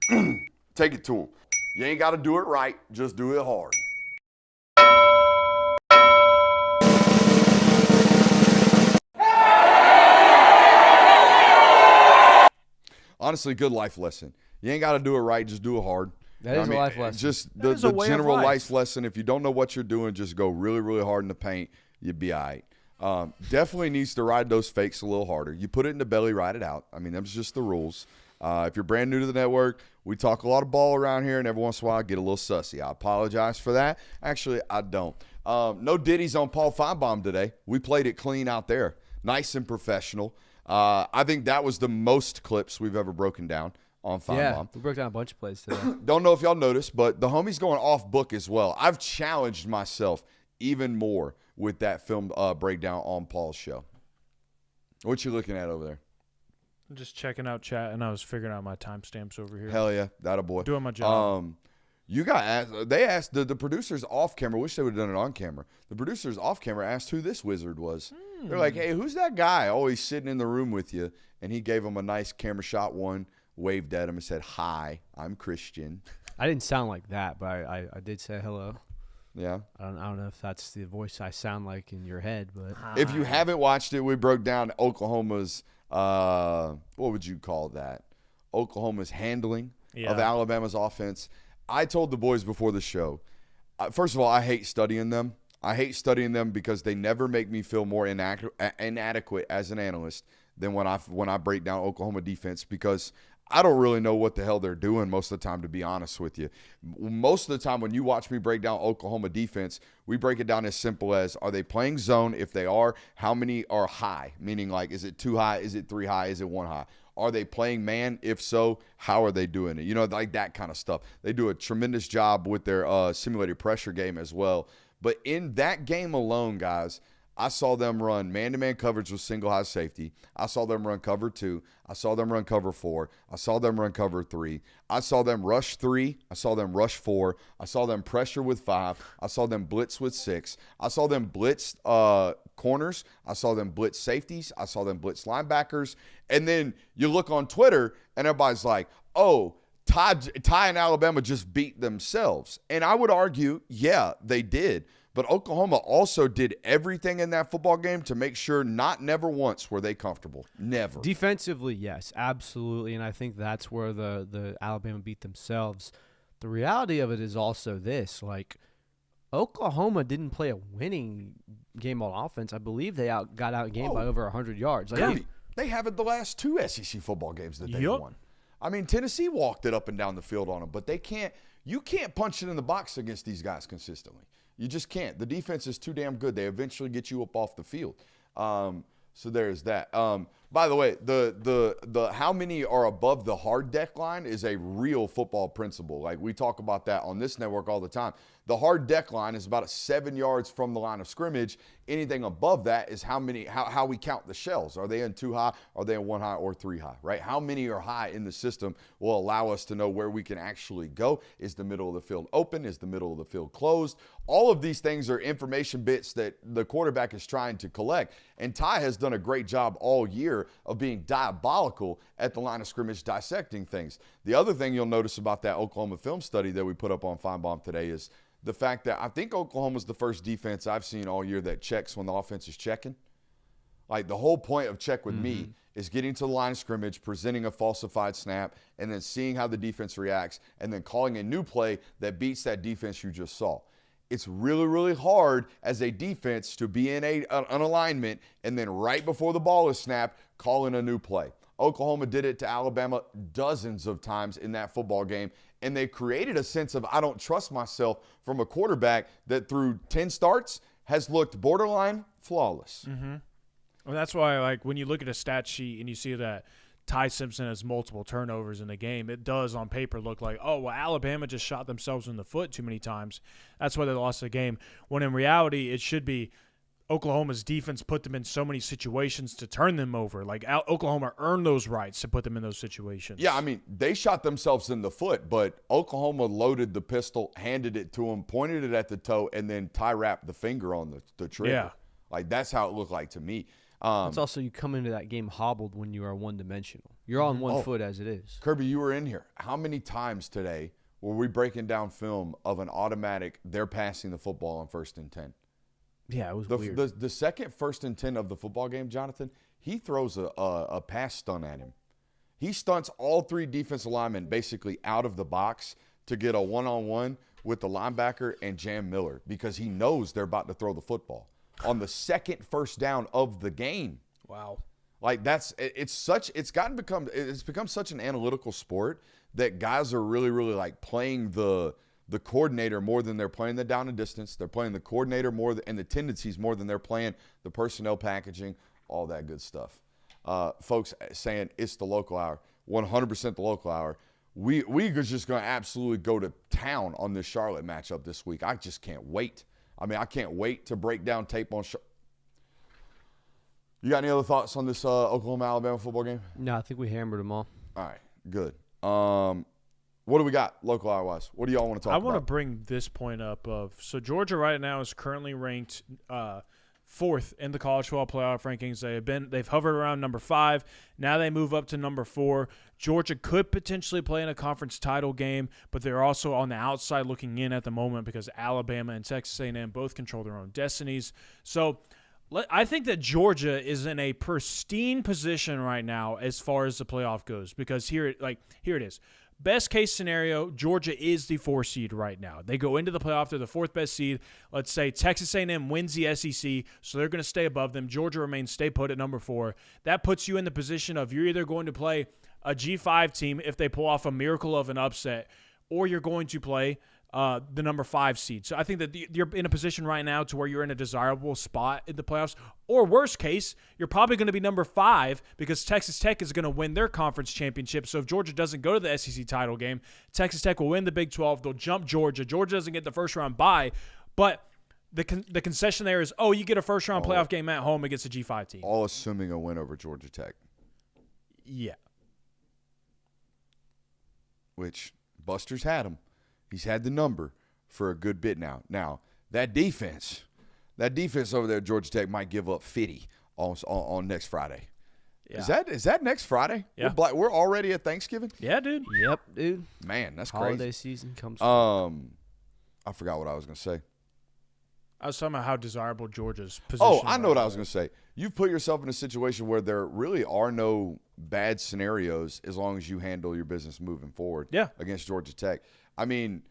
Take it to him. You ain't got to do it right. Just do it hard. Honestly, good life lesson. You ain't got to do it right. Just do it hard. That is a life lesson. Just That the is a way of general life. life lesson. If you don't know what you're doing, just go really, really hard in the paint. You'll be all right. Definitely needs to ride those fakes a little harder. You put it in the belly, ride it out. I mean, that's just the rules. If you're brand new to the network, we talk a lot of ball around here, and every once in a while I get a little sussy. I apologize for that. Actually, I don't. No ditties on Paul Feinbaum today. We played it clean out there. Nice and professional. I think that was the most clips we've ever broken down on Feinbaum. Yeah, we broke down a bunch of plays today. Don't know if y'all noticed, but the homie's going off book as well. I've challenged myself even more with that film breakdown on Paul's show. What you looking at over there? I'm just checking out chat, and I was figuring out my timestamps over here. Hell yeah, that a boy. Doing my job. You got asked. They asked the producers off camera. Wish they would have done it on camera. The producers off camera asked who this wizard was. They're like, "Hey, who's that guy always sitting in the room with you?" And he gave him a nice camera shot. One waved at him and said, "Hi, I'm Christian." I didn't sound like that, but I did say hello. Yeah. I don't know if that's the voice I sound like in your head, but If you haven't watched it, we broke down Oklahoma's what would you call that? Oklahoma's handling of Alabama's offense. I told the boys before the show, first of all, I hate studying them. I hate studying them because they never make me feel more inadequate as an analyst than when I break down Oklahoma defense, because I don't really know what the hell they're doing most of the time, to be honest with you. Most of the time when you watch me break down Oklahoma defense, we break it down as simple as, are they playing zone? If they are, how many are high? Meaning, like, is it 2 high? Is it 3 high? Is it 1 high? Are they playing man? If so, how are they doing it? You know, like that kind of stuff. They do a tremendous job with their simulated pressure game as well. But in that game alone, guys, I saw them run man-to-man coverage with single high safety. I saw them run cover 2. I saw them run cover 4. I saw them run cover 3. I saw them rush 3. I saw them rush 4. I saw them pressure with 5. I saw them blitz with 6. I saw them blitz corners. I saw them blitz safeties. I saw them blitz linebackers. And then you look on Twitter, and everybody's like, oh, Ty and Alabama just beat themselves. And I would argue, yeah, they did. But Oklahoma also did everything in that football game to make sure never once were they comfortable. Never. Defensively, yes, absolutely. And I think that's where the Alabama beat themselves. The reality of it is also this, like, Oklahoma didn't play a winning game on offense. I believe they got outgained by over 100 yards. Like, they haven't the last 2 SEC football games that they've won. I mean, Tennessee walked it up and down the field on them, but you can't punch it in the box against these guys consistently. You just can't. The defense is too damn good. They eventually get you up off the field. So there's that. By the way, the how many are above the hard deck line is a real football principle. Like, we talk about that on this network all the time. The hard deck line is about 7 yards from the line of scrimmage. Anything above that is how we count the shells. Are they in 2 high? Are they in 1 high or 3 high, right? How many are high in the system will allow us to know where we can actually go. Is the middle of the field open? Is the middle of the field closed? All of these things are information bits that the quarterback is trying to collect. And Ty has done a great job all year of being diabolical at the line of scrimmage dissecting things. The other thing you'll notice about that Oklahoma film study that we put up on Feinbaum today is the fact that I think Oklahoma's the first defense I've seen all year that checks when the offense is checking. Like, the whole point of check with me is getting to the line of scrimmage, presenting a falsified snap, and then seeing how the defense reacts, and then calling a new play that beats that defense you just saw. It's really, really hard as a defense to be in an alignment and then right before the ball is snapped, call in a new play. Oklahoma did it to Alabama dozens of times in that football game, and they created a sense of I don't trust myself from a quarterback that through 10 starts has looked borderline flawless. Well, that's why, like, when you look at a stat sheet and you see that Ty Simpson has multiple turnovers in the game, it does on paper look like, oh, well, Alabama just shot themselves in the foot too many times. That's why they lost the game. When in reality, it should be Oklahoma's defense put them in so many situations to turn them over. Like, Oklahoma earned those rights to put them in those situations. Yeah, I mean, they shot themselves in the foot, but Oklahoma loaded the pistol, handed it to him, pointed it at the toe, and then Ty wrapped the finger on the trigger. Yeah. Like, that's how it looked like to me. it's also you come into that game hobbled when you are one-dimensional. You're on one foot as it is. Kirby, you were in here. How many times today were we breaking down film of an automatic, they're passing the football on 1st and 10? Yeah, it was weird. The second 1st and 10 of the football game, Jonathan, he throws a pass stunt at him. He stunts all 3 defensive linemen basically out of the box to get a one-on-one with the linebacker and Jam Miller because he knows they're about to throw the football on the second 1st down of the game. Wow. Like it's become such an analytical sport that guys are really, really like playing the coordinator more than they're playing the down and distance. They're playing the coordinator more and the tendencies more than they're playing the personnel packaging, all that good stuff. Folks saying it's the local hour, 100% the local hour. We are just going to absolutely go to town on this Charlotte matchup this week. I just can't wait. I mean, I can't wait to break down tape on You got any other thoughts on this Oklahoma-Alabama football game? No, I think we hammered them all. All right, good. What do we got local hour-wise? What do y'all want to talk about? I want to bring this point up so Georgia right now is currently ranked fourth in the college football playoff rankings. They've hovered around number 5. Now they move up to number 4. Georgia could potentially play in a conference title game, but they're also on the outside looking in at the moment because Alabama and Texas A&M both control their own destinies. So I think that Georgia is in a pristine position right now as far as the playoff goes because here it is. Best case scenario, Georgia is the 4 seed right now. They go into the playoff. They're the 4th best seed. Let's say Texas A&M wins the SEC, so they're going to stay above them. Georgia remains stay put at number 4. That puts you in the position of you're either going to play a G5 team if they pull off a miracle of an upset, or you're going to play the number 5 seed. So I think that you're in a position right now to where you're in a desirable spot in the playoffs. Or worst case, you're probably going to be number 5 because Texas Tech is going to win their conference championship. So if Georgia doesn't go to the SEC title game, Texas Tech will win the Big 12. They'll jump Georgia. Georgia doesn't get the first round bye, but the concession there is, you get a first round playoff game at home against a G5 team. All assuming a win over Georgia Tech. Yeah. Which Buster's had him. He's had the number for a good bit now. Now, that defense over there at Georgia Tech might give up 50 on next Friday. Yeah. Is that next Friday? Yeah. We're already at Thanksgiving? Yeah, dude. Yep, dude. Man, that's Holiday crazy. season comes. I forgot what I was going to say. I was talking about how desirable Georgia's position. I know what I was going to say. You've put yourself in a situation where there really are no bad scenarios as long as you handle your business moving forward against Georgia Tech. I mean,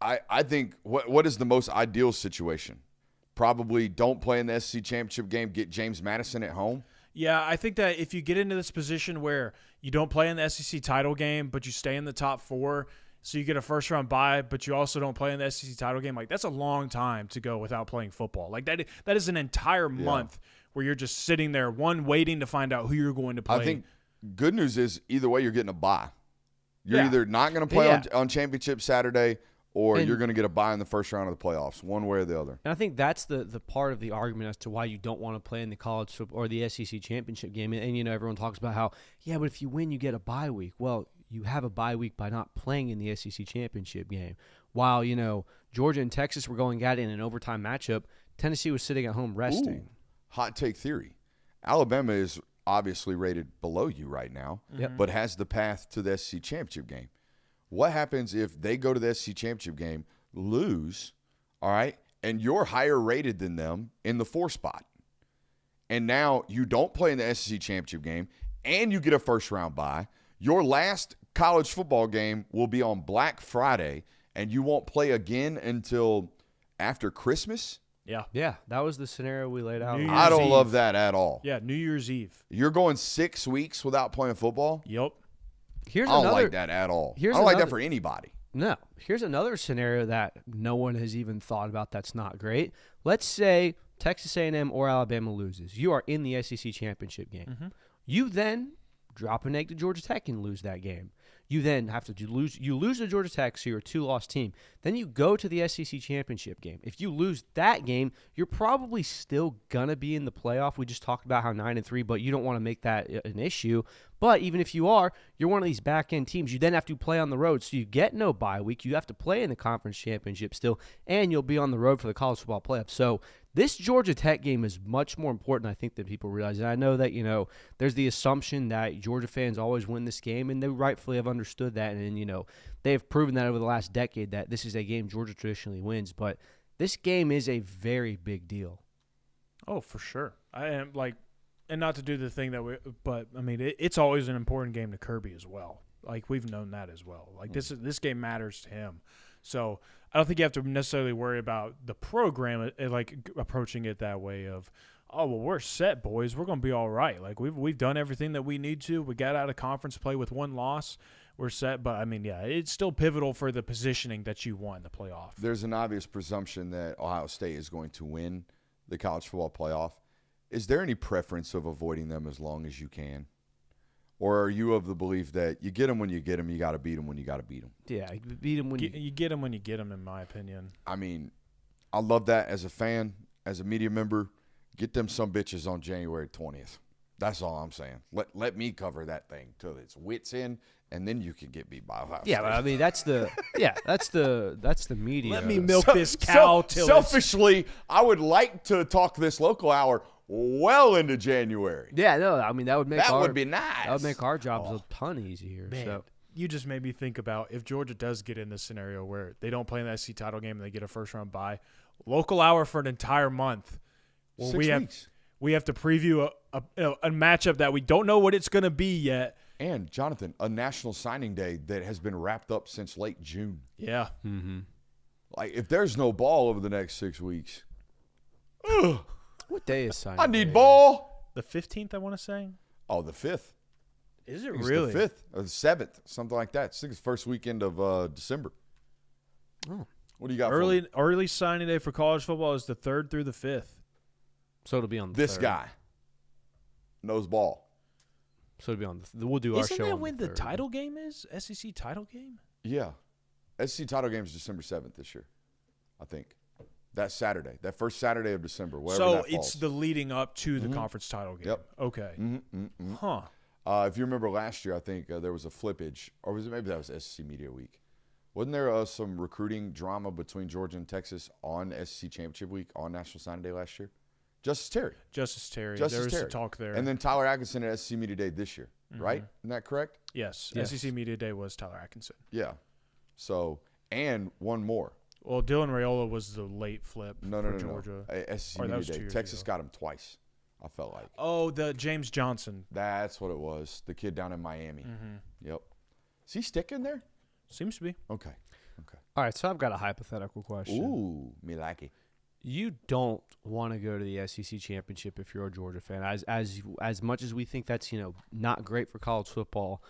I think what is the most ideal situation? Probably don't play in the SEC championship game, get James Madison at home. Yeah, I think that if you get into this position where you don't play in the SEC title game, but you stay in the top 4, so you get a first-round bye, but you also don't play in the SEC title game, like that's a long time to go without playing football. Like that is an entire month where you're just sitting there, waiting to find out who you're going to play. I think good news is either way you're getting a bye. You're either not going to play on championship Saturday or you're going to get a bye in the first round of the playoffs, one way or the other. And I think that's the part of the argument as to why you don't want to play in the college or the SEC championship game. And everyone talks about how, but if you win, you get a bye week. Well, you have a bye week by not playing in the SEC championship game. While, Georgia and Texas were going at it in an overtime matchup, Tennessee was sitting at home resting. Ooh, hot take theory. Alabama is obviously rated below you right now, but has the path to the SEC championship game. What happens if they go to the SEC championship game, lose, all right, and you're higher rated than them in the 4 spot? And now you don't play in the SEC championship game and you get a first-round bye. Your last college football game will be on Black Friday, and you won't play again until after Christmas? Yeah, that was the scenario we laid out. I don't love that at all. Yeah, New Year's Eve. You're going 6 weeks without playing football? Yep. I don't like that at all. I don't like that for anybody. No. Here's another scenario that no one has even thought about that's not great. Let's say Texas A&M or Alabama loses. You are in the SEC championship game. Mm-hmm. You then drop an egg to Georgia Tech and lose that game. You then have to lose to Georgia Tech, so you're a 2-loss team. Then you go to the SEC championship game. If you lose that game, you're probably still going to be in the playoff. We just talked about how 9-3, but you don't want to make that an issue. But even if you are, you're one of these back-end teams. You then have to play on the road, so you get no bye week. You have to play in the conference championship still, and you'll be on the road for the college football playoffs. So this Georgia Tech game is much more important, I think, than people realize. And I know that, there's the assumption that Georgia fans always win this game, and they rightfully have understood that. And, they have proven that over the last decade that this is a game Georgia traditionally wins. But this game is a very big deal. Oh, for sure. I am and not to do the thing but I mean, it's always an important game to Kirby as well. Like, we've known that as well. Like, this game matters to him. So I don't think you have to necessarily worry about the program approaching it that way of, we're set, boys. We're going to be all right. Like, we've done everything that we need to. We got out of conference play with 1 loss. We're set. But, I mean, it's still pivotal for the positioning that you want in the playoff. There's an obvious presumption that Ohio State is going to win the college football playoff. Is there any preference of avoiding them as long as you can? Or are you of the belief that you get them when you get them, you got to beat them when you got to beat them? Yeah, beat them when you get them when you get them, in my opinion. I mean, I love that as a fan, as a media member. Get them some bitches on January 20th. That's all I'm saying. Let me cover that thing till its wits end, and then you can get beat by Ohio Yeah, State. but I mean that's the media. Let me milk this cow till selfishly, I would like to talk this local hour well into January. Yeah, no, I mean that would make Would be nice. That would make our jobs a ton easier. Man, So you just made me think about if Georgia does get in this scenario where they don't play in the SEC title game and they get a first-round bye, local hour for an entire month. Well, 6 weeks. We have to preview a matchup that we don't know what it's going to be yet. And, Jonathan, a national signing day that has been wrapped up since late June. Yeah. Mm-hmm. Like, if there's no ball over the next 6 weeks, what day is signing? I need day? ball. The 15th, I want to say. Oh, the 5th. Is it It's really? the 5th or the 7th, something like that. I think it's first weekend of December. Oh. What do you got for me? Early signing day for college football is the 3rd through the 5th. So it'll be on the This 3rd. guy knows ball. So it'll be on we'll do our Isn't show. that on when the 3rd. title game is? SEC title game? Yeah. SEC title game is December 7th this year, I think. That Saturday, that first Saturday of December, wherever So that falls. it's the leading up to the conference title game. Yep. Okay. Mm-hmm. Huh. If you remember last year, I think there was a flippage, or was it maybe that was SEC Media Week? Wasn't there some recruiting drama between Georgia and Texas on SEC Championship Week on National Signing Day last year? Justice Terry. There Justice was Terry. some talk there. And then Tyler Atkinson at SEC Media Day this year, right? Isn't that correct? yes, Yes. SEC Media Day was Tyler Atkinson. Yeah. So, and one more. Well, Dylan Raiola was the late flip for Georgia. SEC Or that Media was 2 Day. years Texas ago. got him twice, I felt like. Oh, the James Johnson. That's what it was. The kid down in Miami. Mm-hmm. Yep. Is he sticking there? Seems to be. Okay. All right, so I've got a hypothetical question. Ooh, me like it. You don't want to go to the SEC championship if you're a Georgia fan. As much as we think that's not great for college football,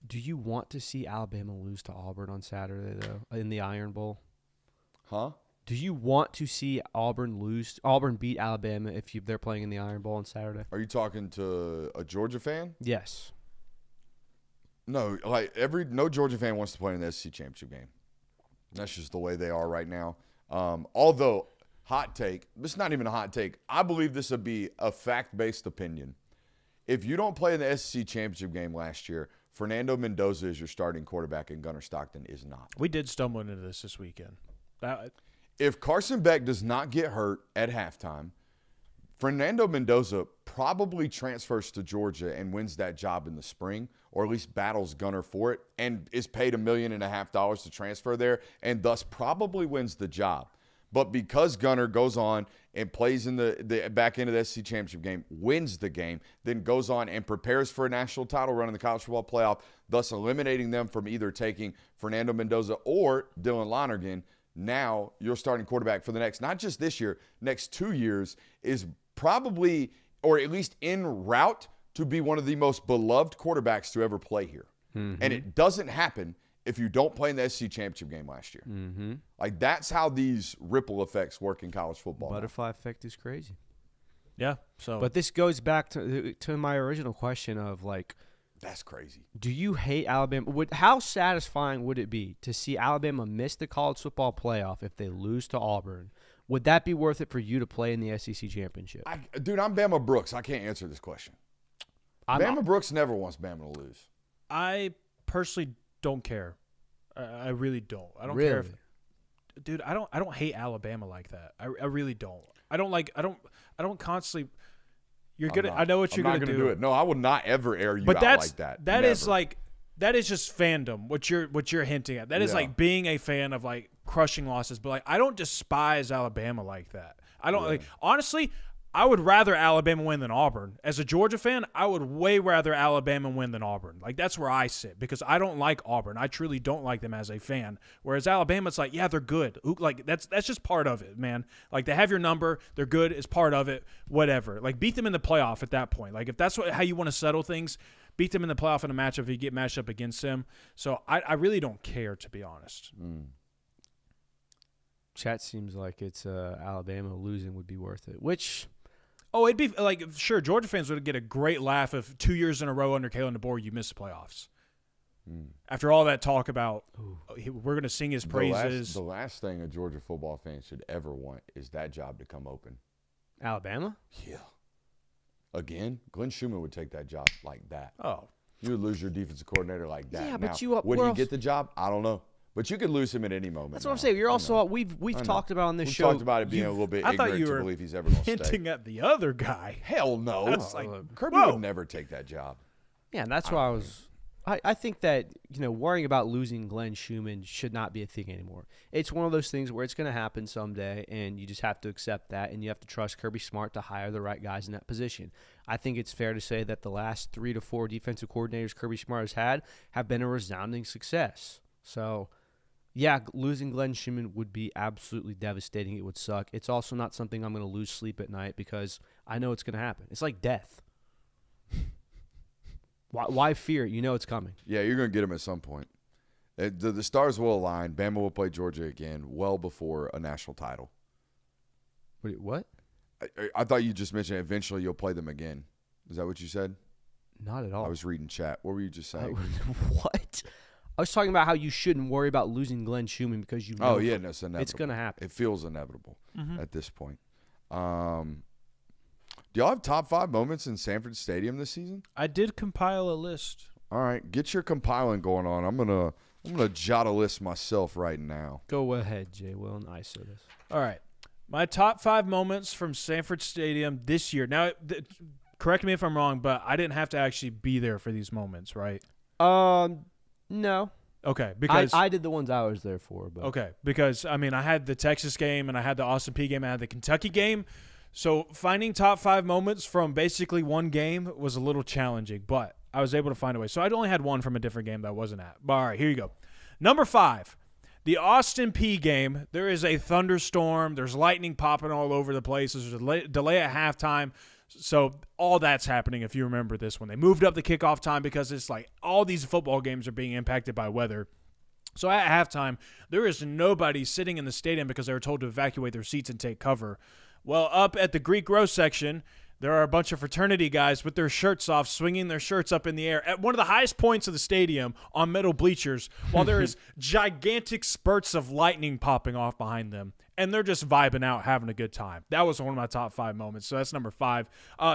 do you want to see Alabama lose to Auburn on Saturday though in the Iron Bowl? Huh? Do you want to see Auburn beat Alabama if they're playing in the Iron Bowl on Saturday? Are you talking to a Georgia fan? Yes. No, no Georgia fan wants to play in the SEC championship game. That's just the way they are right now. Although, hot take, this is not even a hot take. I believe this would be a fact-based opinion. If you don't play in the SEC championship game last year, Fernando Mendoza is your starting quarterback and Gunnar Stockton is not. We did stumble into this weekend. If Carson Beck does not get hurt at halftime, Fernando Mendoza probably transfers to Georgia and wins that job in the spring, or at least battles Gunnar for it, and is paid $1.5 million to transfer there, and thus probably wins the job. But because Gunnar goes on and plays in the back end of the SEC championship game, wins the game, then goes on and prepares for a national title run in the college football playoff, thus eliminating them from either taking Fernando Mendoza or Dylan Lonergan, now your starting quarterback for the next, not just this year, next 2 years, is probably, or at least en route to be one of the most beloved quarterbacks to ever play here. Mm-hmm. And it doesn't happen if you don't play in the SEC championship game last year. Mm-hmm. Like, that's how these ripple effects work in college football. Butterfly effect is crazy. Yeah. So, But this goes back to my original question of, like, that's crazy. do you hate Alabama? How satisfying would it be to see Alabama miss the college football playoff if they lose to Auburn? Would that be worth it for you to play in the SEC championship? Dude, I'm Bama Brooks. I can't answer this question. Bama Brooks never wants Bama to lose. I personally don't care. I really don't. I don't Really? care if, dude. I don't hate Alabama like that. I really don't. I don't constantly. You're gonna. I know what you're I'm not gonna do it. No, I will not ever air you out like that. That Never. is like that is just fandom. What you're hinting at. That is Yeah. like being a fan of like crushing losses. But like I don't despise Alabama like that. I don't like honestly. I would rather Alabama win than Auburn. As a Georgia fan, I would way rather Alabama win than Auburn. Like, that's where I sit because I don't like Auburn. I truly don't like them as a fan. Whereas Alabama, it's like, yeah, they're good. Like, that's just part of it, man. Like, they have your number. They're good. It's part of it. Whatever. Like, beat them in the playoff at that point. Like, if that's how you want to settle things, beat them in the playoff in a matchup if you get matched up against them. So, I really don't care, to be honest. Chat seems like it's Alabama losing would be worth it, which – oh, it'd be like, sure, Georgia fans would get a great laugh if 2 years in a row under Kalen DeBoer you miss the playoffs. After all that talk about we're going to sing his praises. The last thing a Georgia football fan should ever want is that job to come open. Alabama? Yeah. Again, Glenn Schumann would take that job like that. Oh. You would lose your defensive coordinator like that. Yeah, now, but would he get the job? I don't know. But you could lose him at any moment. That's what I'm saying. You're also we've talked about on this show. We've talked about it being a little bit I thought ignorant you to were believe he's ever going to hinting stay. at the other guy. Hell no. That's like, Kirby whoa. would never take that job. Yeah, and that's why I was. I think that worrying about losing Glenn Schumann should not be a thing anymore. It's one of those things where it's going to happen someday, and you just have to accept that, and you have to trust Kirby Smart to hire the right guys in that position. I think it's fair to say that the last 3 to 4 defensive coordinators Kirby Smart has had have been a resounding success. So, yeah, losing Glenn Schumann would be absolutely devastating. It would suck. It's also not something I'm going to lose sleep at night because I know it's going to happen. It's like death. Why fear it? You know it's coming. Yeah, you're going to get him at some point. The stars will align. Bama will play Georgia again well before a national title. Wait, what? I thought you just mentioned eventually you'll play them again. Is that what you said? Not at all. I was reading chat. What were you just saying? What? I was talking about how you shouldn't worry about losing Glenn Schumann because you know no, it's inevitable. it's going to happen. It feels inevitable at this point. Do y'all have top 5 moments in Sanford Stadium this season? I did compile a list. All right, get your compiling going on. I'm gonna jot a list myself right now. Go ahead, Jay Will, and ISO this. All right. My top 5 moments from Sanford Stadium this year. Now, correct me if I'm wrong, but I didn't have to actually be there for these moments, right? No. Okay, because I did the ones I was there for. But. Okay, because, I mean, I had the Texas game, and I had the Austin Peay game, and I had the Kentucky game. So finding top 5 moments from basically one game was a little challenging, but I was able to find a way. So I'd only had one from a different game that I wasn't at. But all right, here you go. Number 5, the Austin Peay game. There is a thunderstorm. There's lightning popping all over the place. There's a delay at halftime. So all that's happening if you remember this one. They moved up the kickoff time because it's like all these football games are being impacted by weather. So at halftime, there is nobody sitting in the stadium because they were told to evacuate their seats and take cover. Well, up at the Greek row section, there are a bunch of fraternity guys with their shirts off, swinging their shirts up in the air at one of the highest points of the stadium on metal bleachers, while there is gigantic spurts of lightning popping off behind them. And they're just vibing out, having a good time. That was one of my top 5 moments. So that's number 5.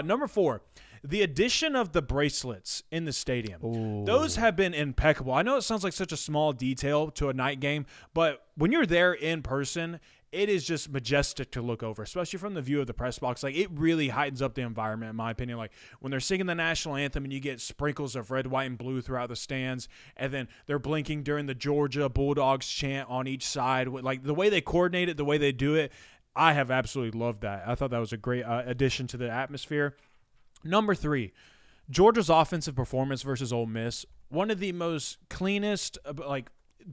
Number 4, the addition of the bracelets in the stadium. Ooh. Those have been impeccable. I know it sounds like such a small detail to a night game, but when you're there in person, it is just majestic to look over, especially from the view of the press box. Like, it really heightens up the environment, in my opinion. Like, when they're singing the national anthem and you get sprinkles of red, white, and blue throughout the stands, and then they're blinking during the Georgia Bulldogs chant on each side. Like, the way they coordinate it, the way they do it, I have absolutely loved that. I thought that was a great addition to the atmosphere. Number 3, Georgia's offensive performance versus Ole Miss. One of the most cleanest,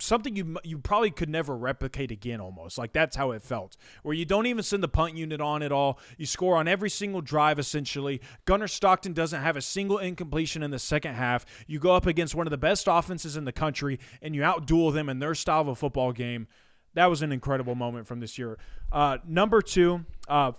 something you probably could never replicate again almost. Like, that's how it felt. Where you don't even send the punt unit on at all. You score on every single drive, essentially. Gunnar Stockton doesn't have a single incompletion in the second half. You go up against one of the best offenses in the country, and you outduel them in their style of a football game. That was an incredible moment from this year. Number 2,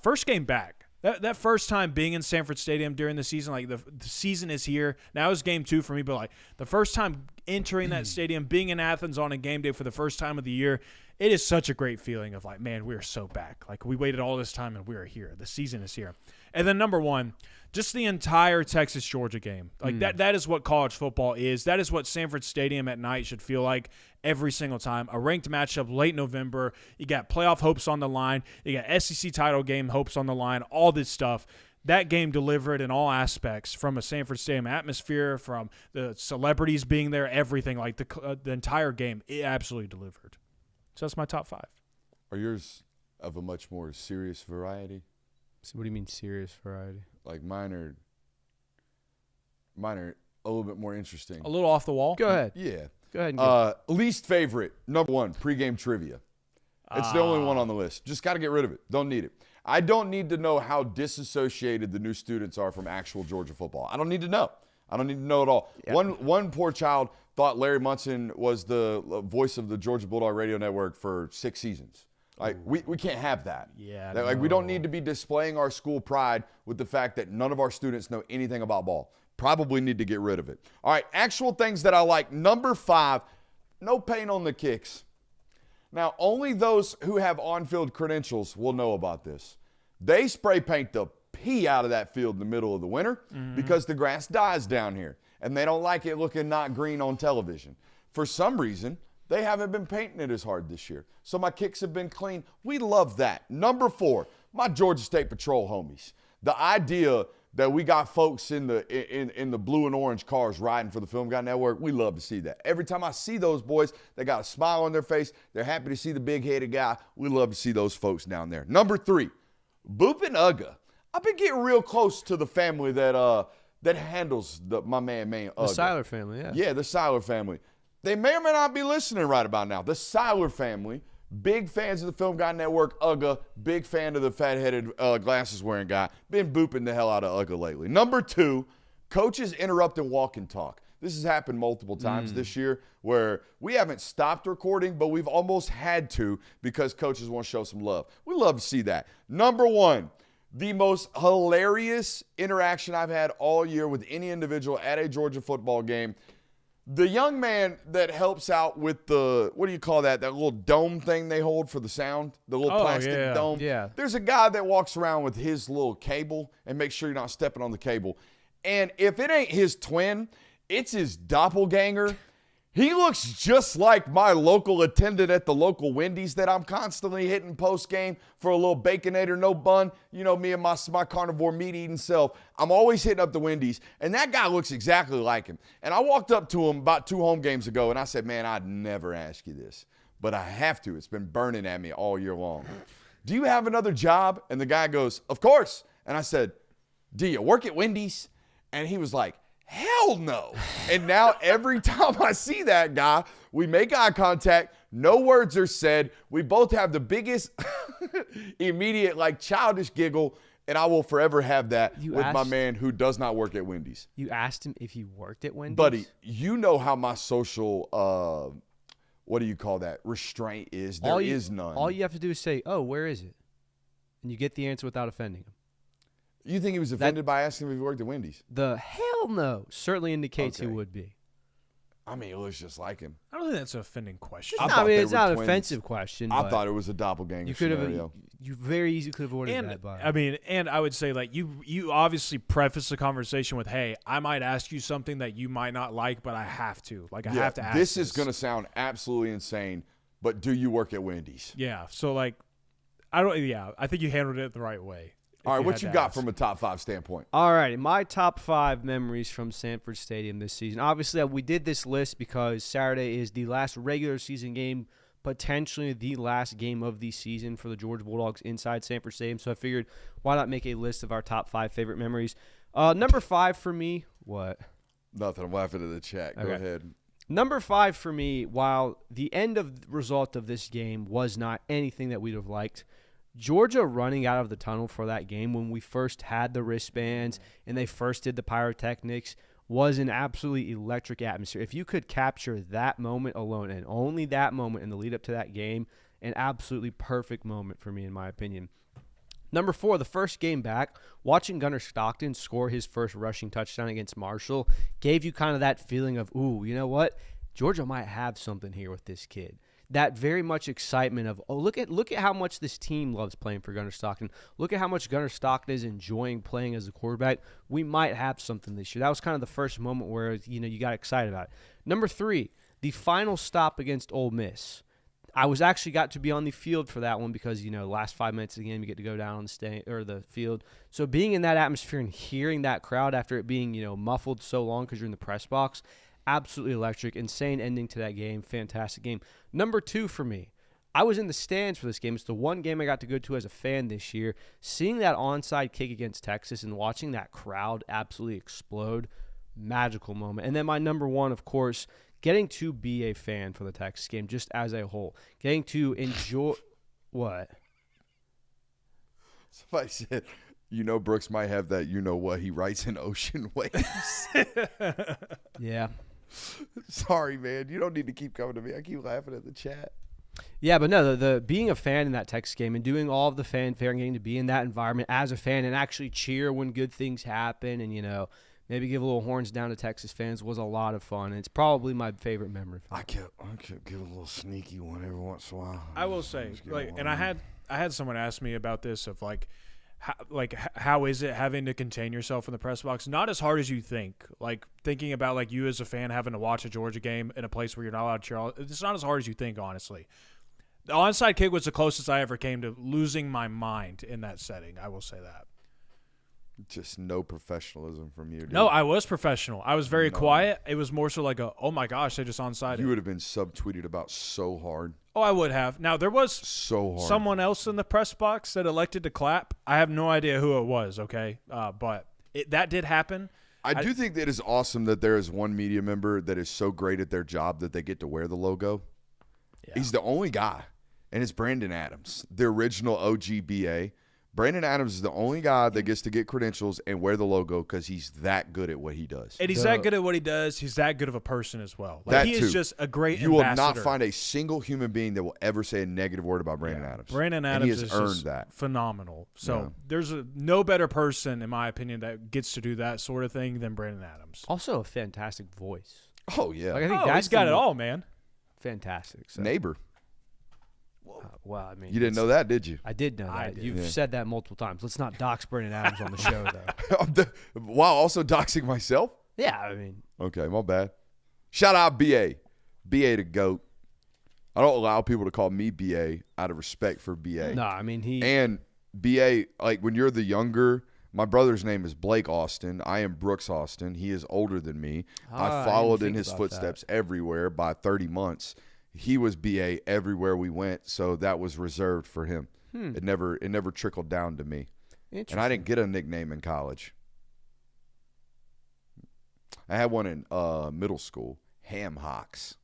first game back. That first time being in Sanford Stadium during the season, like the season is here. Now it's game 2 for me, but like the first time entering that stadium, being in Athens on a game day for the first time of the year, it is such a great feeling of like, man, we are so back. Like, we waited all this time and we are here. The season is here. And then number 1, just the entire Texas-Georgia game. Like that is what college football is. That is what Sanford Stadium at night should feel like every single time. A ranked matchup late November. You got playoff hopes on the line. You got SEC title game hopes on the line. All this stuff. That game delivered in all aspects, from a Sanford Stadium atmosphere, from the celebrities being there, everything. Like the entire game, it absolutely delivered. So that's my top 5. Are yours of a much more serious variety? So what do you mean serious variety? Like mine are a little bit more interesting. A little off the wall. Go ahead. Yeah. Go ahead and get Least favorite, number 1, pregame trivia. It's the only one on the list. Just got to get rid of it. Don't need it. I don't need to know how disassociated the new students are from actual Georgia football. I don't need to know. I don't need to know at all. Yeah. One poor child thought Larry Munson was the voice of the Georgia Bulldog radio network for 6 seasons. Like, we can't have that. Yeah. Like, we don't need to be displaying our school pride with the fact that none of our students know anything about ball. Probably need to get rid of it. All right, actual things that I like. Number 5, no paint on the kicks. Now, only those who have on-field credentials will know about this. They spray paint the pee out of that field in the middle of the winter because the grass dies down here, and they don't like it looking not green on television. For some reason, they haven't been painting it as hard this year, so my kicks have been clean. We love that. Number 4, my Georgia State Patrol homies. The idea that we got folks in the blue and orange cars riding for the Film Guy Network, we love to see that. Every time I see those boys, they got a smile on their face. They're happy to see the big-headed guy. We love to see those folks down there. Number 3, Boop and Ugga. I've been getting real close to the family that handles my man Ugga. The Seiler family, yeah. Yeah, the Seiler family. They may or may not be listening right about now. The Seiler family, big fans of the Film Guy Network. Ugga, big fan of the fat-headed glasses-wearing guy. Been booping the hell out of Ugga lately. Number 2, coaches interrupt and walk and talk. This has happened multiple times this year where we haven't stopped recording, but we've almost had to because coaches want to show some love. We love to see that. Number 1, the most hilarious interaction I've had all year with any individual at a Georgia football game. The young man that helps out with the, what do you call that little dome thing they hold for the sound? The little plastic dome? Yeah. There's a guy that walks around with his little cable and makes sure you're not stepping on the cable. And if it ain't his twin, it's his doppelganger. He looks just like my local attendant at the local Wendy's that I'm constantly hitting post-game for a little Baconator, no bun. You know me and my carnivore meat-eating self. I'm always hitting up the Wendy's, and that guy looks exactly like him. And I walked up to him about 2 home games ago, and I said, man, I'd never ask you this, but I have to. It's been burning at me all year long. Do you have another job? And the guy goes, of course. And I said, do you work at Wendy's? And he was like, hell no. And now every time I see that guy, we make eye contact, no words are said. We both have the biggest immediate childish giggle, and I will forever have that my man who does not work at Wendy's. You asked him if he worked at Wendy's? Buddy, you know how my social, what do you call that, restraint is. There is none. All you have to do is say, oh, where is it? And you get the answer without offending him. You think he was offended by asking if he worked at Wendy's? The hell no certainly indicates he would be. I mean, it looks just like him. I don't think that's an offending question. I mean, it's not an offensive question. I thought it was a doppelganger scenario. You very easily could have avoided that. I mean, and I would say, you obviously preface the conversation with, hey, I might ask you something that you might not like, but I have to. I have to ask this. This is going to sound absolutely insane, but do you work at Wendy's? Yeah. So, I think you handled it the right way. All right, what you got from a top 5 standpoint? All right, my top 5 memories from Sanford Stadium this season. Obviously, we did this list because Saturday is the last regular season game, potentially the last game of the season for the Georgia Bulldogs inside Sanford Stadium. So I figured, why not make a list of our top 5 favorite memories? Number 5 for me, what? Nothing. I'm laughing at the chat. Go ahead. Number 5 for me, while the end of result of this game was not anything that we'd have liked, Georgia running out of the tunnel for that game when we first had the wristbands and they first did the pyrotechnics was an absolutely electric atmosphere. If you could capture that moment alone and only that moment in the lead up to that game, an absolutely perfect moment for me in my opinion. Number 4, the first game back, watching Gunnar Stockton score his first rushing touchdown against Marshall gave you kind of that feeling of, ooh, you know what? Georgia might have something here with this kid. That very much excitement of, oh, look at how much this team loves playing for Gunnar Stockton. Look at how much Gunnar Stockton is enjoying playing as a quarterback. We might have something this year. That was kind of the first moment where, you got excited about it. Number 3, the final stop against Ole Miss. I was actually got to be on the field for that one because, last 5 minutes of the game, you get to go down on the field. So being in that atmosphere and hearing that crowd after it being, muffled so long because you're in the press box, absolutely electric, insane ending to that game, fantastic game. Number 2 for me, I was in the stands for this game. It's the one game I got to go to as a fan this year. Seeing that onside kick against Texas and watching that crowd absolutely explode, magical moment. And then my number 1, of course, getting to be a fan for the Texas game just as a whole. Getting to enjoy – what? Somebody said – Brooks might have that, what he writes in ocean waves. Yeah. Sorry, man. You don't need to keep coming to me. I keep laughing at the chat. Yeah, but no, the being a fan in that Texas game and doing all of the fanfare and getting to be in that environment as a fan and actually cheer when good things happen and, maybe give a little horns down to Texas fans was a lot of fun. And it's probably my favorite memory. I kept give a little sneaky one every once in a while. I will say, and I had someone ask me about this of how is it having to contain yourself in the press box? Not as hard as you think. Like thinking about like you as a fan having to watch a Georgia game in a place where you're not allowed to cheer. It's not as hard as you think, honestly. The onside kick was the closest I ever came to losing my mind in that setting. I will say that. Just no professionalism from you, dude. No, I was professional. I was very quiet. It was more so like oh my gosh, they just onside. You would have been subtweeted about so hard. Oh, I would have. Now, there was So hard. someone else in the press box that elected to clap. I have no idea who it was, okay? But that did happen. I do think that it is awesome that there is one media member that is so great at their job that they get to wear the logo. Yeah. He's the only guy, and it's Brandon Adams, the original OGBA. Brandon Adams is the only guy that gets to get credentials and wear the logo because he's that good at what he does. And he's that good at what he does. He's that good of a person as well. Like, that he too. is just a great You ambassador. will not find a single human being that will ever say a negative word about Brandon Adams. Brandon and Adams he has is earned just that. phenomenal. So there's no better person, in my opinion, that gets to do that sort of thing than Brandon Adams. Also a fantastic voice. Oh, yeah. Like, I think He's got it all, man. Fantastic. So. Neighbor. Well, I mean, You didn't know that, did you? I did know that. I did. You've said that multiple times. Let's not dox Brandon Adams on the show, though. Wow, also doxing myself? Yeah, I mean, Okay, my bad. Shout out BA. BA the GOAT. I don't allow people to call me BA out of respect for BA. no, I mean he. And BA, like when you're the younger, my brother's name is Blake Austin. I am Brooks Austin. He is older than me. I didn't followed in think his about footsteps everywhere by 30 months. He was BA everywhere we went, so that was reserved for him. It never trickled down to me. And I didn't get a nickname in college. I had one in middle school, Ham Hocks.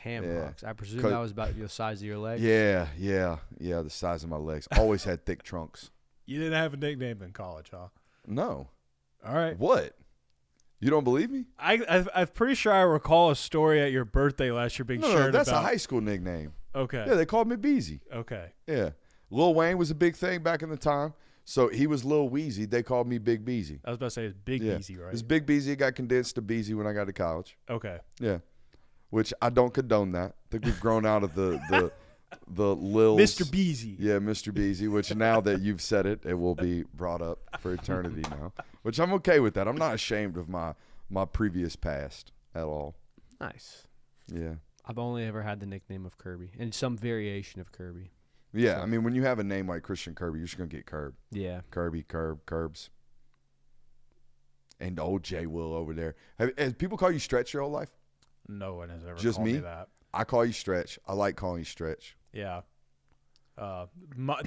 Ham Yeah. hocks. I presume that was about the size of your legs. Yeah, the size of my legs. Always had thick trunks. You didn't have a nickname in college, huh? No. All right. What? You don't believe me? I'm pretty sure I recall a story at your birthday last year being No, shared that's about. a high school nickname. Okay. Yeah, they called me Beezy. Okay. Yeah. Lil Wayne was a big thing back in the time. So he was Lil Weezy. They called me Big Beezy. I was about to say it's Big Yeah. Easy, right? It's Big Beezy. It got condensed to Beezy when I got to college. Okay. Yeah. Which I don't condone that. I think we've grown out of the Lils. Mr. Beezy. Yeah, Mr. Beezy, which now that you've said it, it will be brought up for eternity now. Which I'm okay with that. I'm not ashamed of my previous past at all. Nice. Yeah. I've only ever had the nickname of Kirby and some variation of Kirby. Yeah, So- I mean, when you have a name like Christian Kirby, you're just going to get Curb. Yeah. Kirby, Curbs. And old J. Will over there. Has people call you Stretch your whole life? No one has ever Just called me? me that. I call you Stretch. I like calling you Stretch. Yeah. The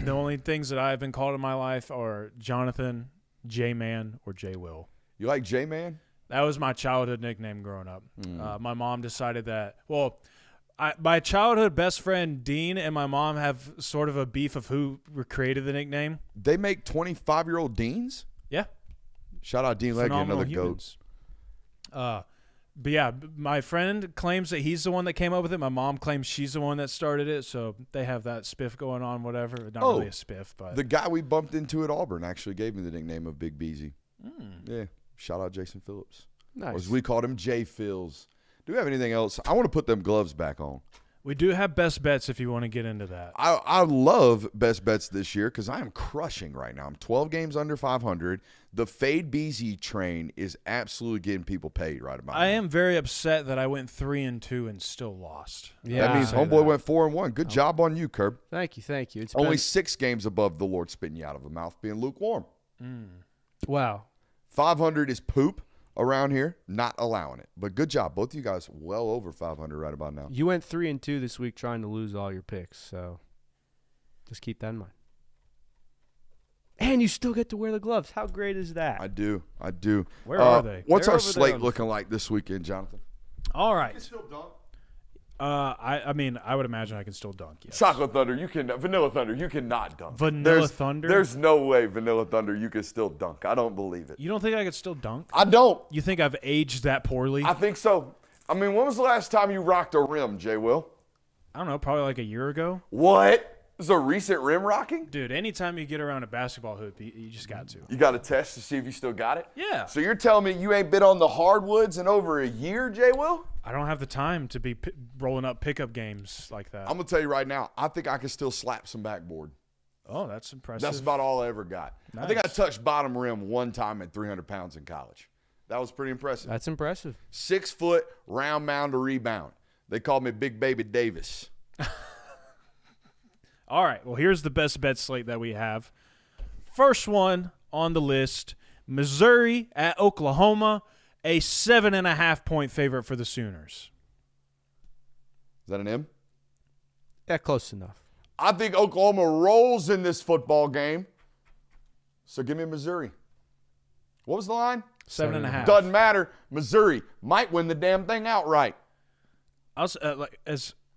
only things that I've been called in my life are Jonathan, J-Man, or J-Will. You like J-Man? That was my childhood nickname growing up. My mom decided that, my childhood best friend, Dean, and my mom have sort of a beef of who created the nickname. They make 25-year-old Deans? Yeah. Shout out Dean Legge, Phenomenal another humans. But yeah, my friend claims that he's the one that came up with it. My mom claims she's the one that started it. So they have that spiff going on, whatever. Not really a spiff, but The guy we bumped into at Auburn actually gave me the nickname of Big Beezy. Yeah. Shout out Jason Phillips. Nice. Or as we called him, J. Phils. Do we have anything else? I want to put them gloves back on. we do have best bets if you want to get into that. I love best bets this year because I am crushing right now. I'm 12 games under 500. The Fade Beezy train is absolutely getting people paid right about now. I am very upset that I went 3-2 and still lost. Yeah. That means Say Homeboy went 4-1. Good job on you, Curb. Thank you. It's Only been, 6 games above the Lord spitting you out of the mouth being lukewarm. wow. 500 is poop around here. Not allowing it. But good job. Both of you guys well over 500 right about now. You went 3-2 this week trying to lose all your picks, so just keep that in mind. And you still get to wear the gloves. How great is that? I do. Where are they? What's They're our over there slate on the looking like this weekend, Jonathan? All right. Still dunk. I mean, I would imagine I can still dunk. Yes. Chocolate Thunder, Vanilla Thunder, you cannot dunk. Vanilla Thunder? There's no way Vanilla Thunder you can still dunk. I don't believe it. You don't think I could still dunk? I don't. You think I've aged that poorly? I think so. I mean, when was the last time you rocked a rim, Jay Will? I don't know, probably like a year ago. What? This is a recent rim rocking? Dude, anytime you get around a basketball hoop, you just got to. You got to test to see if you still got it? Yeah. So you're telling me you ain't been on the hardwoods in over a year, Jay Will? I don't have the time to be rolling up pickup games like that. I'm going to tell you right now, I think I can still slap some backboard. Oh, that's impressive. That's about all I ever got. I think I Nice. touched bottom rim one time at 300 pounds in college. That was pretty impressive. That's impressive. 6 foot, round mound to rebound. They called me Big Baby Davis. All right, well, here's the best bet slate that we have. First one on the list, Missouri at Oklahoma, a 7.5-point favorite for the Sooners. Is that an M? Yeah, close enough. I think Oklahoma rolls in this football game. So give me Missouri. What was the line? 7.5. Doesn't matter. Missouri might win the damn thing outright. As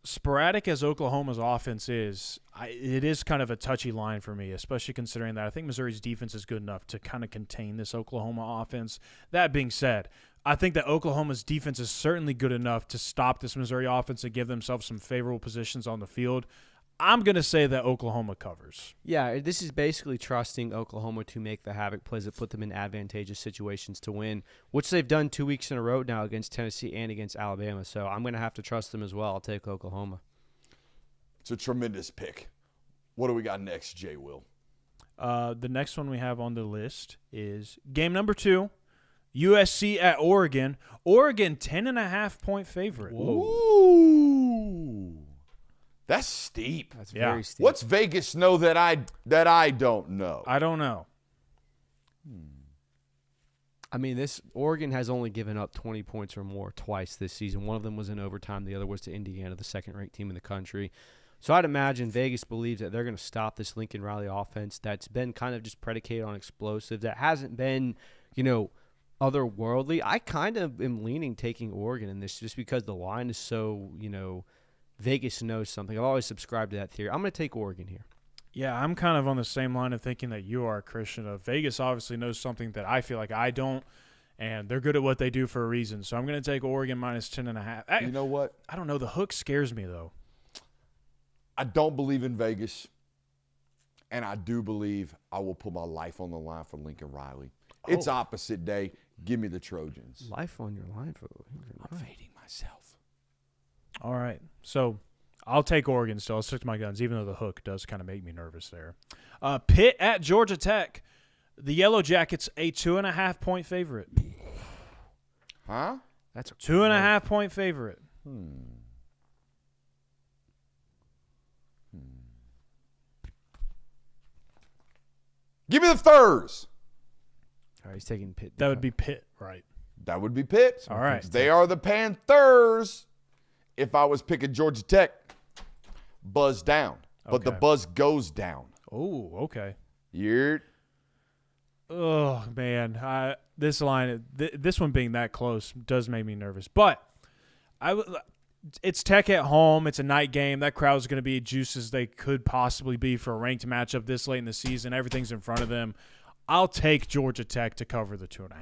sporadic as Oklahoma's offense is, it is kind of a touchy line for me, especially considering that I think Missouri's defense is good enough to kind of contain this Oklahoma offense. That being said, I think that Oklahoma's defense is certainly good enough to stop this Missouri offense and give themselves some favorable positions on the field. I'm going to say that Oklahoma covers. Yeah, this is basically trusting Oklahoma to make the havoc plays that put them in advantageous situations to win, which they've done 2 weeks in a row now against Tennessee and against Alabama. So I'm going to have to trust them as well. I'll take Oklahoma. It's a tremendous pick. What do we got next, Jay Will? The next one we have on the list is game number 2, USC at Oregon. Oregon, 10.5-point favorite. Ooh. That's steep. That's Yeah. very steep. What's Vegas know that I don't know? I don't know. I mean, this Oregon has only given up 20 points or more twice this season. One of them was in overtime. The other was to Indiana, the second-ranked team in the country. So I'd imagine Vegas believes that they're going to stop this Lincoln Riley offense that's been kind of just predicated on explosive, that hasn't been, otherworldly. I kind of am leaning taking Oregon in this just because the line is so, Vegas knows something. I've always subscribed to that theory. I'm going to take Oregon here. Yeah, I'm kind of on the same line of thinking that you are, Christian. Vegas obviously knows something that I feel like I don't, and they're good at what they do for a reason. So I'm going to take Oregon minus 10.5. You know what? I don't know. The hook scares me, though. I don't believe in Vegas, and I do believe I will put my life on the line for Lincoln Riley. It's opposite day. Give me the Trojans. Life on your line for I'm fading myself. All right. So I'll take Oregon still. I'll stick to my guns, even though the hook does kind of make me nervous there. Pitt at Georgia Tech. The Yellow Jackets, a 2.5-point favorite. Huh? That's a 2.5-point favorite. Give me the Furs. All right, he's taking Pitt. That would be Pitt, right? That would be Pitt. All right. They are the Panthers. If I was picking Georgia Tech, buzz down. But the Okay. buzz goes down. Oh, okay. You're Oh, man. This line, this one being that close does make me nervous. But it's Tech at home. It's a night game. That crowd's going to be juiced as they could possibly be for a ranked matchup this late in the season. Everything's in front of them. I'll take Georgia Tech to cover the 2.5.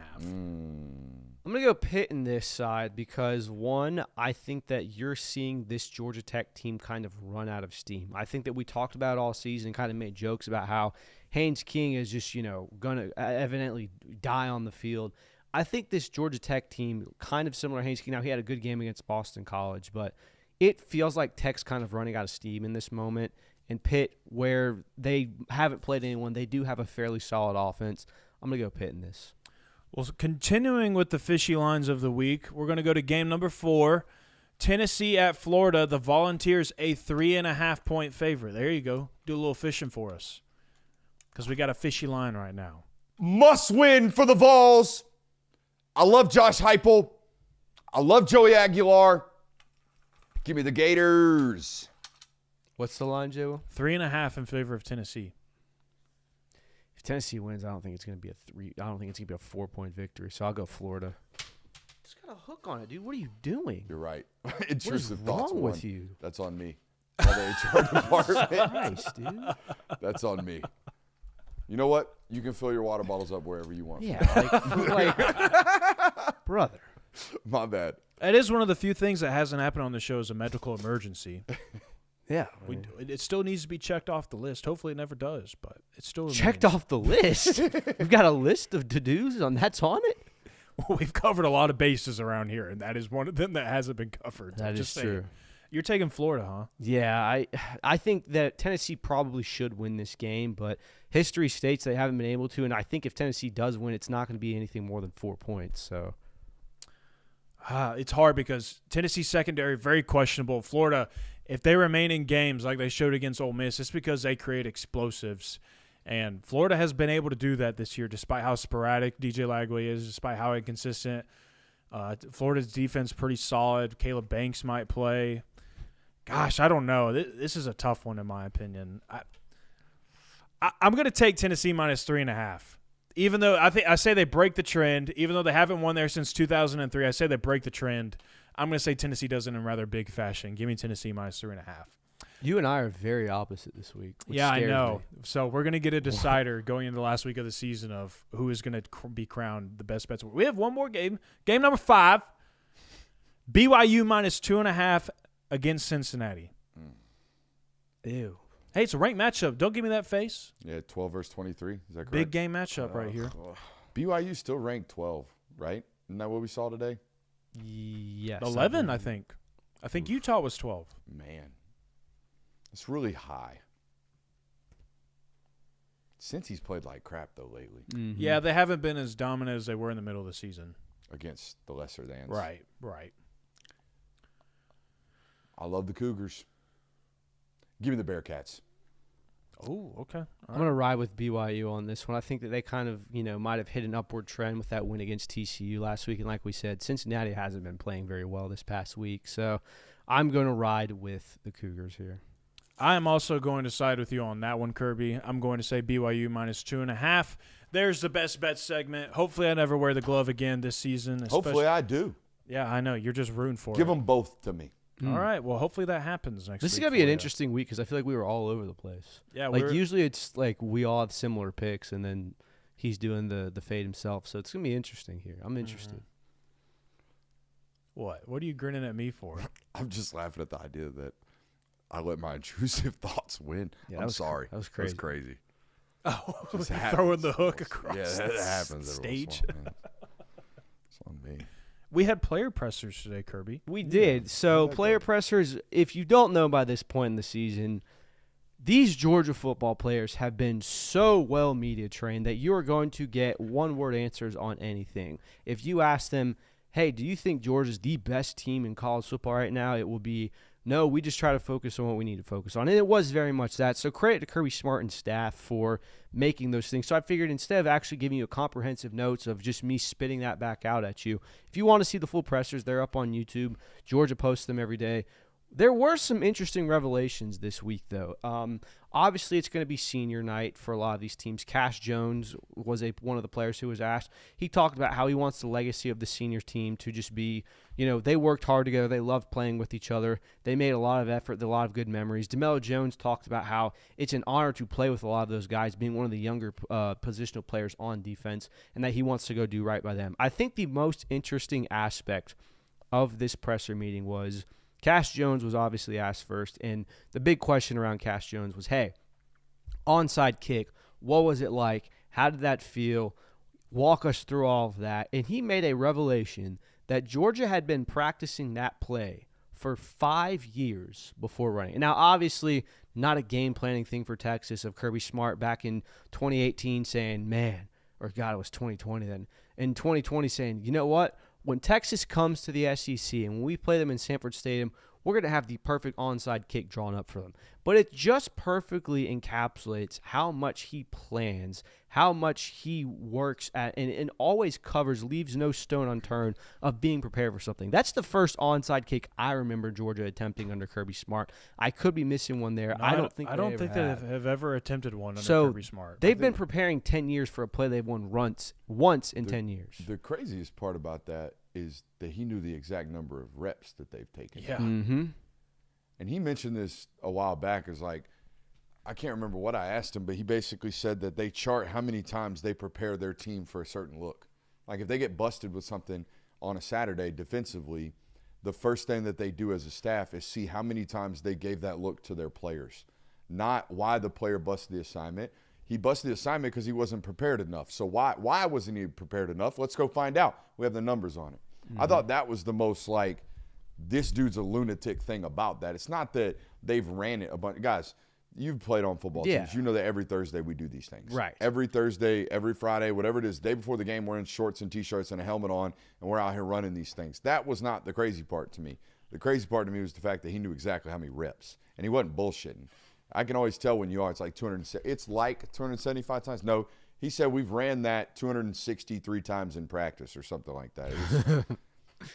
I'm going to go Pitt in this side because, one, I think that you're seeing this Georgia Tech team kind of run out of steam. I think that we talked about it all season, kind of made jokes about how Haynes King is just, going to evidently die on the field. I think this Georgia Tech team, kind of similar to Haynes King. Now, he had a good game against Boston College, but it feels like Tech's kind of running out of steam in this moment. And Pitt, where they haven't played anyone, they do have a fairly solid offense. I'm going to go Pitt in this. Well, continuing with the fishy lines of the week, we're going to go to game number 4. Tennessee at Florida. The Volunteers, a 3.5-point favorite. There you go. Do a little fishing for us because we got a fishy line right now. must win for the Vols. I love Josh Heupel. I love Joey Aguilar. Give me the Gators. What's the line, Joe? 3.5 in favor of Tennessee. If Tennessee wins, I don't think it's going to be a 3. I don't think it's going to be a 4-point victory. So I'll go Florida. It's got a hook on it, dude. What are you doing? You're right. What is Intrusive thoughts. wrong with one. you? That's on me. By the HR department. Christ, dude. That's on me. You know what? You can fill your water bottles up wherever you want. Yeah, brother. My bad. It is one of the few things that hasn't happened on the show as a medical emergency. Yeah. It still needs to be checked off the list. Hopefully it never does, but it still remains. Checked off the list. We've got a list of to-dos that's on it. We've covered a lot of bases around here, and that is one of them that hasn't been covered. That Just is saying. true. You're taking Florida, huh? Yeah, I think that Tennessee probably should win this game, but history states they haven't been able to, and I think if Tennessee does win, it's not going to be anything more than 4 points. So it's hard because Tennessee's secondary very questionable. Florida, if they remain in games like they showed against Ole Miss, it's because they create explosives. And Florida has been able to do that this year, despite how sporadic DJ Lagley is, despite how inconsistent. Florida's defense pretty solid. Caleb Banks might play. Gosh, I don't know. This is a tough one in my opinion. I'm going to take Tennessee minus 3.5. Even though I say they break the trend, even though they haven't won there since 2003, I say they break the trend. I'm going to say Tennessee does it in rather big fashion. Give me Tennessee minus 3.5. you and I are very opposite this week. Which Yeah, I scares know. me. So we're going to get a decider going into the last week of the season of who is going to be crowned the best bets. We have one more game. Game number 5. BYU minus 2.5 against Cincinnati. Ew. Hey, it's a ranked matchup. Don't give me that face. Yeah, 12 versus 23. Is that correct? Big game matchup right here. BYU still ranked 12, right? Isn't that what we saw today? Yes. 11, I think. I think Utah was 12. Man, it's really high. Since he's played like crap, though, lately Mhm. Yeah, they haven't been as dominant as they were in the middle of the season. against the lesser thans. Right. I love the Cougars. Give me the Bearcats. Oh, okay. I'm going to ride with BYU on this one. I think that they kind of, might have hit an upward trend with that win against TCU last week. And like we said, Cincinnati hasn't been playing very well this past week. So I'm going to ride with the Cougars here. I am also going to side with you on that one, Kirby. I'm going to say BYU minus 2.5. There's the best bet segment. Hopefully I never wear the glove again this season. Hopefully I do. Yeah, I know. You're just rooting for Give it. them both to me. All right. Well, hopefully that happens next week. This is going to be an for you. interesting week because I feel like we were all over the place. Yeah, Like we're- usually it's like we all have similar picks and then he's doing the fade himself. So it's going to be interesting here. I'm interested. What? What are you grinning at me for? I'm just laughing at the idea that I let my intrusive thoughts win. Yeah, I'm that was- sorry. that was That was crazy. crazy. Oh, Just throwing happens the every hook once- across Yeah, the that happens every stage. once in a while, man. It's on me. We had player pressers today, Kirby. We did. So player pressers, if you don't know by this point in the season, these Georgia football players have been so well media trained that you are going to get one-word answers on anything. If you ask them, hey, do you think Georgia's the best team in college football right now? It will be, no, we just try to focus on what we need to focus on. And it was very much that. So credit to Kirby Smart and staff for making those things. So I figured instead of actually giving you a comprehensive notes of just me spitting that back out at you, if you want to see the full pressers, they're up on YouTube. Georgia posts them every day. There were some interesting revelations this week, though. Obviously, it's going to be senior night for a lot of these teams. Cash Jones was one of the players who was asked. He talked about how he wants the legacy of the senior team to just be, they worked hard together. They loved playing with each other. They made a lot of effort, a lot of good memories. DeMello Jones talked about how it's an honor to play with a lot of those guys, being one of the younger positional players on defense, and that he wants to go do right by them. I think the most interesting aspect of this presser meeting was Cash Jones was obviously asked first, and the big question around Cash Jones was, hey, onside kick, what was it like? How did that feel? Walk us through all of that. And he made a revelation that Georgia had been practicing that play for 5 years before running. Now, obviously, not a game planning thing for Texas of Kirby Smart back in 2018 saying, man, or God, it was 2020 then. In 2020 saying, you know what? When Texas comes to the SEC and when we play them in Sanford Stadium, we're going to have the perfect onside kick drawn up for them. But it just perfectly encapsulates how much he plans, how much he works at, and always covers, leaves no stone unturned of being prepared for something. That's the first onside kick I remember Georgia attempting under Kirby Smart. I could be missing one there. No, I don't think they have ever attempted one under so Kirby Smart. They've been preparing 10 years for a play they've won once in 10 years. The craziest part about that is that he knew the exact number of reps that they've taken. Yeah. Mm-hmm. And he mentioned this a while back. Is like, I can't remember what I asked him, but he basically said that they chart how many times they prepare their team for a certain look. Like if they get busted with something on a Saturday defensively, the first thing that they do as a staff is see how many times they gave that look to their players, not why the player busted the assignment. He busted the assignment because he wasn't prepared enough. So why wasn't he prepared enough? Let's go find out. We have the numbers on it. I thought that was the most this dude's a lunatic thing about that. It's not that they've ran it a bunch. Guys, you've played on football teams. You know that every Thursday we do these things. Right. Every Thursday, every Friday, whatever it is, day before the game, we're in shorts and T-shirts and a helmet on, and we're out here running these things. That was not the crazy part to me. The crazy part to me was the fact that he knew exactly how many reps, and he wasn't bullshitting. I can always tell when you are. It's like 275 times. No, he said we've ran that 263 times in practice or something like that.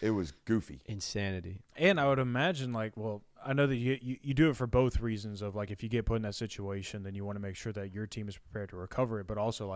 It was goofy. Insanity. And I would imagine, I know that you do it for both reasons of, if you get put in that situation, then you want to make sure that your team is prepared to recover it, but also,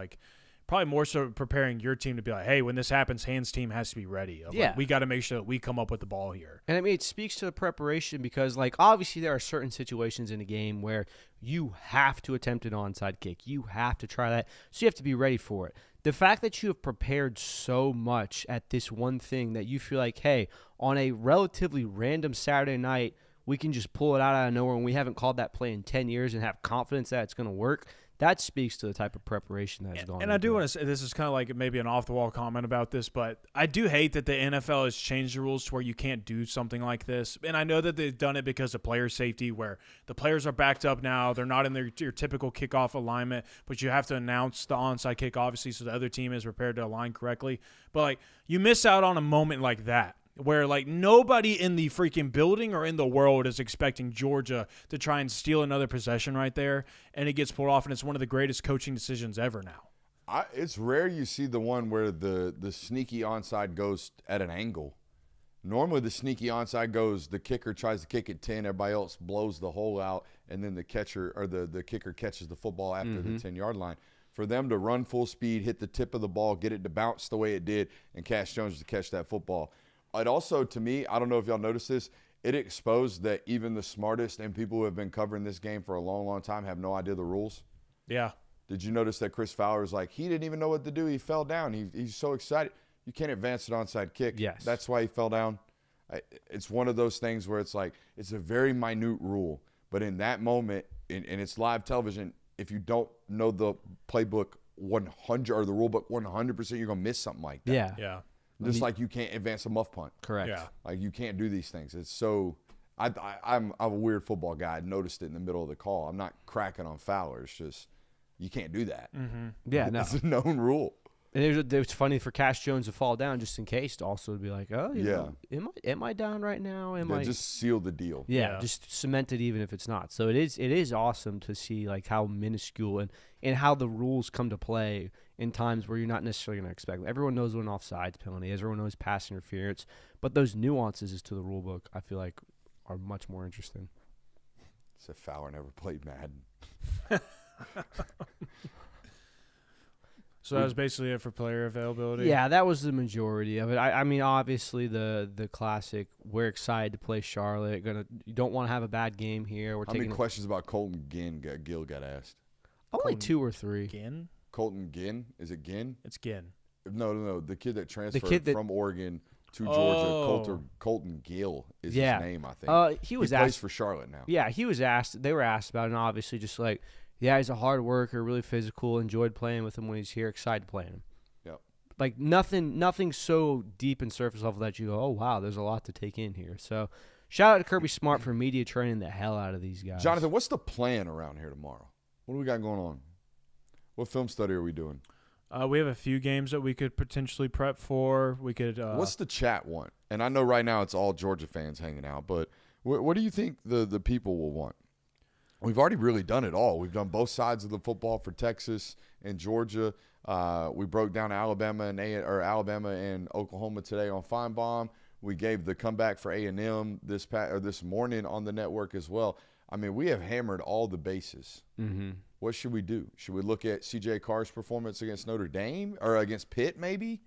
probably more so preparing your team to be like, hey, when this happens, Hans' team has to be ready. We got to make sure that we come up with the ball here. And, it speaks to the preparation because, obviously there are certain situations in a game where you have to attempt an onside kick. You have to try that, so you have to be ready for it. The fact that you have prepared so much at this one thing that you feel like, hey, on a relatively random Saturday night, we can just pull it out of nowhere and we haven't called that play in 10 years and have confidence that it's going to work, that speaks to the type of preparation that has gone on. And I do want to say, this is kind of maybe an off-the-wall comment about this, but I do hate that the NFL has changed the rules to where you can't do something like this. And I know that they've done it because of player safety, where the players are backed up now. They're not in your typical kickoff alignment, but you have to announce the onside kick, obviously, so the other team is prepared to align correctly. But, you miss out on a moment like that, where nobody in the freaking building or in the world is expecting Georgia to try and steal another possession right there, and it gets pulled off, and it's one of the greatest coaching decisions ever now. It's rare you see the one where the sneaky onside goes at an angle. Normally the sneaky onside goes, the kicker tries to kick it 10, everybody else blows the hole out, and then the catcher or the kicker catches the football after the 10-yard line. For them to run full speed, hit the tip of the ball, get it to bounce the way it did, and Cash Jones to catch that football. It also, to me, I don't know if y'all noticed this, it exposed that even the smartest and people who have been covering this game for a long, long time have no idea the rules. Yeah. Did you notice that Chris Fowler was he didn't even know what to do. He fell down. He's so excited. You can't advance an onside kick. Yes. That's why he fell down. It's one of those things where it's it's a very minute rule. But in that moment, and it's live television, if you don't know the playbook 100 or the rule book 100%, you're going to miss something like that. Yeah. Yeah. Just like you can't advance a muff punt. Correct. Yeah. You can't do these things. It's so I'm a weird football guy. I noticed it in the middle of the call. I'm not cracking on Fowler. It's just you can't do that. Mm-hmm. Yeah, no. It's a known rule. And it's funny for Cash Jones to fall down just in case, to also be like, oh, you know, am I down right now? Just seal the deal. Yeah, just cement it even if it's not. So it is awesome to see how minuscule and how the rules come to play in times where you're not necessarily going to expect. Everyone knows what an offsides penalty is. Everyone knows pass interference. But those nuances to the rule book, I feel like, are much more interesting. Said Fowler never played Madden. So that was basically it for player availability? Yeah, that was the majority of it. I mean, obviously the classic, we're excited to play Charlotte. You don't want to have a bad game here. How many questions about Colton Gill got asked? Only 2 or 3. Ginn? Colton Ginn? Is it Ginn? It's Ginn. No. The kid that transferred from Oregon to Georgia, Colton Gill is his name, I think. He was he asked. plays for Charlotte now. Yeah, he was asked. They were asked about it, and obviously just he's a hard worker, really physical, enjoyed playing with him when he's here, excited playing him. Yep. Nothing so deep and surface level that you go, oh, wow, there's a lot to take in here. So shout out to Kirby Smart for media training the hell out of these guys. Jonathan, what's the plan around here tomorrow? What do we got going on? What film study are we doing? We have a few games that we could potentially prep for. We could. What's the chat want? And I know right now it's all Georgia fans hanging out, but what do you think the people will want? We've already really done it all. We've done both sides of the football for Texas and Georgia. We broke down Alabama and Oklahoma today on Feinbaum. We gave the comeback for A&M this morning on the network as well. I mean, we have hammered all the bases. Mm-hmm. What should we do? Should we look at C.J. Carr's performance against Notre Dame or against Pitt maybe?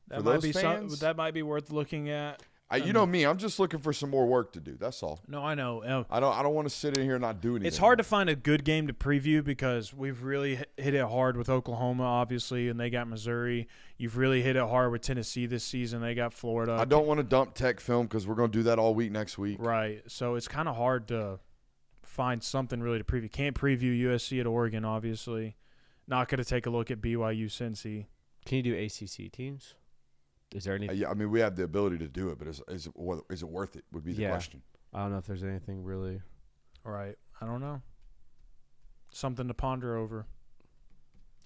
That might be worth looking at. You know me, I'm just looking for some more work to do. That's all. No, I know. I don't want to sit in here and not do anything. It's hard to find a good game to preview because we've really hit it hard with Oklahoma, obviously, and they got Missouri. You've really hit it hard with Tennessee this season. They got Florida. I don't want to dump Tech film because we're going to do that all week next week. Right. So it's kind of hard to find something really to preview. Can't preview USC at Oregon, obviously. Not going to take a look at BYU Cincy. Can you do ACC teams? Is there anything? Yeah, I mean, we have the ability to do it, but is it worth it? Would be the question. I don't know if there's anything really. Right. I don't know. Something to ponder over.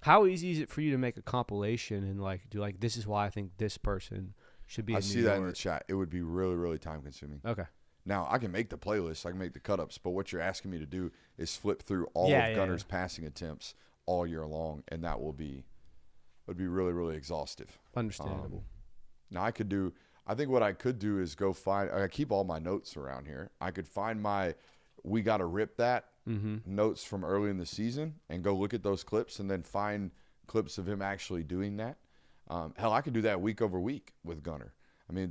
How easy is it for you to make a compilation and do this is why I think this person should be? I in see New that York? in the chat. It would be really, really time consuming. Okay. Now, I can make the playlist, I can make the cut-ups, but what you're asking me to do is flip through all of Gunner's passing attempts all year long, and that would be really, really exhaustive. Understandable. Now, I think what I could do is go find – I keep all my notes around here. I could find my "we got to rip that" notes from early in the season and go look at those clips and then find clips of him actually doing that. Hell, I could do that week over week with Gunner. I mean,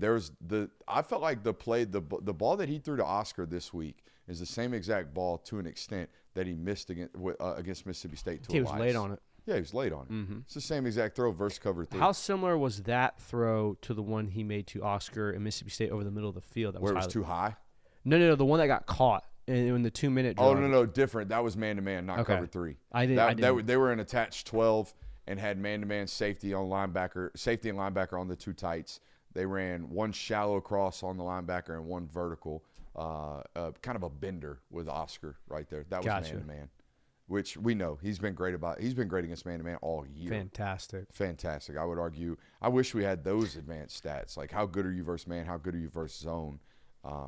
I felt like the ball that he threw to Oscar this week is the same exact ball to an extent that he missed against Mississippi State. He was late on it. Yeah, he was late on it. It's the same exact throw versus cover 3. How similar was that throw to the one he made to Oscar in Mississippi State over the middle of the field? Where it was too high? No, the one that got caught in the 2-minute drive. Oh, no, different. That was man-to-man, not cover 3. They were in attached 12 and had man-to-man safety and linebacker on the 2 tights. They ran one shallow cross on the linebacker and one vertical, kind of a bender with Oscar right there. That was man-to-man, which we know he's been great against man-to-man all year. Fantastic. I would argue. I wish we had those advanced stats, like how good are you versus man, how good are you versus zone.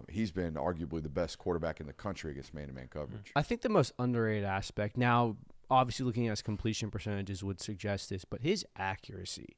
He's been arguably the best quarterback in the country against man-to-man coverage. I think the most underrated aspect now, obviously looking at his completion percentages would suggest this, but his accuracy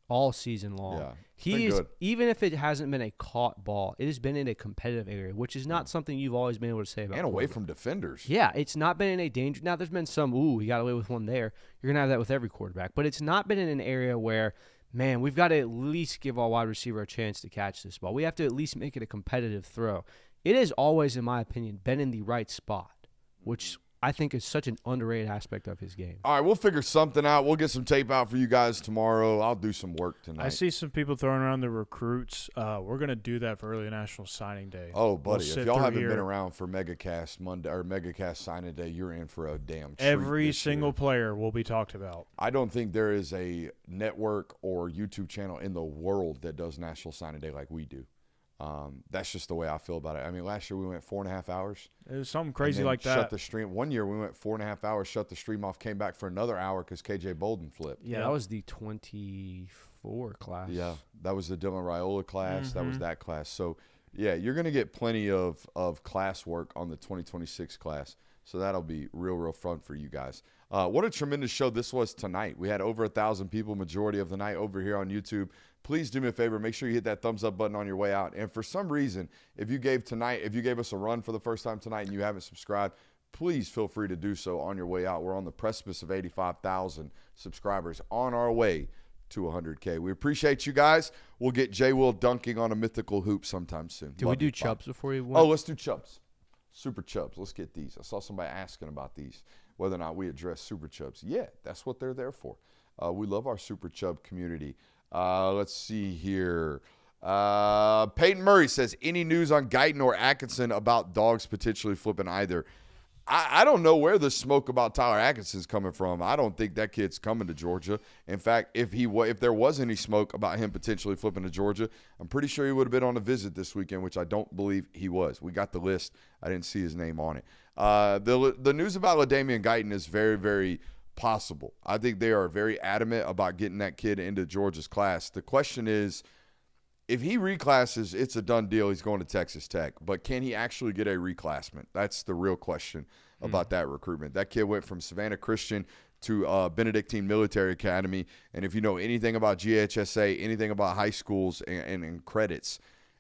all season long. Yeah, he is good. Even if it hasn't been a caught ball, it has been in a competitive area, which is not something you've always been able to say about. And away from defenders. Yeah, it's not been in a danger. Now there's been some, he got away with one there. You're gonna have that with every quarterback, but it's not been in an area where, man, we've got to at least give our wide receiver a chance to catch this ball. We have to at least make it a competitive throw. It has always, in my opinion, been in the right spot, which I think is such an underrated aspect of his game. All right, we'll figure something out. We'll get some tape out for you guys tomorrow. I'll do some work tonight. I see some people throwing around the recruits. We're going to do that for early National Signing Day. Oh, buddy, if y'all haven't been around for MegaCast Monday or MegaCast Signing Day, you're in for a damn treat. Every single player will be talked about. I don't think there is a network or YouTube channel in the world that does National Signing Day like we do. That's just the way I feel about it. I mean, last year we went 4.5 hours. It was something crazy like that. Shut the stream. One year we went 4.5 hours, shut the stream off, came back for another hour because KJ Bolden flipped. Yeah, that was the 24 class. Yeah, that was the Dylan Raiola class. That was that class. So, yeah, you're going to get plenty of class work on the 2026 class. So that'll be real fun for you guys. What a tremendous show this was tonight. We had over 1,000 people, majority of the night, over here on YouTube. Please do me a favor. Make sure you hit that thumbs up button on your way out. And for some reason, if you gave us a run for the first time tonight and you haven't subscribed, please feel free to do so on your way out. We're on the precipice of 85,000 subscribers, on our way to 100K. We appreciate you guys. We'll get J. Will dunking on a mythical hoop sometime soon. Did we do Chubbs before you went? Oh, let's do Chubbs. Super Chubbs. Let's get these. I saw somebody asking about these, whether or not we address Super Chubbs. Yeah, that's what they're there for. We love our Super Chubb community. Let's see here. Peyton Murray says, any news on Guyton or Atkinson about Dogs potentially flipping either? I don't know where the smoke about Tyler Atkinson's coming from. I don't think that kid's coming to Georgia. In fact, if there was any smoke about him potentially flipping to Georgia, I'm pretty sure he would have been on a visit this weekend, which I don't believe he was. We got the list. I didn't see his name on it. The news about LaDainian Guyton is very, very possible. I think they are very adamant about getting that kid into Georgia's class. The question is, if he reclasses, it's a done deal. He's going to Texas Tech. But can he actually get a reclassment? That's the real question about that recruitment. That kid went from Savannah Christian to Benedictine Military Academy. And if you know anything about GHSA, anything about high schools and credits,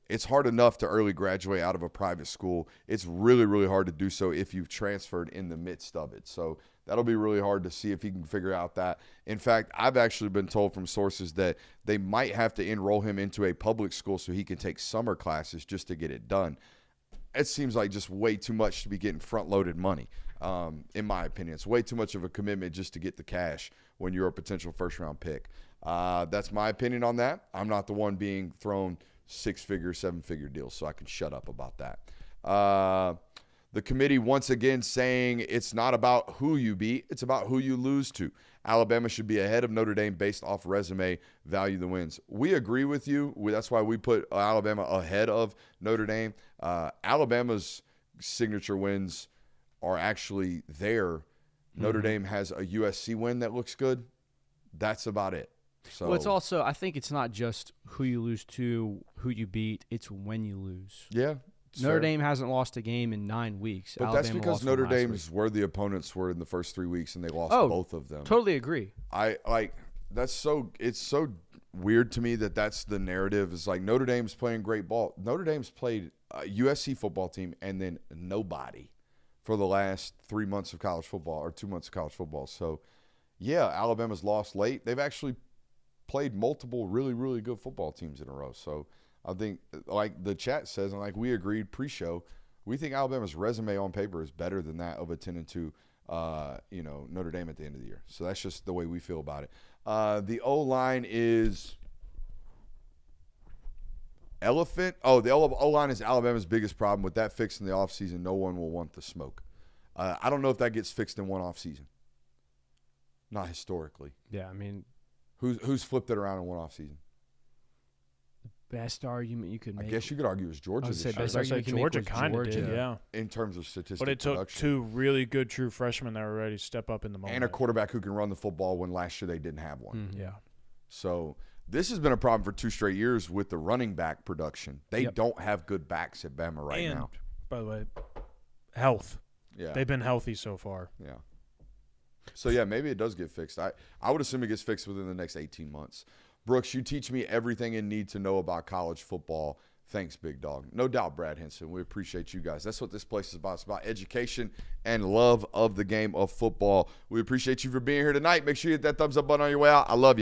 it's hard enough to early graduate out of a private school. It's really, really hard to do so if you've transferred in the midst of it. So that'll be really hard to see if he can figure out that. In fact, I've actually been told from sources that they might have to enroll him into a public school so he can take summer classes just to get it done. It seems like just way too much to be getting front-loaded money, in my opinion. It's way too much of a commitment just to get the cash when you're a potential first-round pick. That's my opinion on that. I'm not the one being thrown six-figure, seven-figure deals, so I can shut up about that. The committee once again saying it's not about who you beat, it's about who you lose to. Alabama should be ahead of Notre Dame based off resume, value the wins. We agree with you. That's why we put Alabama ahead of Notre Dame. Alabama's signature wins are actually there. Notre Dame has a USC win that looks good. That's about it. So, well, it's also, I think it's not just who you lose to, who you beat. It's when you lose. Yeah. Notre Dame hasn't lost a game in 9 weeks. But Alabama that's because lost Notre one last Dame's week. where the opponents were in the first 3 weeks, and they lost both of them. Totally agree. It's so weird to me that that's the narrative. Is like Notre Dame's playing great ball. Notre Dame's played a USC football team and then nobody for the last 3 months of college football or 2 months of college football. So, yeah, Alabama's lost late. They've actually played multiple really, really good football teams in a row. So, I think, like the chat says, and like we agreed pre-show, we think Alabama's resume on paper is better than that of a 10-2, Notre Dame at the end of the year. So that's just the way we feel about it. The O-line is elephant. Oh, the O-line is Alabama's biggest problem. With that fixed in the offseason, no one will want the smoke. I don't know if that gets fixed in one offseason. Not historically. Yeah, I mean, who's flipped it around in one offseason? best argument you could make. I guess you could argue is Georgia. I would say this year. best I was argument gonna you say can make Georgia was kind of did, Georgia. yeah. in terms of statistical But it took production. two really good true freshmen that were ready to step up in the moment. And a quarterback who can run the football when last year they didn't have one. Mhm. Yeah. So this has been a problem for 2 straight years with the running back production. They Yep. don't have good backs at Bama right and, now. by the way, health. Yeah. They've been healthy so far. Yeah. So, yeah, maybe it does get fixed. I would assume it gets fixed within the next 18 months. Brooks, you teach me everything I need to know about college football. Thanks, big dog. No doubt, Brad Henson. We appreciate you guys. That's what this place is about. It's about education and love of the game of football. We appreciate you for being here tonight. Make sure you hit that thumbs up button on your way out. I love you.